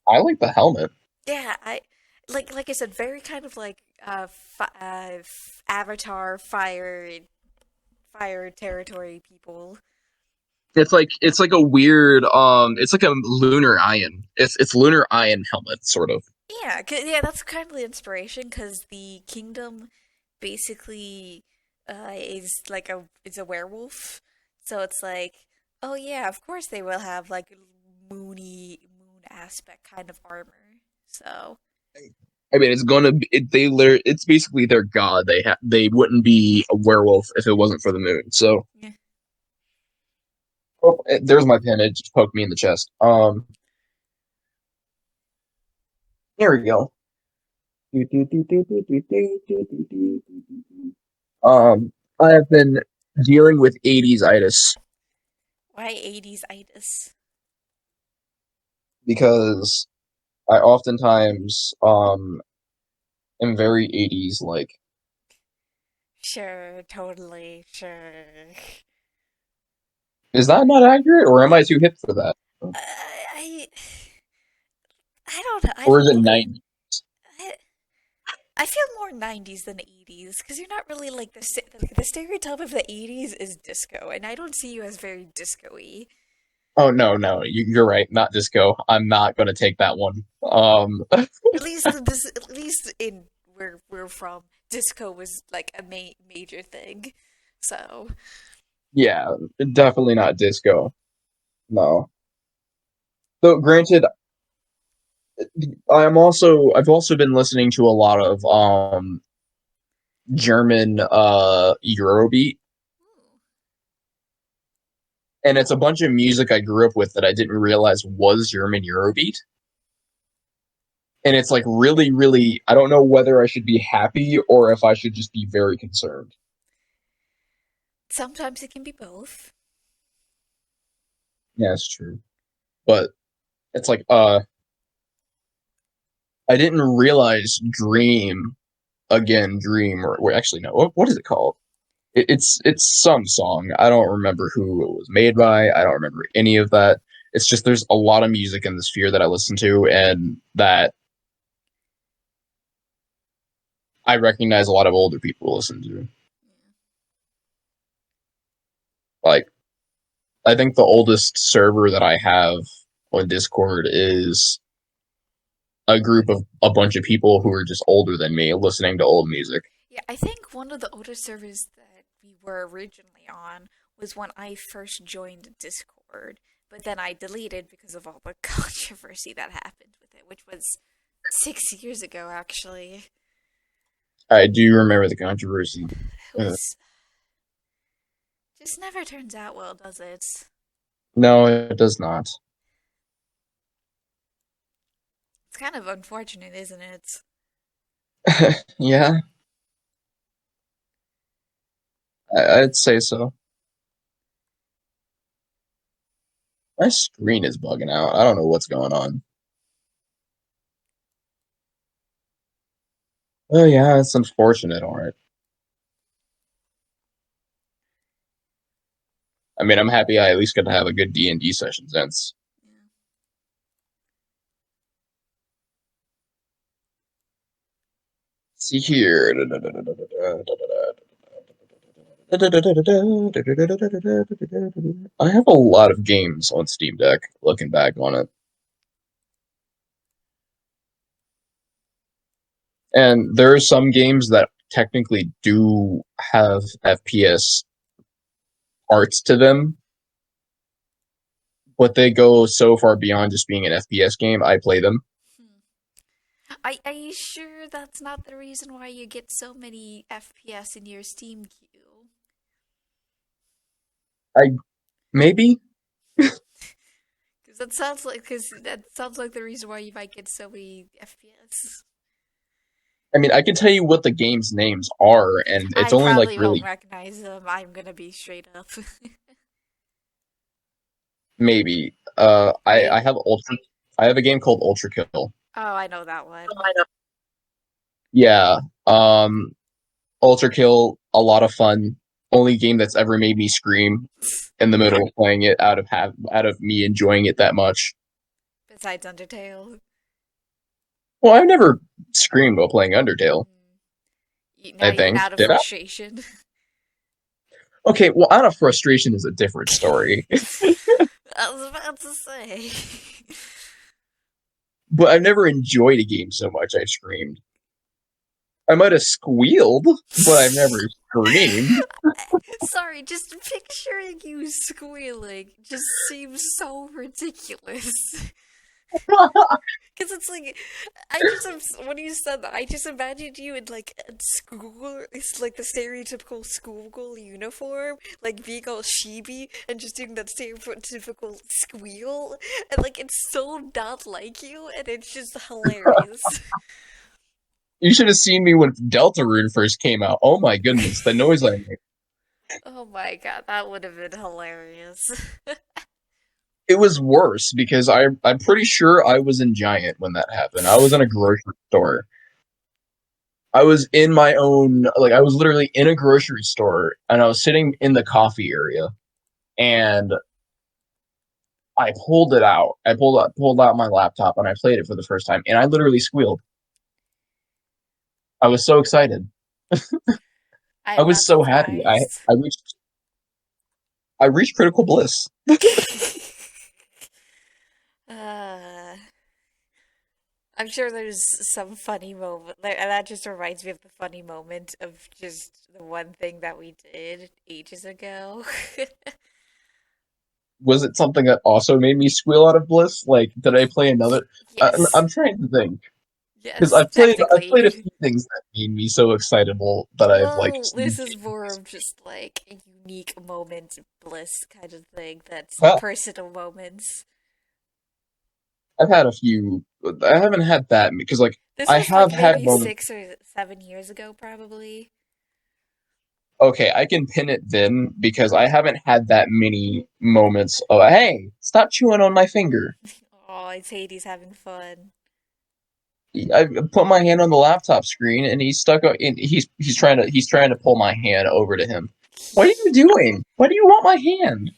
S2: I like the helmet.
S1: Yeah, I like I said, very kind of like Avatar fire territory people.
S2: It's like a weird it's like a lunar ion. It's lunar ion helmet sort of.
S1: Yeah, yeah, that's kind of the inspiration because the kingdom basically is a werewolf, so it's like, oh yeah, of course they will have like moon aspect kind of armor. So
S2: I mean, it's gonna be it's basically their god. They wouldn't be a werewolf if it wasn't for the moon. So
S1: yeah,
S2: oh, there's my pen. It just poked me in the chest. Here we go. I have been dealing with 80s itis
S1: why 80s itis?
S2: because I oftentimes am very 80s like.
S1: Sure, totally, sure.
S2: Is that not accurate, or am I too hip for that?
S1: I I don't know. I
S2: Or is
S1: don't
S2: it
S1: know.
S2: 90?
S1: I, I feel more 90s than 80s because you're not really like the stereotype of the 80s is disco, and I don't see you as very disco-y.
S2: Oh no, no, you're right. Not disco. I'm not gonna take that one.
S1: At least in where we're from, disco was like a major thing. So
S2: Yeah, definitely not disco. No. Though, granted, I've also been listening to a lot of German Eurobeat, and it's a bunch of music I grew up with that I didn't realize was German Eurobeat. And it's like really, really, I don't know whether I should be happy or if I should just be very concerned.
S1: sometimes it can be both.
S2: Yeah, it's true. But it's like, I didn't realize Dream, or actually, no, what is it called? It's some song. I don't remember who it was made by. I don't remember any of that. It's just there's a lot of music in the sphere that I listen to, and that I recognize a lot of older people listen to. Like, I think the oldest server that I have on Discord is a group of a bunch of people who are just older than me listening to old music.
S1: Yeah, I think one of the older servers that we were originally on was when I first joined Discord, but then I deleted because of all the controversy that happened with it, which was 6 years ago, actually.
S2: I do remember the controversy.
S1: It was just never turns out well, does it?
S2: No, it does not.
S1: It's kind of unfortunate, isn't it?
S2: Yeah, I'd say so. My screen is bugging out. I don't know what's going on. Oh yeah, it's unfortunate. All right. I mean, I'm happy I at least got to have a good D&D session since.
S1: Yeah.
S2: See here. I have a lot of games on Steam Deck, looking back on it. And there are some games that technically do have FPS parts to them, but they go so far beyond just being an FPS game, I play them.
S1: Are you sure that's not the reason why you get so many FPS in your Steam queue?
S2: I maybe
S1: Because that sounds like the reason why you might get so many FPS.
S2: I mean I can tell you what the game's names are, and it's
S1: I
S2: only like
S1: probably won't
S2: really
S1: recognize them. I'm gonna be straight up.
S2: maybe. I
S1: Maybe.
S2: have Ultra. I have a game called Ultra Kill.
S1: Oh, I know that one.
S2: Yeah. Um, Ultra Kill, a lot of fun. Only game that's ever made me scream in the middle of playing it out of me enjoying it that much.
S1: Besides Undertale.
S2: Well, I've never screamed while playing Undertale.
S1: Mm.
S2: I
S1: Not even
S2: think
S1: out of
S2: did I?
S1: frustration.
S2: Okay, well, out of frustration is a different story.
S1: I was about to say.
S2: But I've never enjoyed a game so much I screamed. I might have squealed, but I've never screamed.
S1: Sorry, just picturing you squealing just seems so ridiculous. Because it's like, when you said that, I just imagined you in like a school, it's like the stereotypical schoolgirl uniform, like being all sheepy and just doing that stereotypical squeal, and like it's so not like you, and it's just hilarious.
S2: You should have seen me when Deltarune first came out. Oh my goodness, the noise I made.
S1: Oh my god, that would have been hilarious.
S2: It was worse because I'm pretty sure I was in Giant when that happened. I was in a grocery store. I was in my own like I was literally in a grocery store and I was sitting in the coffee area and I pulled it out. I pulled out my laptop and I played it for the first time and I literally squealed. I was so excited. I
S1: I'm
S2: was
S1: not
S2: so happy.
S1: surprised.
S2: I reached critical bliss.
S1: uh, I'm sure there's some funny moment. That just reminds me of the funny moment of just the one thing that we did ages ago.
S2: Was it something that also made me squeal out of bliss? Like, did I play another?
S1: Yes.
S2: I'm trying to think because
S1: Yes,
S2: I've played a
S1: technically.
S2: few things that made me so excitable that I've like
S1: Well,
S2: just
S1: this is more of just like a unique moment bliss kind of thing that's
S2: well,
S1: personal moments.
S2: I've had a few. I haven't had that because like
S1: This
S2: I
S1: was
S2: have
S1: like
S2: had
S1: maybe
S2: moments.
S1: 6 or 7 years ago, probably.
S2: Okay, I can pin it then because I haven't had that many moments of hey, stop chewing on my finger.
S1: Oh, it's Hades having fun.
S2: I put my hand on the laptop screen and he's stuck. He's trying to pull my hand over to him. What are you doing? Why do you want my hand?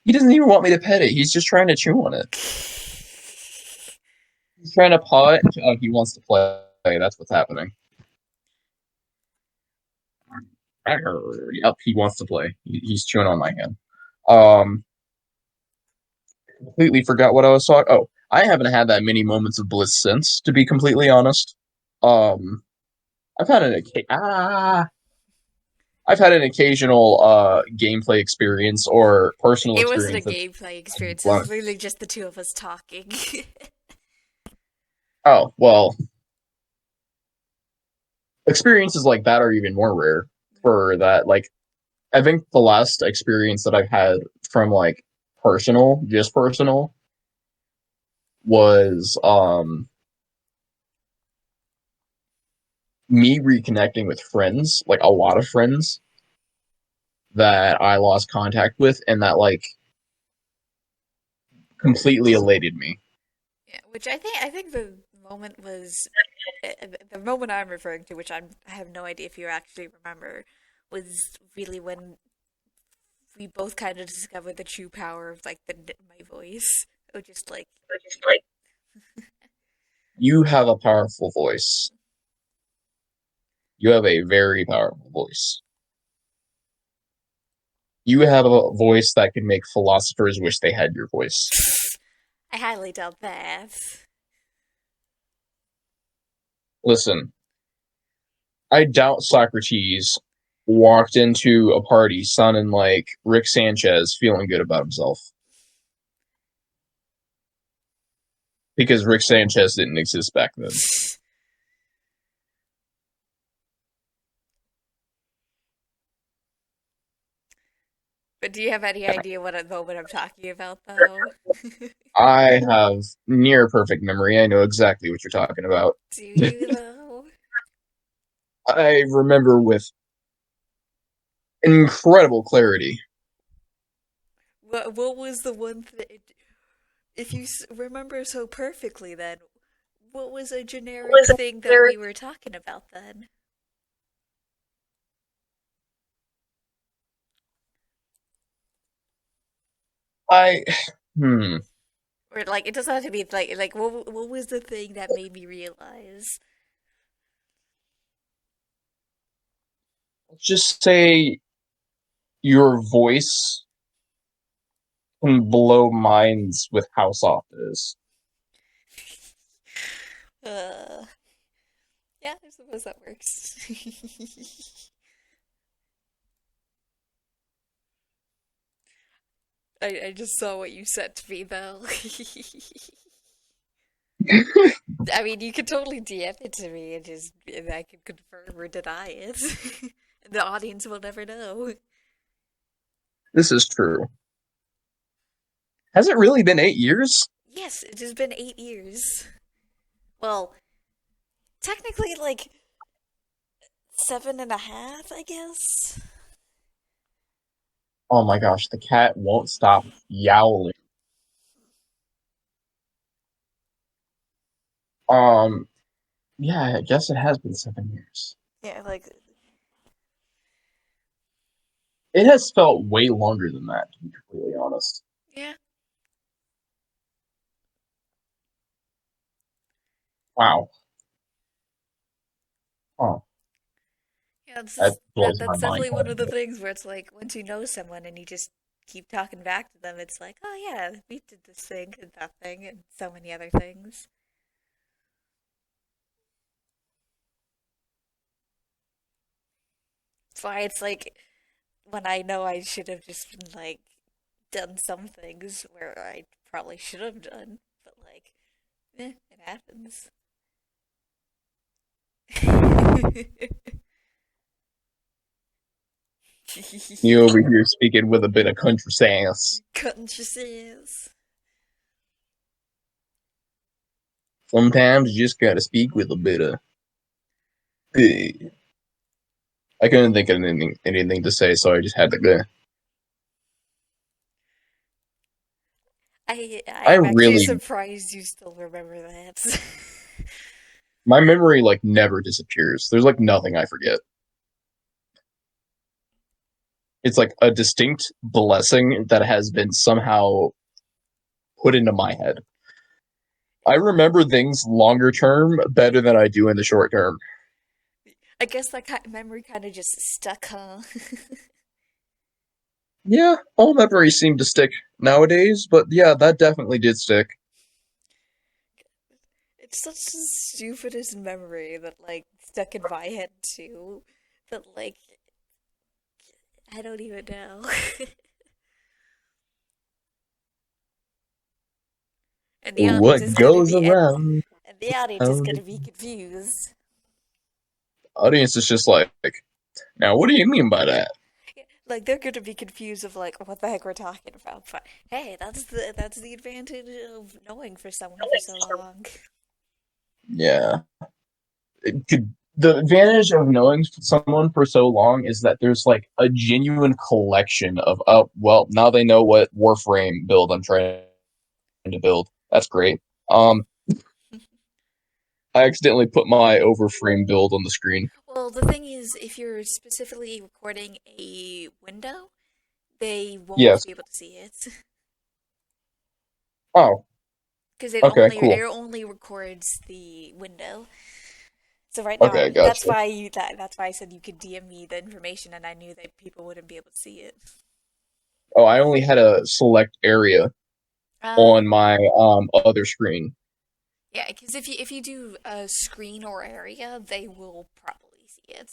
S2: He doesn't even want me to pet it. He's just trying to chew on it. He's trying to paw it. Oh, he wants to play. That's what's happening. Yep, he wants to play. He's chewing on my hand. Um, completely forgot what I was talking. Oh, I haven't had that many moments of bliss since, to be completely honest. Um, I've had an I've had an occasional gameplay experience or personal
S1: It wasn't a
S2: experience that's
S1: gameplay experience. It
S2: blown.
S1: was literally just the two of us talking.
S2: Oh well, experiences like that are even more rare for that. Like, I think the last experience that I've had from like personal, just personal, was me reconnecting with friends, like a lot of friends that I lost contact with, and that like completely elated me.
S1: Yeah, which I think the moment was the moment I'm referring to, which I have no idea if you actually remember, was really when we both kind of discovered the true power of like my voice. It was just like
S2: You have a powerful voice. You have a very powerful voice. You have a voice that can make philosophers wish they had your voice.
S1: I highly doubt that.
S2: Listen, I doubt Socrates walked into a party sounding like Rick Sanchez feeling good about himself. Because Rick Sanchez didn't exist back then.
S1: But do you have any idea what moment I'm talking about, though?
S2: I have near perfect memory. I know exactly what you're talking about.
S1: Do you though?
S2: I remember with incredible clarity.
S1: What was the one thing? If you remember so perfectly, then what was a generic thing that we were talking about then?
S2: I hmm.
S1: Or like it doesn't have to be like what was the thing that made me realize?
S2: Let's just say your voice can blow minds with how soft it is.
S1: Uh, yeah, I suppose that works. I just saw what you said to me though. I mean, you could totally DM it to me and I could confirm or deny it. The audience will never know.
S2: This is true. Has it really been 8 years?
S1: Yes, it has been 8 years. Well, technically, like 7.5, I guess.
S2: Oh my gosh, the cat won't stop yowling. Um, yeah, I guess it has been 7 years.
S1: Yeah, like
S2: It has felt way longer than that, to be completely honest.
S1: yeah.
S2: Wow. Oh,
S1: Yeah,
S2: that blows my
S1: that's
S2: mind
S1: definitely
S2: quite
S1: one
S2: a
S1: of the
S2: bit.
S1: things where it's like once you know someone and you just keep talking back to them, it's like, oh yeah, we did this thing and that thing and so many other things. That's why it's like when I know I should have just been like done some things where I probably should have done, but like, it happens.
S2: You over here speaking with a bit of country sass.
S1: Cutting your says.
S2: Sometimes you just gotta speak with a bit of. I couldn't think of anything to say, so I just had to go. I
S1: I'm actually
S2: really,
S1: surprised you still remember that.
S2: my memory like never disappears. There's like nothing I forget. It's like a distinct blessing that has been somehow put into my head. I remember things longer term better than I do in the short term.
S1: I guess that memory kind of just stuck, huh?
S2: Yeah, all memories seem to stick nowadays, but yeah, that definitely did stick.
S1: It's such the stupidest memory that like stuck in my head too. That like I don't even know. And the audience is
S2: What
S1: gonna
S2: goes
S1: be
S2: around?
S1: and the audience is gonna be confused.
S2: Audience is just like, now what do you mean by that?
S1: Like they're gonna be confused of like what the heck we're talking about. But hey, that's the advantage of knowing for someone for so long.
S2: Yeah. The advantage of knowing someone for so long is that there's like a genuine collection of, oh, well, now they know what Warframe build I'm trying to build. That's great. Um, I accidentally put my overframe build on the screen.
S1: Well, the thing is, if you're specifically recording a window, they won't
S2: Yes.
S1: be able to see it
S2: Oh,
S1: because
S2: okay,
S1: it
S2: cool.
S1: only records the window. So right now,
S2: Okay, gotcha.
S1: that's why I said you could DM me the information, and I knew that people wouldn't be able to see it.
S2: Oh, I only had a select area
S1: Uh,
S2: on my other screen.
S1: yeah, because if you do a screen or area, they will probably see it.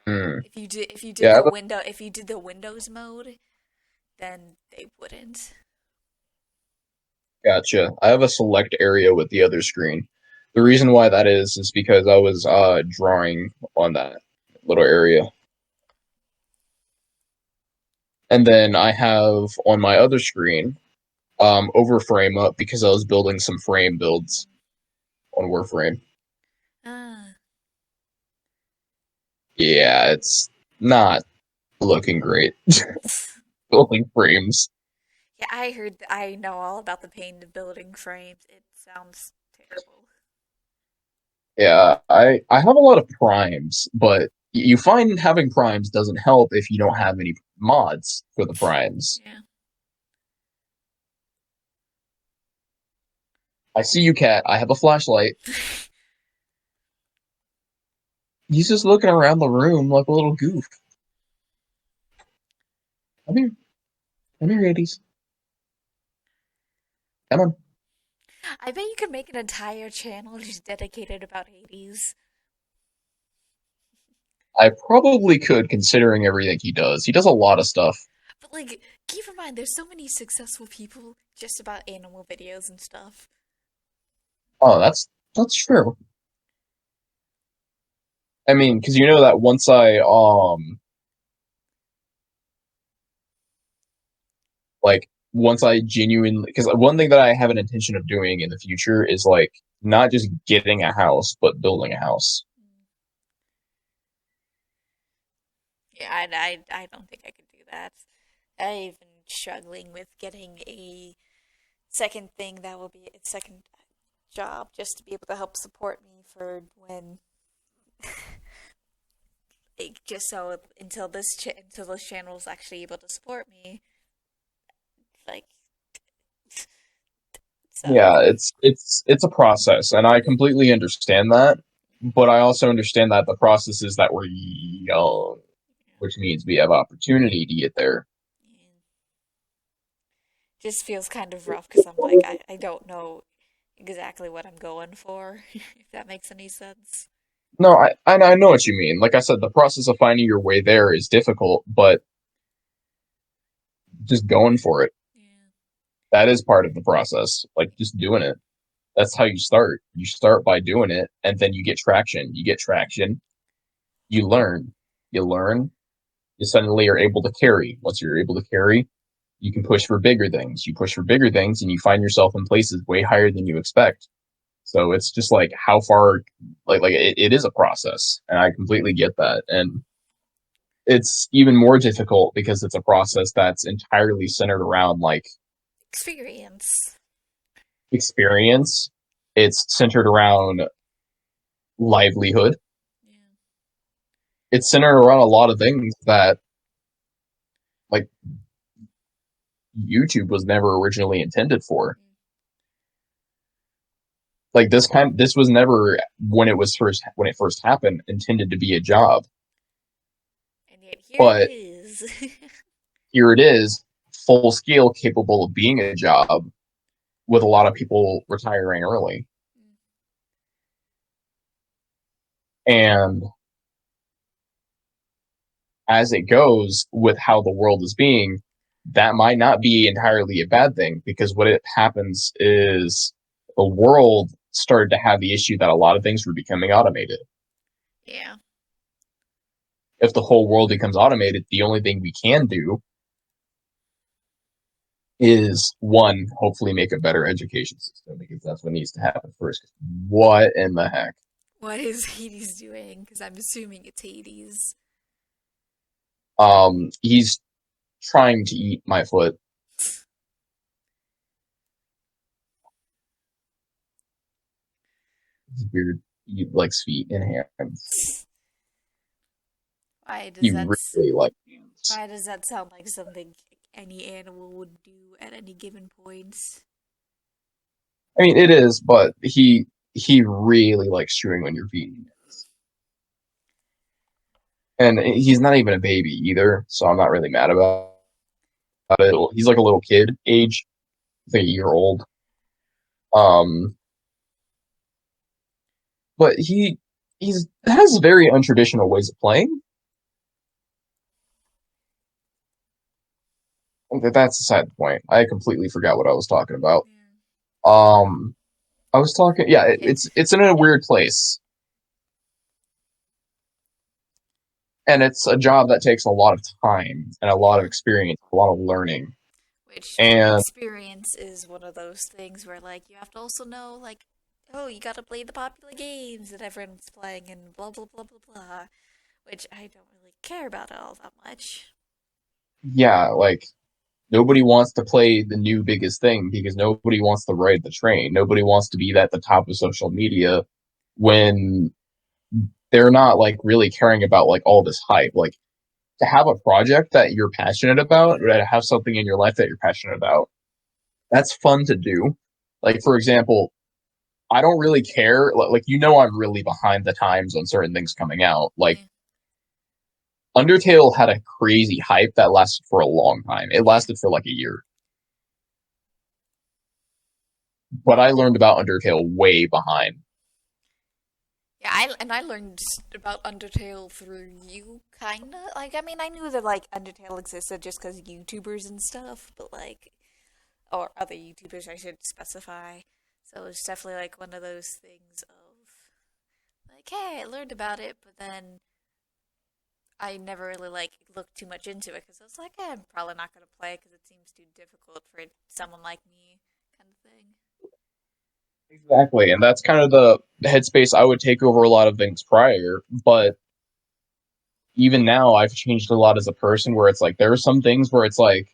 S2: Hmm.
S1: If you did
S2: Yeah,
S1: the window if you did the Windows mode, then they wouldn't.
S2: gotcha. I have a select area with the other screen. The reason why that is because I was drawing on that little area. And then I have on my other screen overframe up because I was building some frame builds on Warframe.
S1: Ah,
S2: Yeah, it's not looking great building frames.
S1: yeah, I know all about the pain of building frames. It sounds terrible.
S2: Yeah, I have a lot of primes, but you find having primes doesn't help if you don't have any mods for the primes.
S1: Yeah.
S2: I see you, cat. I have a flashlight. He's just looking around the room like a little goof. Come here. Come here, Hades. Come on.
S1: I bet you could make an entire channel just dedicated about Hades.
S2: I probably could, considering everything he does. He does a lot of stuff.
S1: But like, keep in mind, there's so many successful people just about animal videos and stuff.
S2: Oh, that's true. I mean, because you know that once I genuinely, because one thing that I have an intention of doing in the future is like not just getting a house, but building a house.
S1: Yeah, I don't think I could do that. I've been struggling with getting a second thing that will be a second job just to be able to help support me for when like, just so until until this channel is actually able to support me, like so.
S2: Yeah, it's a process, and I completely understand that. But I also understand that the process is that we're young, which means we have opportunity to get there.
S1: Yeah. Just feels kind of rough because I'm like I don't know exactly what I'm going for, if that makes any sense.
S2: No, I know what you mean. Like I said, the process of finding your way there is difficult, but just going for it.
S1: Yeah.
S2: That is part of the process. Like just doing it. That's how you start. You start by doing it, and then you get traction. You get traction. You learn. You learn. You suddenly are able to carry. Once you're able to carry, you can push for bigger things. You push for bigger things, and you find yourself in places way higher than you expect. So it's just like how far, it is a process, and I completely get that. And it's even more difficult because it's a process that's entirely centered around like
S1: Experience.
S2: experience. It's centered around livelihood.
S1: Yeah.
S2: It's centered around a lot of things that like YouTube was never originally intended for.
S1: Mm.
S2: Like this was never when it first happened intended to be a job.
S1: And yet here it
S2: But
S1: is.
S2: here it is, full scale capable of being a job with a lot of people retiring early. And as it goes with how the world is being, that might not be entirely a bad thing, because what it happens is the world started to have the issue that a lot of things were becoming automated.
S1: Yeah.
S2: If the whole world becomes automated, the only thing we can do is, one, hopefully make a better education system, because that's what needs to happen first. What in the heck?
S1: What is Hades doing? Because I'm assuming it's Hades.
S2: He's trying to eat my foot. It's weird. He likes feet and hands.
S1: Why does
S2: He
S1: that
S2: really likes hands.
S1: why does that sound like something any animal would do at any given point?
S2: I mean, it is, but he really likes chewing on your feet. And he's not even a baby either, so I'm not really mad about it. He's like a little kid age, I think a year old. Um, but he's has very untraditional ways of playing. That's beside the point. I completely forgot what I was talking about. Um, I was talking. Yeah,
S1: Okay.
S2: it's in a weird place, and it's a job that takes a lot of time and a lot of
S1: Yeah.
S2: experience, a lot of learning.
S1: Which
S2: And
S1: experience is one of those things where, like, you have to also know, like, oh, you gotta play the popular games that everyone's playing and blah blah blah blah blah. Which I don't really care about all that much.
S2: yeah, like nobody wants to play the new biggest thing because nobody wants to ride the train. Nobody wants to be at the top of social media when they're not like really caring about like all this hype. Like to have a project that you're passionate about, or to have something in your life that you're passionate about, that's fun to do. Like for example, I don't really care. Like I'm really behind the times on certain things coming out. Like
S1: Yeah.
S2: Undertale had a crazy hype that lasted for a long time. It
S1: Yeah.
S2: lasted for like a year. But I learned about Undertale way behind.
S1: Yeah, I learned about Undertale through you, kinda. Like, I mean, I knew that like Undertale existed just because YouTubers and stuff, but like, or other YouTubers, I should specify. So it's definitely like one of those things of like, hey, I learned about it, but then I never really like looked too much into it because I was like, I'm probably not gonna play because it seems too difficult for someone like me, kind of thing.
S2: Exactly, and that's kind of the headspace I would take over a lot of things prior. But even now, I've changed a lot as a person. Where it's like there are some things where it's like,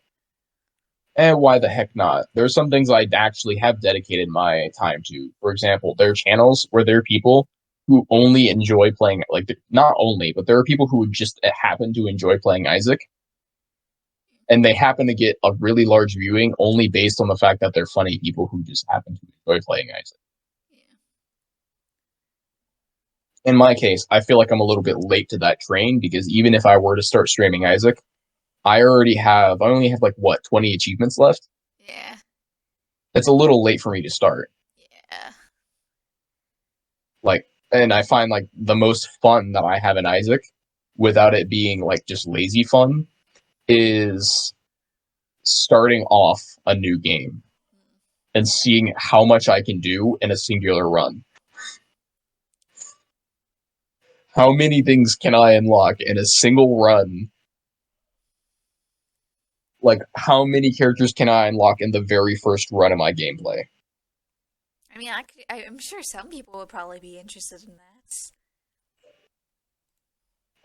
S2: why the heck not? There are some things I actually have dedicated my time to. For example, there are channels where there are people who only enjoy playing, like not only, but there are people who just happen to enjoy playing Isaac, and they happen to get a really large viewing only based on the fact that they're funny people who just happen to enjoy playing Isaac.
S1: Yeah.
S2: In my case, I feel like I'm a little bit late to that train because even if I were to start streaming Isaac, I only have like what, 20 achievements left?
S1: Yeah.
S2: It's a little late for me to start.
S1: Yeah.
S2: Like, and I find like the most fun that I have in Isaac, without it being like just lazy fun, is starting off a new game and seeing how much I can do in a singular run. How many things can I unlock in a single run? Like, how many characters can I unlock in the very first run of my gameplay?
S1: I mean, I'm sure some people would probably be interested in that.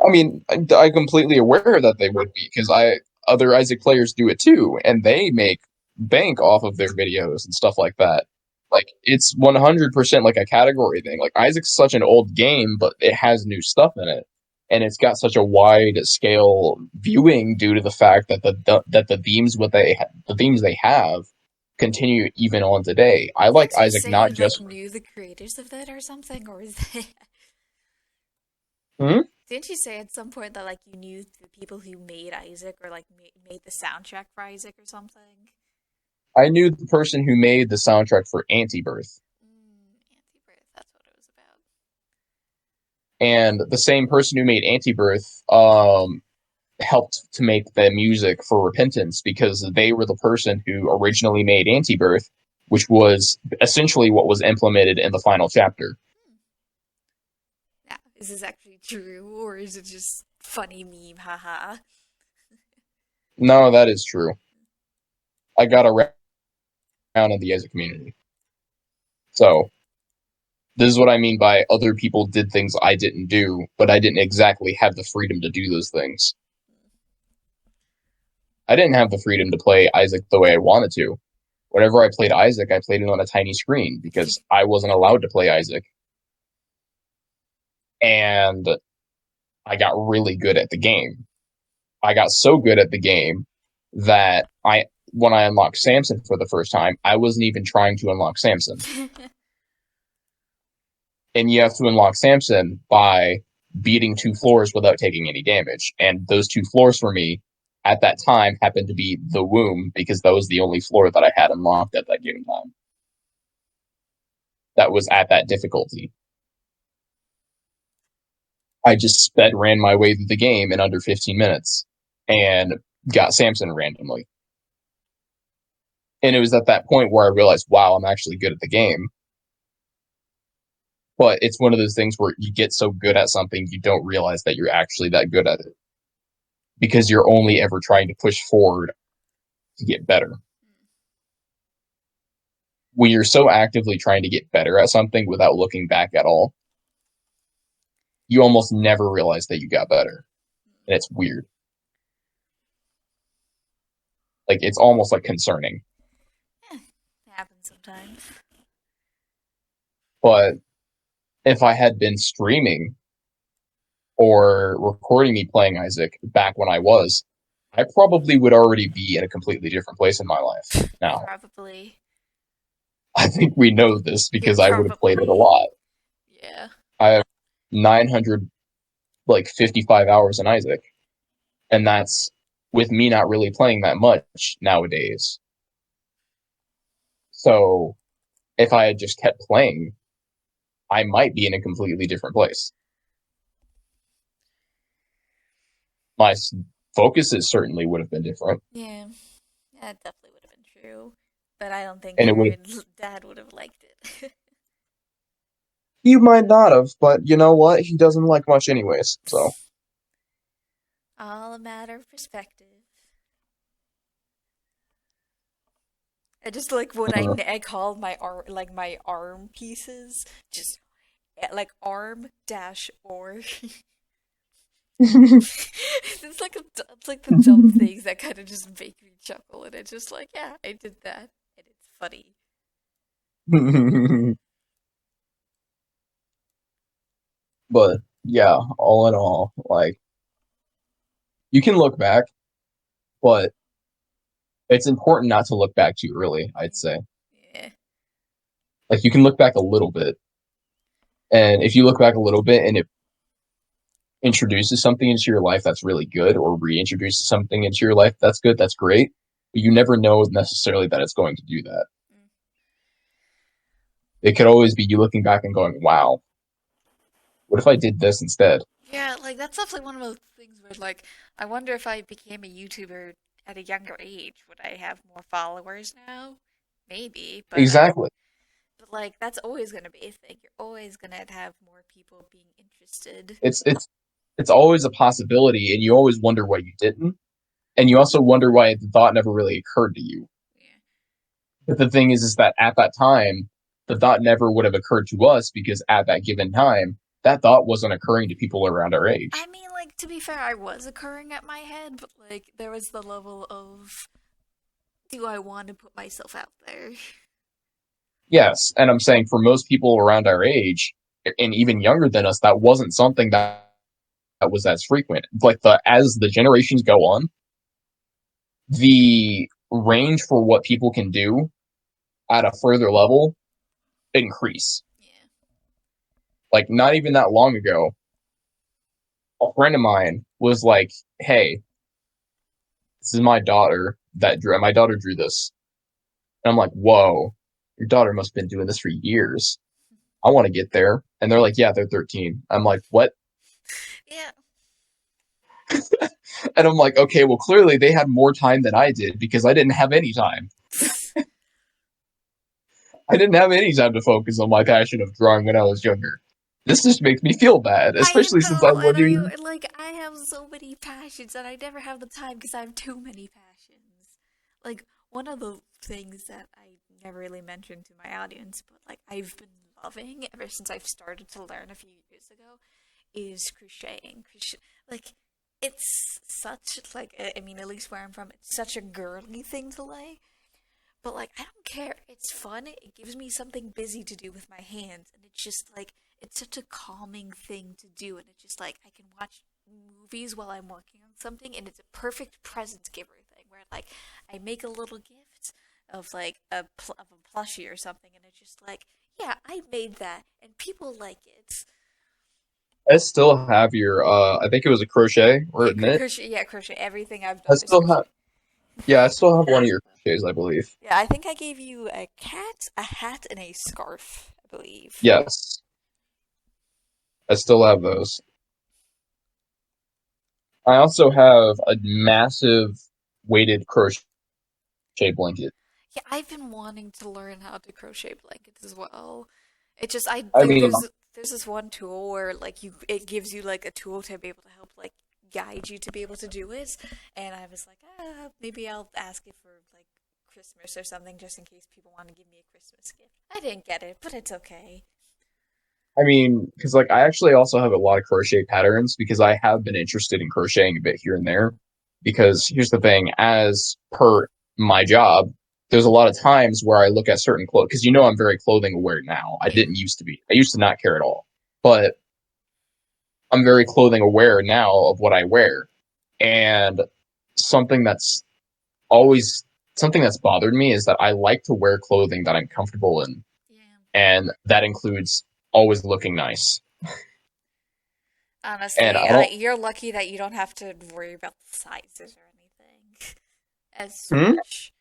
S2: I mean, I'm completely aware that they would be because other Isaac players do it too, and they make bank off of their videos and stuff like that. Like it's 100% like a category thing. Like Isaac's such an old game, but it has new stuff in it, and it's got such a wide scale viewing due to the fact that the themes the themes they have continue even on today. I like
S1: Can't you
S2: Isaac
S1: say
S2: not
S1: you like
S2: just.
S1: knew the creators of that or something, or is that?
S2: Hmm?
S1: Didn't you say at some point that like you knew the people who made Isaac or like made the soundtrack for Isaac or something?
S2: I knew the person who made the soundtrack for Anti-Birth.
S1: Anti-birth. That's what it was about.
S2: And the same person who made Anti-Birth helped to make the music for Repentance because they were the person who originally made Anti-Birth, which was essentially what was implemented in the final chapter.
S1: Yeah, is this actually true or is it just funny meme? Haha.
S2: No, that is true. I got around in the Isaac community. So, this is what I mean by other people did things I didn't do, but I didn't exactly have the freedom to do those things. I didn't have the freedom to play Isaac the way I wanted to. Whenever I played Isaac, I played it on a tiny screen because I wasn't allowed to play Isaac. And I got really good at the game. I got so good at the game that when I unlocked Samson for the first time, I wasn't even trying to unlock Samson. And you have to unlock Samson by beating 2 floors without taking any damage. And those 2 floors for me at that time happened to be the womb because that was the only floor that I had unlocked at that given time. That was at that difficulty. I just ran my way through the game in under 15 minutes and got Samson randomly. And it was at that point where I realized, wow, I'm actually good at the game. But it's one of those things where you get so good at something, you don't realize that you're actually that good at it. Because you're only ever trying to push forward to get better. When you're so actively trying to get better at something without looking back at all, you almost never realize that you got better. And it's weird. Like, it's almost like concerning.
S1: It happens sometimes.
S2: But if I had been streaming or recording me playing Isaac back when I probably would already be in a completely different place in my life now.
S1: Probably.
S2: I think we know this because I would have played it a lot.
S1: Yeah.
S2: I have 955 hours in Isaac. And that's with me not really playing that much nowadays. So if I had just kept playing, I might be in a completely different place. My focuses certainly would have been different.
S1: Yeah. That definitely would have been true. But I don't think
S2: And
S1: your dad would have liked it.
S2: you might not have, but you know what? He doesn't like much anyways, so.
S1: All a matter of perspective. I just like what I call my arm, like my arm pieces, just like arm dash or. It's like the dumb things that kind of just make me chuckle, and it's just like, yeah, I did that, and it's funny.
S2: But yeah, all in all, like you can look back, but it's important not to look back too early, I'd say.
S1: Yeah.
S2: Like you can look back a little bit. And if you look back a little bit and it introduces something into your life that's really good or reintroduces something into your life that's good, that's great. But you never know necessarily that it's going to do that.
S1: Mm.
S2: It could always be you looking back and going, wow, what if I did this instead?
S1: Yeah, like that's definitely one of those things where like I wonder if I became a YouTuber at a younger age, would I have more followers now? Maybe,
S2: Exactly.
S1: but like that's always gonna be a thing. You're always gonna have more people being interested.
S2: It's always a possibility, and you always wonder why you didn't. And you also wonder why the thought never really occurred to you.
S1: Yeah.
S2: But the thing is that at that time, the thought never would have occurred to us because at that given time, that thought wasn't occurring to people around our age.
S1: I mean, like to be fair, I was occurring at my head, but like there was the level of do I want to put myself out there?
S2: Yes, and I'm saying for most people around our age, and even younger than us, that wasn't something that was as frequent. Like as the generations go on, the range for what people can do at a further level increase.
S1: Yeah.
S2: Like not even that long ago, a friend of mine was like, "Hey, this is my daughter that drew. My daughter drew this," and I'm like, "Whoa, your daughter must have been doing this for years." I want to get there. And they're like, yeah, they're 13. I'm like, what?
S1: Yeah,
S2: And I'm like, okay, well, clearly they had more time than I did because I didn't have any time. I didn't have any time to focus on my passion of drawing when I was younger. This just makes me feel bad,
S1: I
S2: especially since
S1: know,
S2: I'm
S1: and
S2: living.
S1: I have so many passions, and I never have the time because I have too many passions. Like, one of the things that I never really mentioned to my audience, but like I've been loving ever since I've started to learn a few years ago, is crocheting. Like, it's such like I mean, at least where I'm from, it's such a girly thing to like. But like, I don't care. It's fun. It gives me something busy to do with my hands, and it's just like it's such a calming thing to do. And it's just like I can watch movies while I'm working on something, and it's a perfect present giver thing where like I make a little gift of like of a plushie or something, and it's just like, yeah, I made that, and people like it.
S2: I still have your, I think it was a crochet or
S1: Yeah,
S2: a knit.
S1: crochet. Yeah, crochet. Everything I've
S2: I
S1: done is
S2: still
S1: crochet.
S2: have, yeah, I still have one of your crochets, I believe.
S1: Yeah, I think I gave you a cat, a hat, and a scarf. I believe.
S2: Yes, I still have those. I also have a massive weighted crochet blanket.
S1: Yeah, I've been wanting to learn how to crochet blankets as well. It just I
S2: I mean,
S1: there's this one tool where like you it gives you like a tool to be able to help like guide you to be able to do it, and I was like, maybe I'll ask it for like Christmas or something just in case people want to give me a Christmas gift. I didn't get it, but it's okay.
S2: because like I actually also have a lot of crochet patterns because I have been interested in crocheting a bit here and there. Because here's the thing, as per my job, there's a lot of times where I look at certain clothes because I'm very clothing aware now. I
S1: Yeah,
S2: didn't used to be. I used to not care at all, but I'm very clothing aware now of what I wear. And something that's always something that's bothered me is that I like to wear clothing that I'm comfortable in,
S1: yeah.
S2: and that includes always looking nice. And
S1: Honestly,
S2: I don't.
S1: you're lucky that you don't have to worry about the sizes or anything as
S2: Hmm?
S1: much.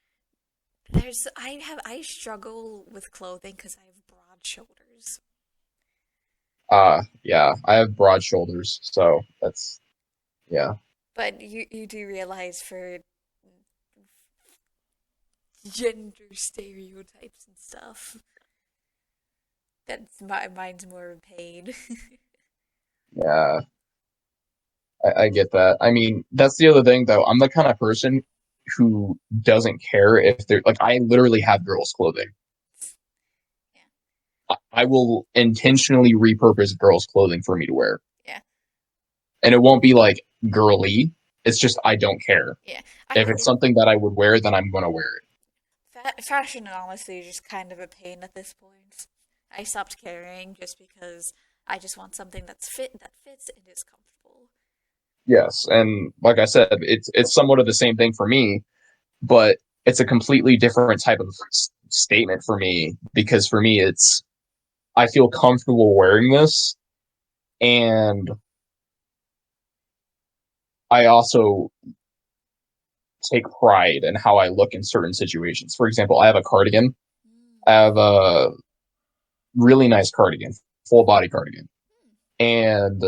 S1: I struggle with clothing because I have broad shoulders.
S2: Yeah, I have broad shoulders, so that's yeah.
S1: But you do realize for gender stereotypes and stuff, mine's more of a pain.
S2: Yeah, I get that. I mean, that's the other thing, though. I'm the kind of person who doesn't care if they're like, I literally have girls' clothing.
S1: Yeah,
S2: I will intentionally repurpose girls' clothing for me to wear.
S1: yeah,
S2: And it won't be like girly. It's just, I don't care.
S1: yeah.
S2: If it's something that I would wear, then I'm going to wear it.
S1: Fashion honestly is just kind of a pain at this point. I stopped caring just because I just want something that fits and is comfortable.
S2: Yes. And like I said, it's somewhat of the same thing for me, but it's a completely different type of statement for me because for me, I feel comfortable wearing this. And I also take pride in how I look in certain situations. For example, I have a cardigan.
S1: Mm.
S2: I have a really nice cardigan, full body cardigan. And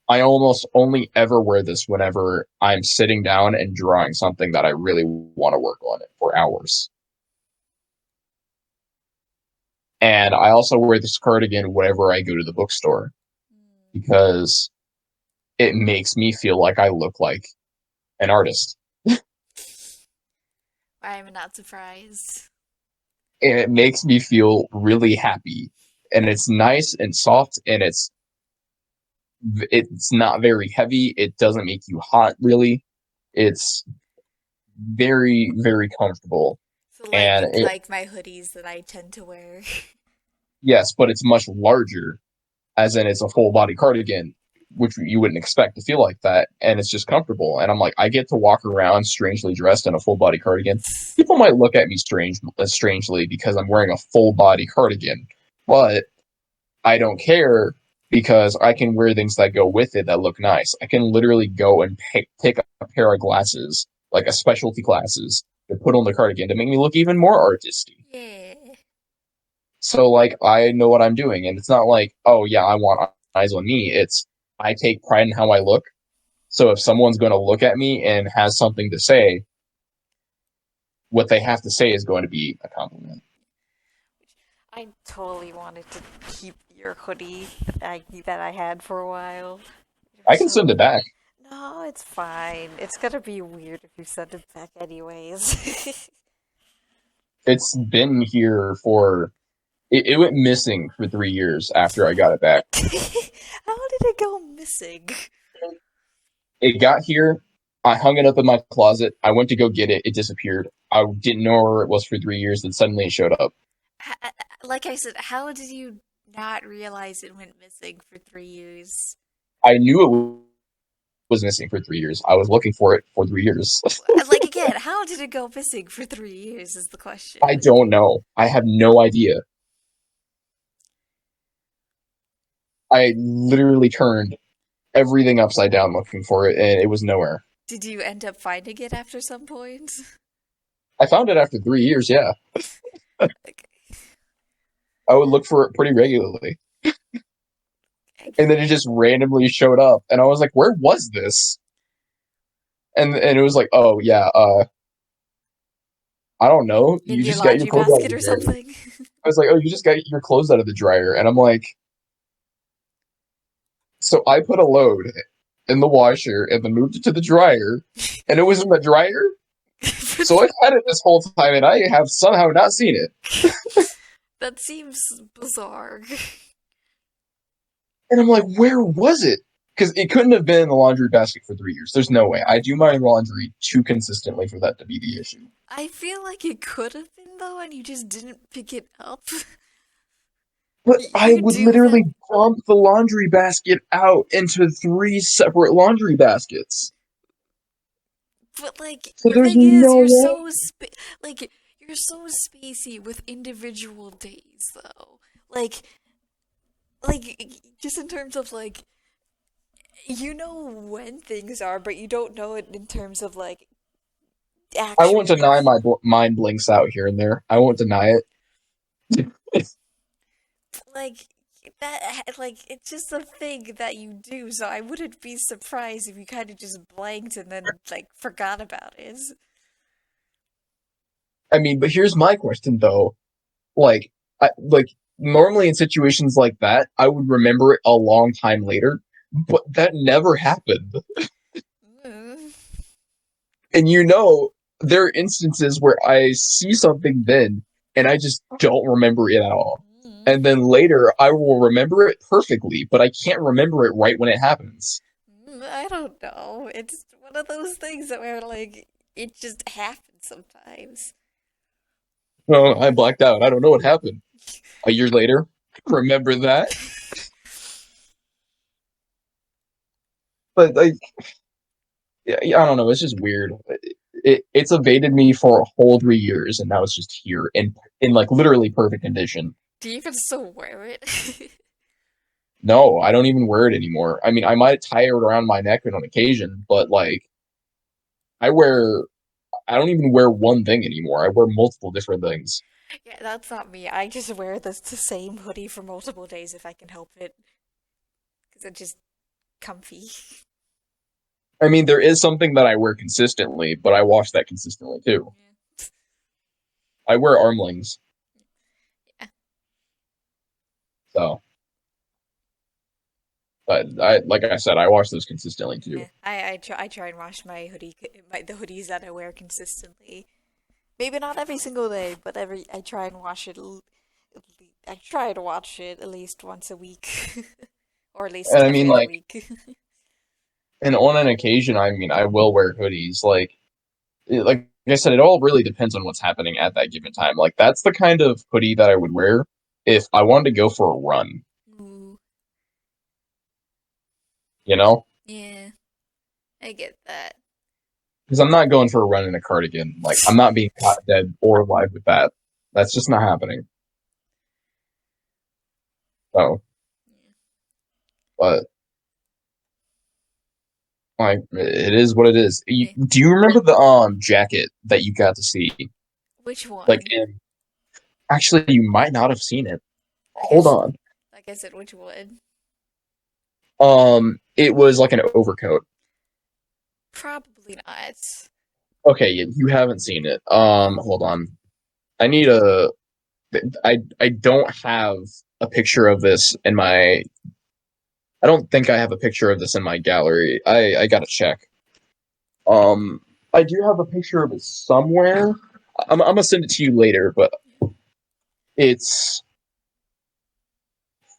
S2: I almost only ever wear this whenever I'm sitting down and drawing something that I really want to work on it for hours. And I also wear this cardigan whenever I go to the bookstore
S1: Mm.
S2: because it makes me feel like I look like an artist.
S1: I'm not surprised.
S2: And it makes me feel really happy. And it's nice and soft and it's not very heavy. It doesn't make you hot really. It's very, very comfortable.
S1: So
S2: And
S1: like my hoodies that I tend to wear.
S2: yes, but it's much larger, as in it's a full body cardigan, which you wouldn't expect to feel like that. And it's just comfortable. And I'm like, I get to walk around strangely dressed in a full body cardigan. People might look at me strangely because I'm wearing a full body cardigan, but I don't care because I can wear things that go with it that look nice. I can literally go and pick a pair of glasses, like a specialty glasses, to put on the cardigan to make me look even more artisty.
S1: Yeah.
S2: So like I know what I'm doing, and it's not like, oh yeah, I want eyes on me. It's I take pride in how I look. So if someone's going to look at me and has something to say, what they have to say is going to be a compliment.
S1: I totally wanted to keep your hoodie that I had for a while. It
S2: I
S1: was
S2: can send
S1: so
S2: it back.
S1: no, it's fine. It's gonna be weird if you send it back anyways.
S2: It's been here for it went missing for 3 years after I got it back.
S1: How did it go missing?
S2: It got here. I hung it up in my closet. I went to go get it. It disappeared. I didn't know where it was for 3 years. Then suddenly it showed up.
S1: Like I said, how did you not realize it went missing for 3 years?
S2: I knew it was missing for 3 years. I was looking for it for 3 years.
S1: Like again, how did it go missing for 3 years is the
S2: I
S1: question.
S2: don't know. I have no idea. I literally turned everything upside down looking for it, and it was nowhere.
S1: Did you end up finding it after some point?
S2: I found it after 3 years. Yeah,
S1: Like,
S2: I would look for it pretty regularly, and then it just randomly showed up, and I was like, "Where was this?" And it was like, "Oh yeah, I don't know.
S1: in
S2: You
S1: your
S2: just got your
S1: laundry
S2: clothes out of
S1: basket
S2: the
S1: or
S2: dryer."
S1: something?
S2: I was like, "Oh, you just got your clothes out of the dryer," and I'm like, "So I put a load in the washer and then moved it to the dryer, and it was in the dryer. So I've had it this whole time, and I have somehow not seen it."
S1: That seems bizarre.
S2: And I'm like, where was it? Because it couldn't have been in the laundry basket for 3 years. There's no way. I do my laundry too consistently for that to be the issue.
S1: I feel like it could have been though, and you just didn't pick it up.
S2: But I
S1: You
S2: would
S1: do that,
S2: literally dump the laundry basket out into three separate laundry baskets.
S1: but like
S2: So
S1: the
S2: there's
S1: thing is,
S2: no way.
S1: like you're so spacey with individual days though. Like just in terms of like you know when things are, but you don't know it in terms of like
S2: I won't
S1: actual
S2: deny my mind blinks out here and there. I won't deny it.
S1: like that like it's just a thing that you do, so I wouldn't be surprised if you kind of just blanked and then like forgot about it.
S2: I mean, but here's my question though. Like normally in situations like that, I would remember it a long time later, but that never happened.
S1: Mm.
S2: And there are instances where I see something then and I just don't remember it at all.
S1: Mm.
S2: And then later I will remember it perfectly, but I can't remember it right when it happens.
S1: I don't know. It's one of those things that where like it just happens sometimes.
S2: No, I blacked out. I don't know what happened. A year later, remember that? But like, yeah, I don't know. It's just weird. It's evaded me for a whole 3 years, and now it's just here in like literally perfect condition.
S1: Do you even still wear it?
S2: No, I don't even wear it anymore. I mean, I might tie it around my neck on occasion, but like, I wear I don't even wear one thing anymore. I wear multiple different things.
S1: Yeah, that's not me. I just wear the same hoodie for multiple days if I can help it, because it's just comfy.
S2: I mean, there is something that I wear consistently, but I wash that consistently too.
S1: Yeah.
S2: I wear armlings,
S1: Yeah.
S2: so but like I said, I wash those consistently too.
S1: Yeah. I try and wash the hoodies that I wear consistently. Maybe not every single day, but I try and wash it. I try to wash it at least once a week, or at least
S2: And I
S1: every
S2: mean,
S1: other
S2: like,
S1: week.
S2: and on an occasion, I mean, I will wear hoodies. Like I said, it all really depends on what's happening at that given time. Like that's the kind of hoodie that I would wear if I wanted to go for a run.
S1: Ooh,
S2: You know,
S1: yeah, I get that.
S2: because I'm not going for a run in a cardigan. Like I'm not being caught dead or alive with that. That's just not happening. So, but like it is what it is.
S1: Yeah.
S2: Do you remember the jacket that you got to see?
S1: Which
S2: Like
S1: one?
S2: Actually, you might not have seen it.
S1: I
S2: Hold
S1: guess,
S2: on.
S1: like I said, which would
S2: It was like an overcoat.
S1: probably not.
S2: Okay, you haven't seen it. Hold on. I need a. I don't have a picture of this in my. I don't think I have a picture of this in my gallery. I gotta check. Um, I do have a picture of it somewhere. I'm gonna send it to you later, but it's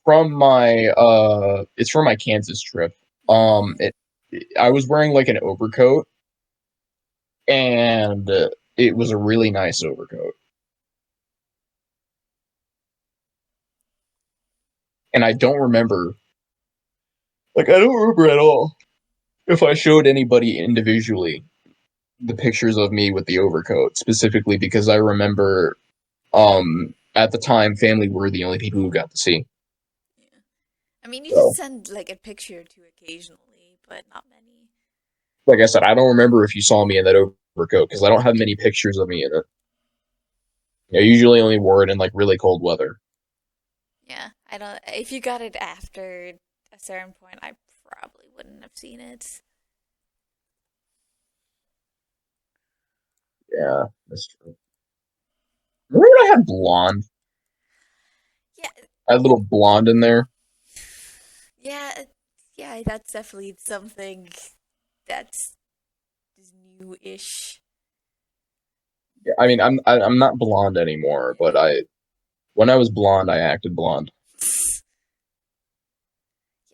S2: it's from my Kansas trip.
S1: Mm,
S2: It I was wearing like an overcoat, and it was a really nice overcoat. And I don't remember, like, I don't remember at all if I showed anybody individually the pictures of me with the overcoat, specifically because I remember, at the time, family were the only people who got to see.
S1: yeah. I mean, you just
S2: So,
S1: send like a picture or two occasionally, but not many.
S2: like I said, I don't remember if you saw me in that overcoat because I don't have many pictures of me in it. I usually only wore it in like really cold weather.
S1: Yeah, I don't. If you got it after a certain point, I probably wouldn't have seen it.
S2: Yeah, that's true. Remember when I had blonde?
S1: Yeah,
S2: I had a little blonde in there.
S1: yeah, yeah. That's definitely something that's is new-ish.
S2: Yeah, I mean, I'm not blonde anymore, but I when I was blonde, I acted blonde.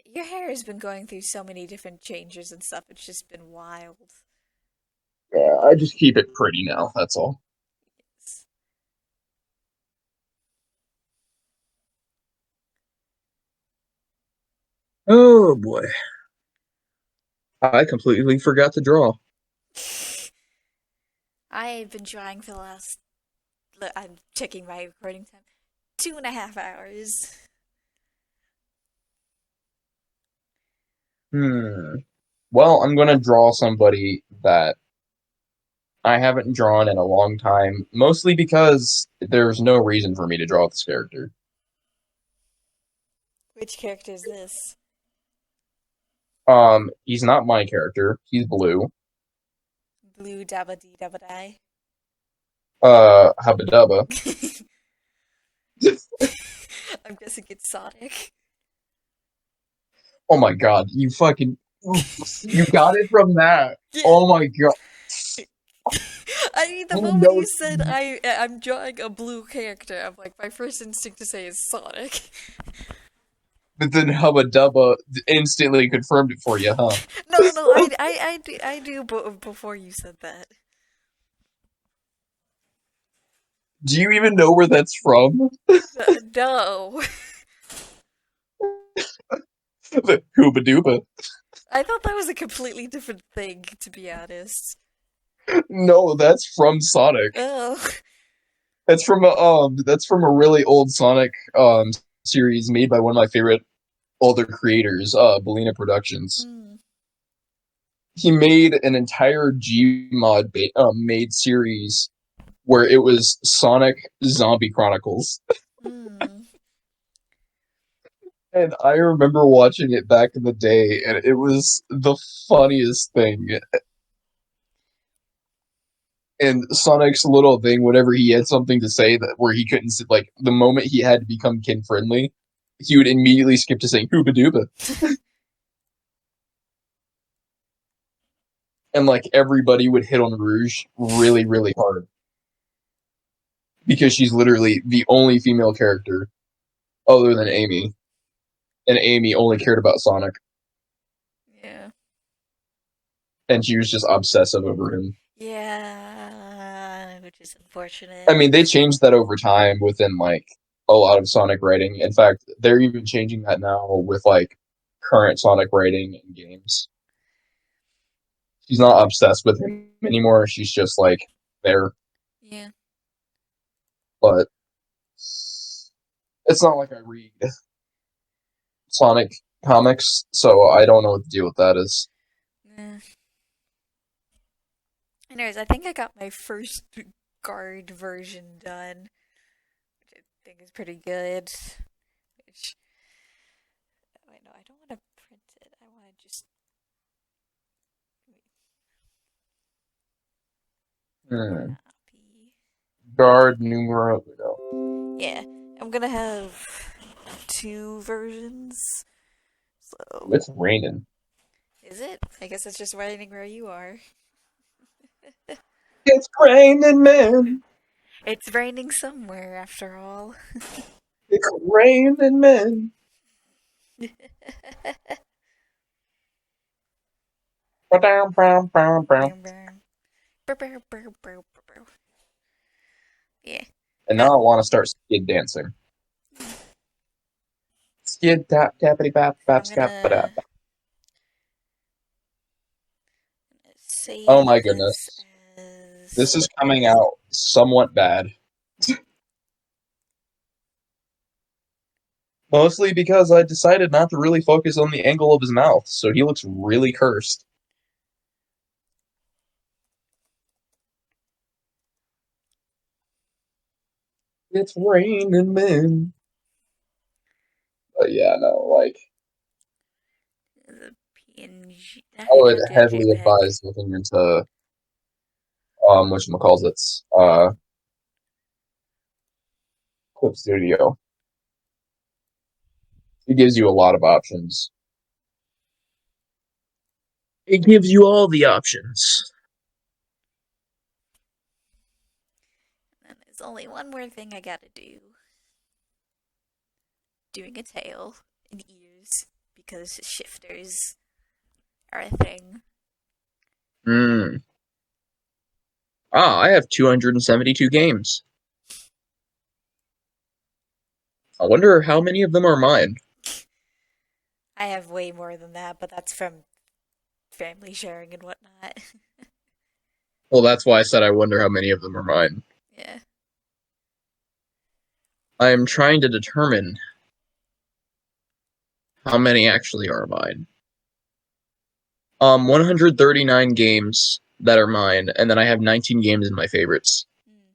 S1: Your hair has been going through so many different changes and stuff. It's just been wild.
S2: Yeah, I just keep it pretty now. That's all. Oh boy, I completely forgot to draw.
S1: I've been trying for the last. I'm checking my recording time. 2.5 hours.
S2: Hmm. Well, I'm gonna draw somebody that I haven't drawn in a long time, mostly because there's no reason for me to draw this character.
S1: Which character is this?
S2: He's not my character. He's blue.
S1: Blue Dabba Dee Dabba Die.
S2: Hubba Dubba.
S1: I'm guessing it's Sonic.
S2: Oh my god, you got it from that.
S1: Yeah.
S2: Oh my god.
S1: I mean, the
S2: Oh
S1: moment
S2: no.
S1: you said I'm drawing a blue character, I'm like, my first instinct to say is Sonic.
S2: But then Hubba Dubba instantly confirmed it for you, huh?
S1: No, I do before you said that.
S2: Do you even know where that's from?
S1: No.
S2: The Hooba Dooba.
S1: I thought that was a completely different thing, to be honest.
S2: No, that's from Sonic.
S1: Oh.
S2: That's from a really old Sonic series made by one of my favorite older creators, Bellina Productions.
S1: Mm.
S2: He made an entire Gmod made series where it was Sonic Zombie Chronicles.
S1: Mm.
S2: And I remember watching it back in the day, and it was the funniest thing. And Sonic's little thing, whenever he had something to say that where he couldn't sit, like the moment he had to become kid friendly, he would immediately skip to saying "Hooba Dooba," and like everybody would hit on Rouge really, really hard because she's literally the only female character other than Amy, and Amy only cared about Sonic,
S1: Yeah.
S2: and she was just obsessive over him.
S1: Yeah, which is
S2: I
S1: unfortunate.
S2: mean, they changed that over time within like a lot of Sonic writing. In fact, they're even changing that now with like current Sonic writing in games. She's not obsessed with him anymore. She's just like there,
S1: Yeah.
S2: but it's not like I read Sonic comics, so I don't know what the deal with that is.
S1: Eh. Anyways, I think I got my first guard version done. think is pretty good. Which, wait, no, I don't want to print it. I want to just
S2: Hmm.
S1: copy.
S2: Guard numero uno.
S1: Yeah, I'm gonna have two versions. So,
S2: It's raining.
S1: is it? I guess it's just raining where you are.
S2: It's raining, man.
S1: It's raining somewhere, after all.
S2: It's raining, man. Ba-dam, bam, bam, bam.
S1: Yeah.
S2: And
S1: Uh,
S2: now I want to start skid dancing. Skid tap tappity bap bap
S1: I'm
S2: scap ba
S1: gonna
S2: Oh
S1: save
S2: my
S1: this
S2: goodness.
S1: as.
S2: This is coming out somewhat bad. Mostly because I decided not to really focus on the angle of his mouth, so he looks really cursed. It's raining men. But yeah, no, like
S1: The PNG.
S2: I would
S1: Not the
S2: heavily
S1: JPEG.
S2: advise looking into whatchamacallits, Clip Studio. It gives you a lot of options. It gives you all the options.
S1: And there's only one more thing I gotta do. Doing a tail and ears because shifters are a thing.
S2: Hmm. Ah, I have 272 games. I wonder how many of them are mine.
S1: I have way more than that, but that's from family sharing and whatnot.
S2: Well, that's why I said I wonder how many of them are mine.
S1: Yeah.
S2: I am trying to determine how many actually are mine. 139 games that are mine, and then I have 19 games in my favorites.
S1: Mm.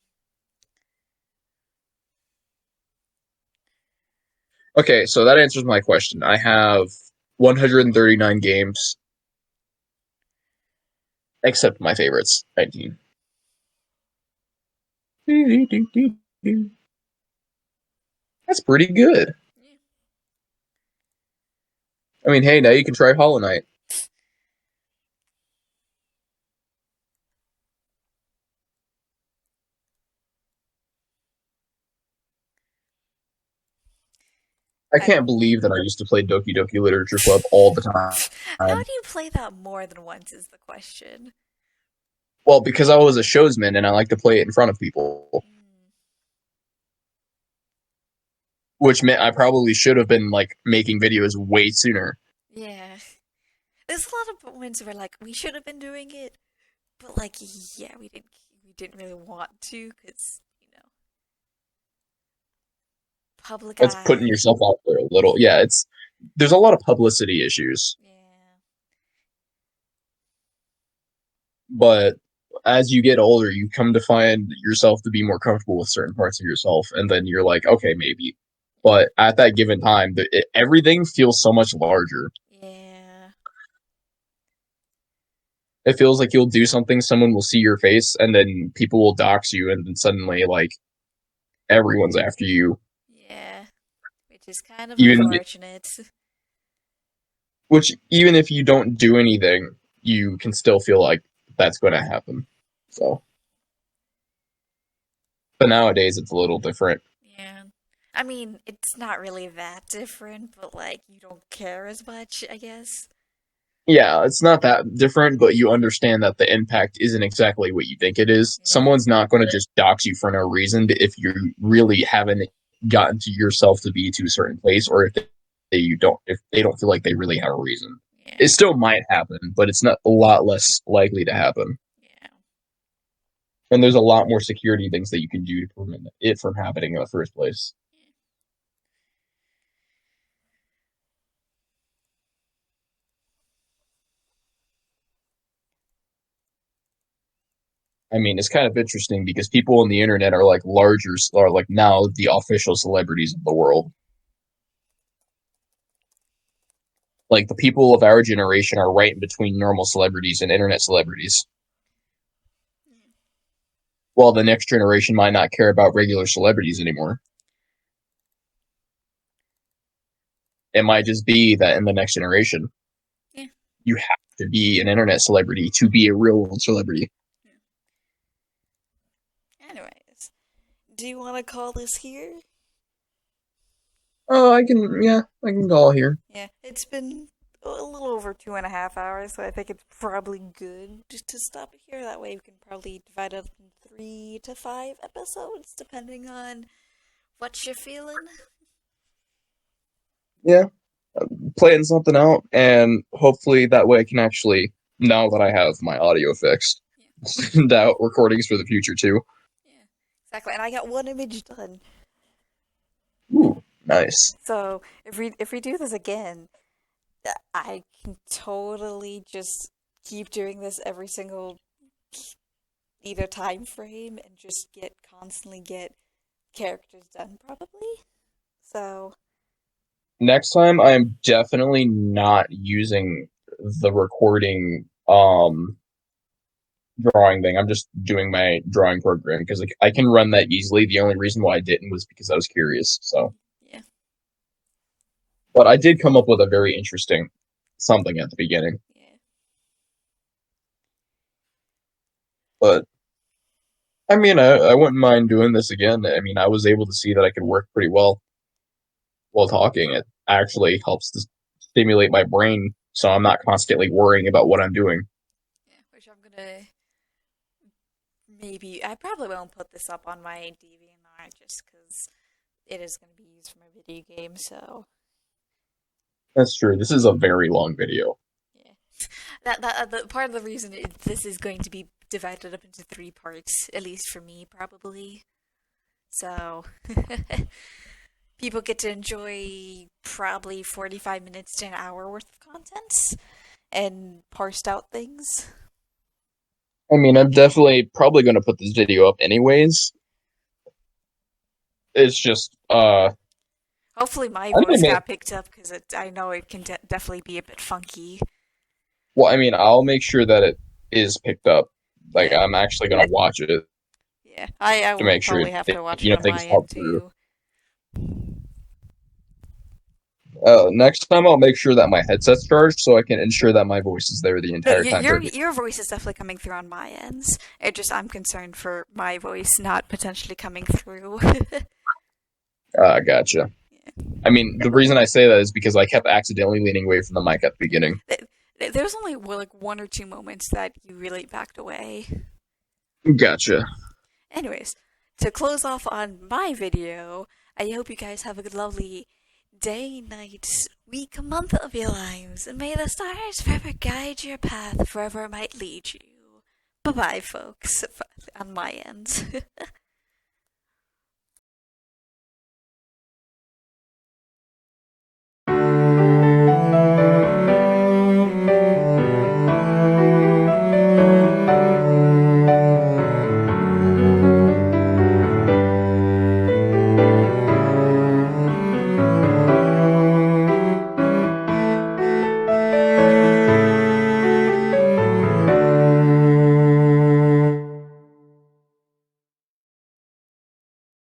S2: Okay, so that answers my question. I have 139 games, except my favorites, 19. That's pretty good.
S1: Yeah.
S2: I mean, hey, now you can try Hollow Knight. I
S1: I.
S2: can't believe that I used to play Doki Doki Literature Club all the
S1: How
S2: time.
S1: do you play that more than once is the question.
S2: Well, because I was a showsman and I like to play it in front of people,
S1: Mm.
S2: which meant I probably should have been like making videos way sooner.
S1: Yeah. There's a lot of points where like we should have been doing it, but like yeah, we didn't really want to because public
S2: It's putting
S1: eye.
S2: yourself out there a little. Yeah, it's there's a lot of publicity issues,
S1: Yeah.
S2: but as you get older, you come to find yourself to be more comfortable with certain parts of yourself, and then you're like, okay, maybe. But at that given time, everything feels so much larger.
S1: Yeah.
S2: It feels like you'll do something, someone will see your face, and then people will dox you, and then suddenly, like, everyone's after you.
S1: Yeah. Which is kind of
S2: Even
S1: unfortunate.
S2: which, even if you don't do anything, you can still feel like that's going to happen. So, but nowadays it's a little different.
S1: Yeah. I mean, it's not really that different, but like you don't care as much, I guess.
S2: Yeah, it's not that different, but you understand that the impact isn't exactly what you think it is.
S1: Yeah.
S2: Someone's not going to just dox you for no reason if you really haven't gotten to yourself to be to a certain place, or if they don't feel like they really have a reason. It
S1: Yeah.
S2: still might happen, but it's not a lot less likely to happen.
S1: Yeah.
S2: And there's a lot more security things that you can do to prevent it from happening in the first place. I mean, it's kind of interesting because people on the internet are like are like now the official celebrities of the world. Like the people of our generation are right in between normal celebrities and internet celebrities. While the next generation might not care about regular celebrities anymore. It might just be that in the next generation,
S1: Yeah.
S2: you have to be an internet celebrity to be a real world celebrity.
S1: Anyways, do you want to call this here?
S2: Oh, I can call here.
S1: Yeah, it's been a little over 2.5 hours, so I think it's probably good just to stop it here. That way we can probably divide it up in 3 to 5 episodes, depending on what you're feeling.
S2: Yeah, playing something out, and hopefully that way I can actually, now that I have my audio fixed,
S1: Yeah,
S2: send out recordings for the future too.
S1: yeah, exactly. And I got one image done.
S2: Ooh, nice.
S1: So if we do this again, I can totally just keep doing this every single either time frame and just constantly get characters done probably. So
S2: Next time, I am definitely not using the recording drawing thing. I'm just doing my drawing program because like, I can run that easily. The only reason why I didn't was because I was curious. So,
S1: yeah.
S2: but I did come up with a very interesting something at the beginning.
S1: Yeah.
S2: But I mean, I wouldn't mind doing this again. I mean, I was able to see that I could work pretty well while talking. It actually helps to stimulate my brain, so I'm not constantly worrying about what I'm doing.
S1: Yeah, which I'm gonna maybe I probably won't put this up on my DeviantArt just because it is gonna be used for my video game. So
S2: That's true. This is a very long video.
S1: yeah, the part of the reason this is going to be divided up into 3 parts, at least for me, probably. So people get to enjoy probably 45 minutes to an hour worth of contents and parsed out things.
S2: I mean, I'm definitely probably going to put this video up anyways. It's just,
S1: Hopefully, my
S2: I
S1: voice
S2: may,
S1: got picked up because I know it can definitely be a bit funky.
S2: well, I mean, I'll make sure that it is picked up. Like,
S1: Yeah,
S2: I'm actually going to watch it
S1: yeah. I
S2: to
S1: will
S2: make sure,
S1: probably have to watch it on
S2: things
S1: my
S2: fall
S1: end
S2: through.
S1: too.
S2: Next time, I'll make sure that my headset's charged so I can ensure that my voice is there the
S1: No,
S2: entire time for me.
S1: your voice is definitely coming through on my ends. It just I'm concerned for my voice not potentially coming through.
S2: Gotcha.
S1: Yeah.
S2: I mean, the reason I say that is because I kept accidentally leaning away from the mic at the beginning.
S1: There's only like 1 or 2 moments that you really backed away.
S2: Gotcha.
S1: Anyways, to close off on my video, I hope you guys have a good, lovely day, night, week, month of your lives, and may the stars forever guide your path wherever it might lead you. Bye bye, folks, on my end.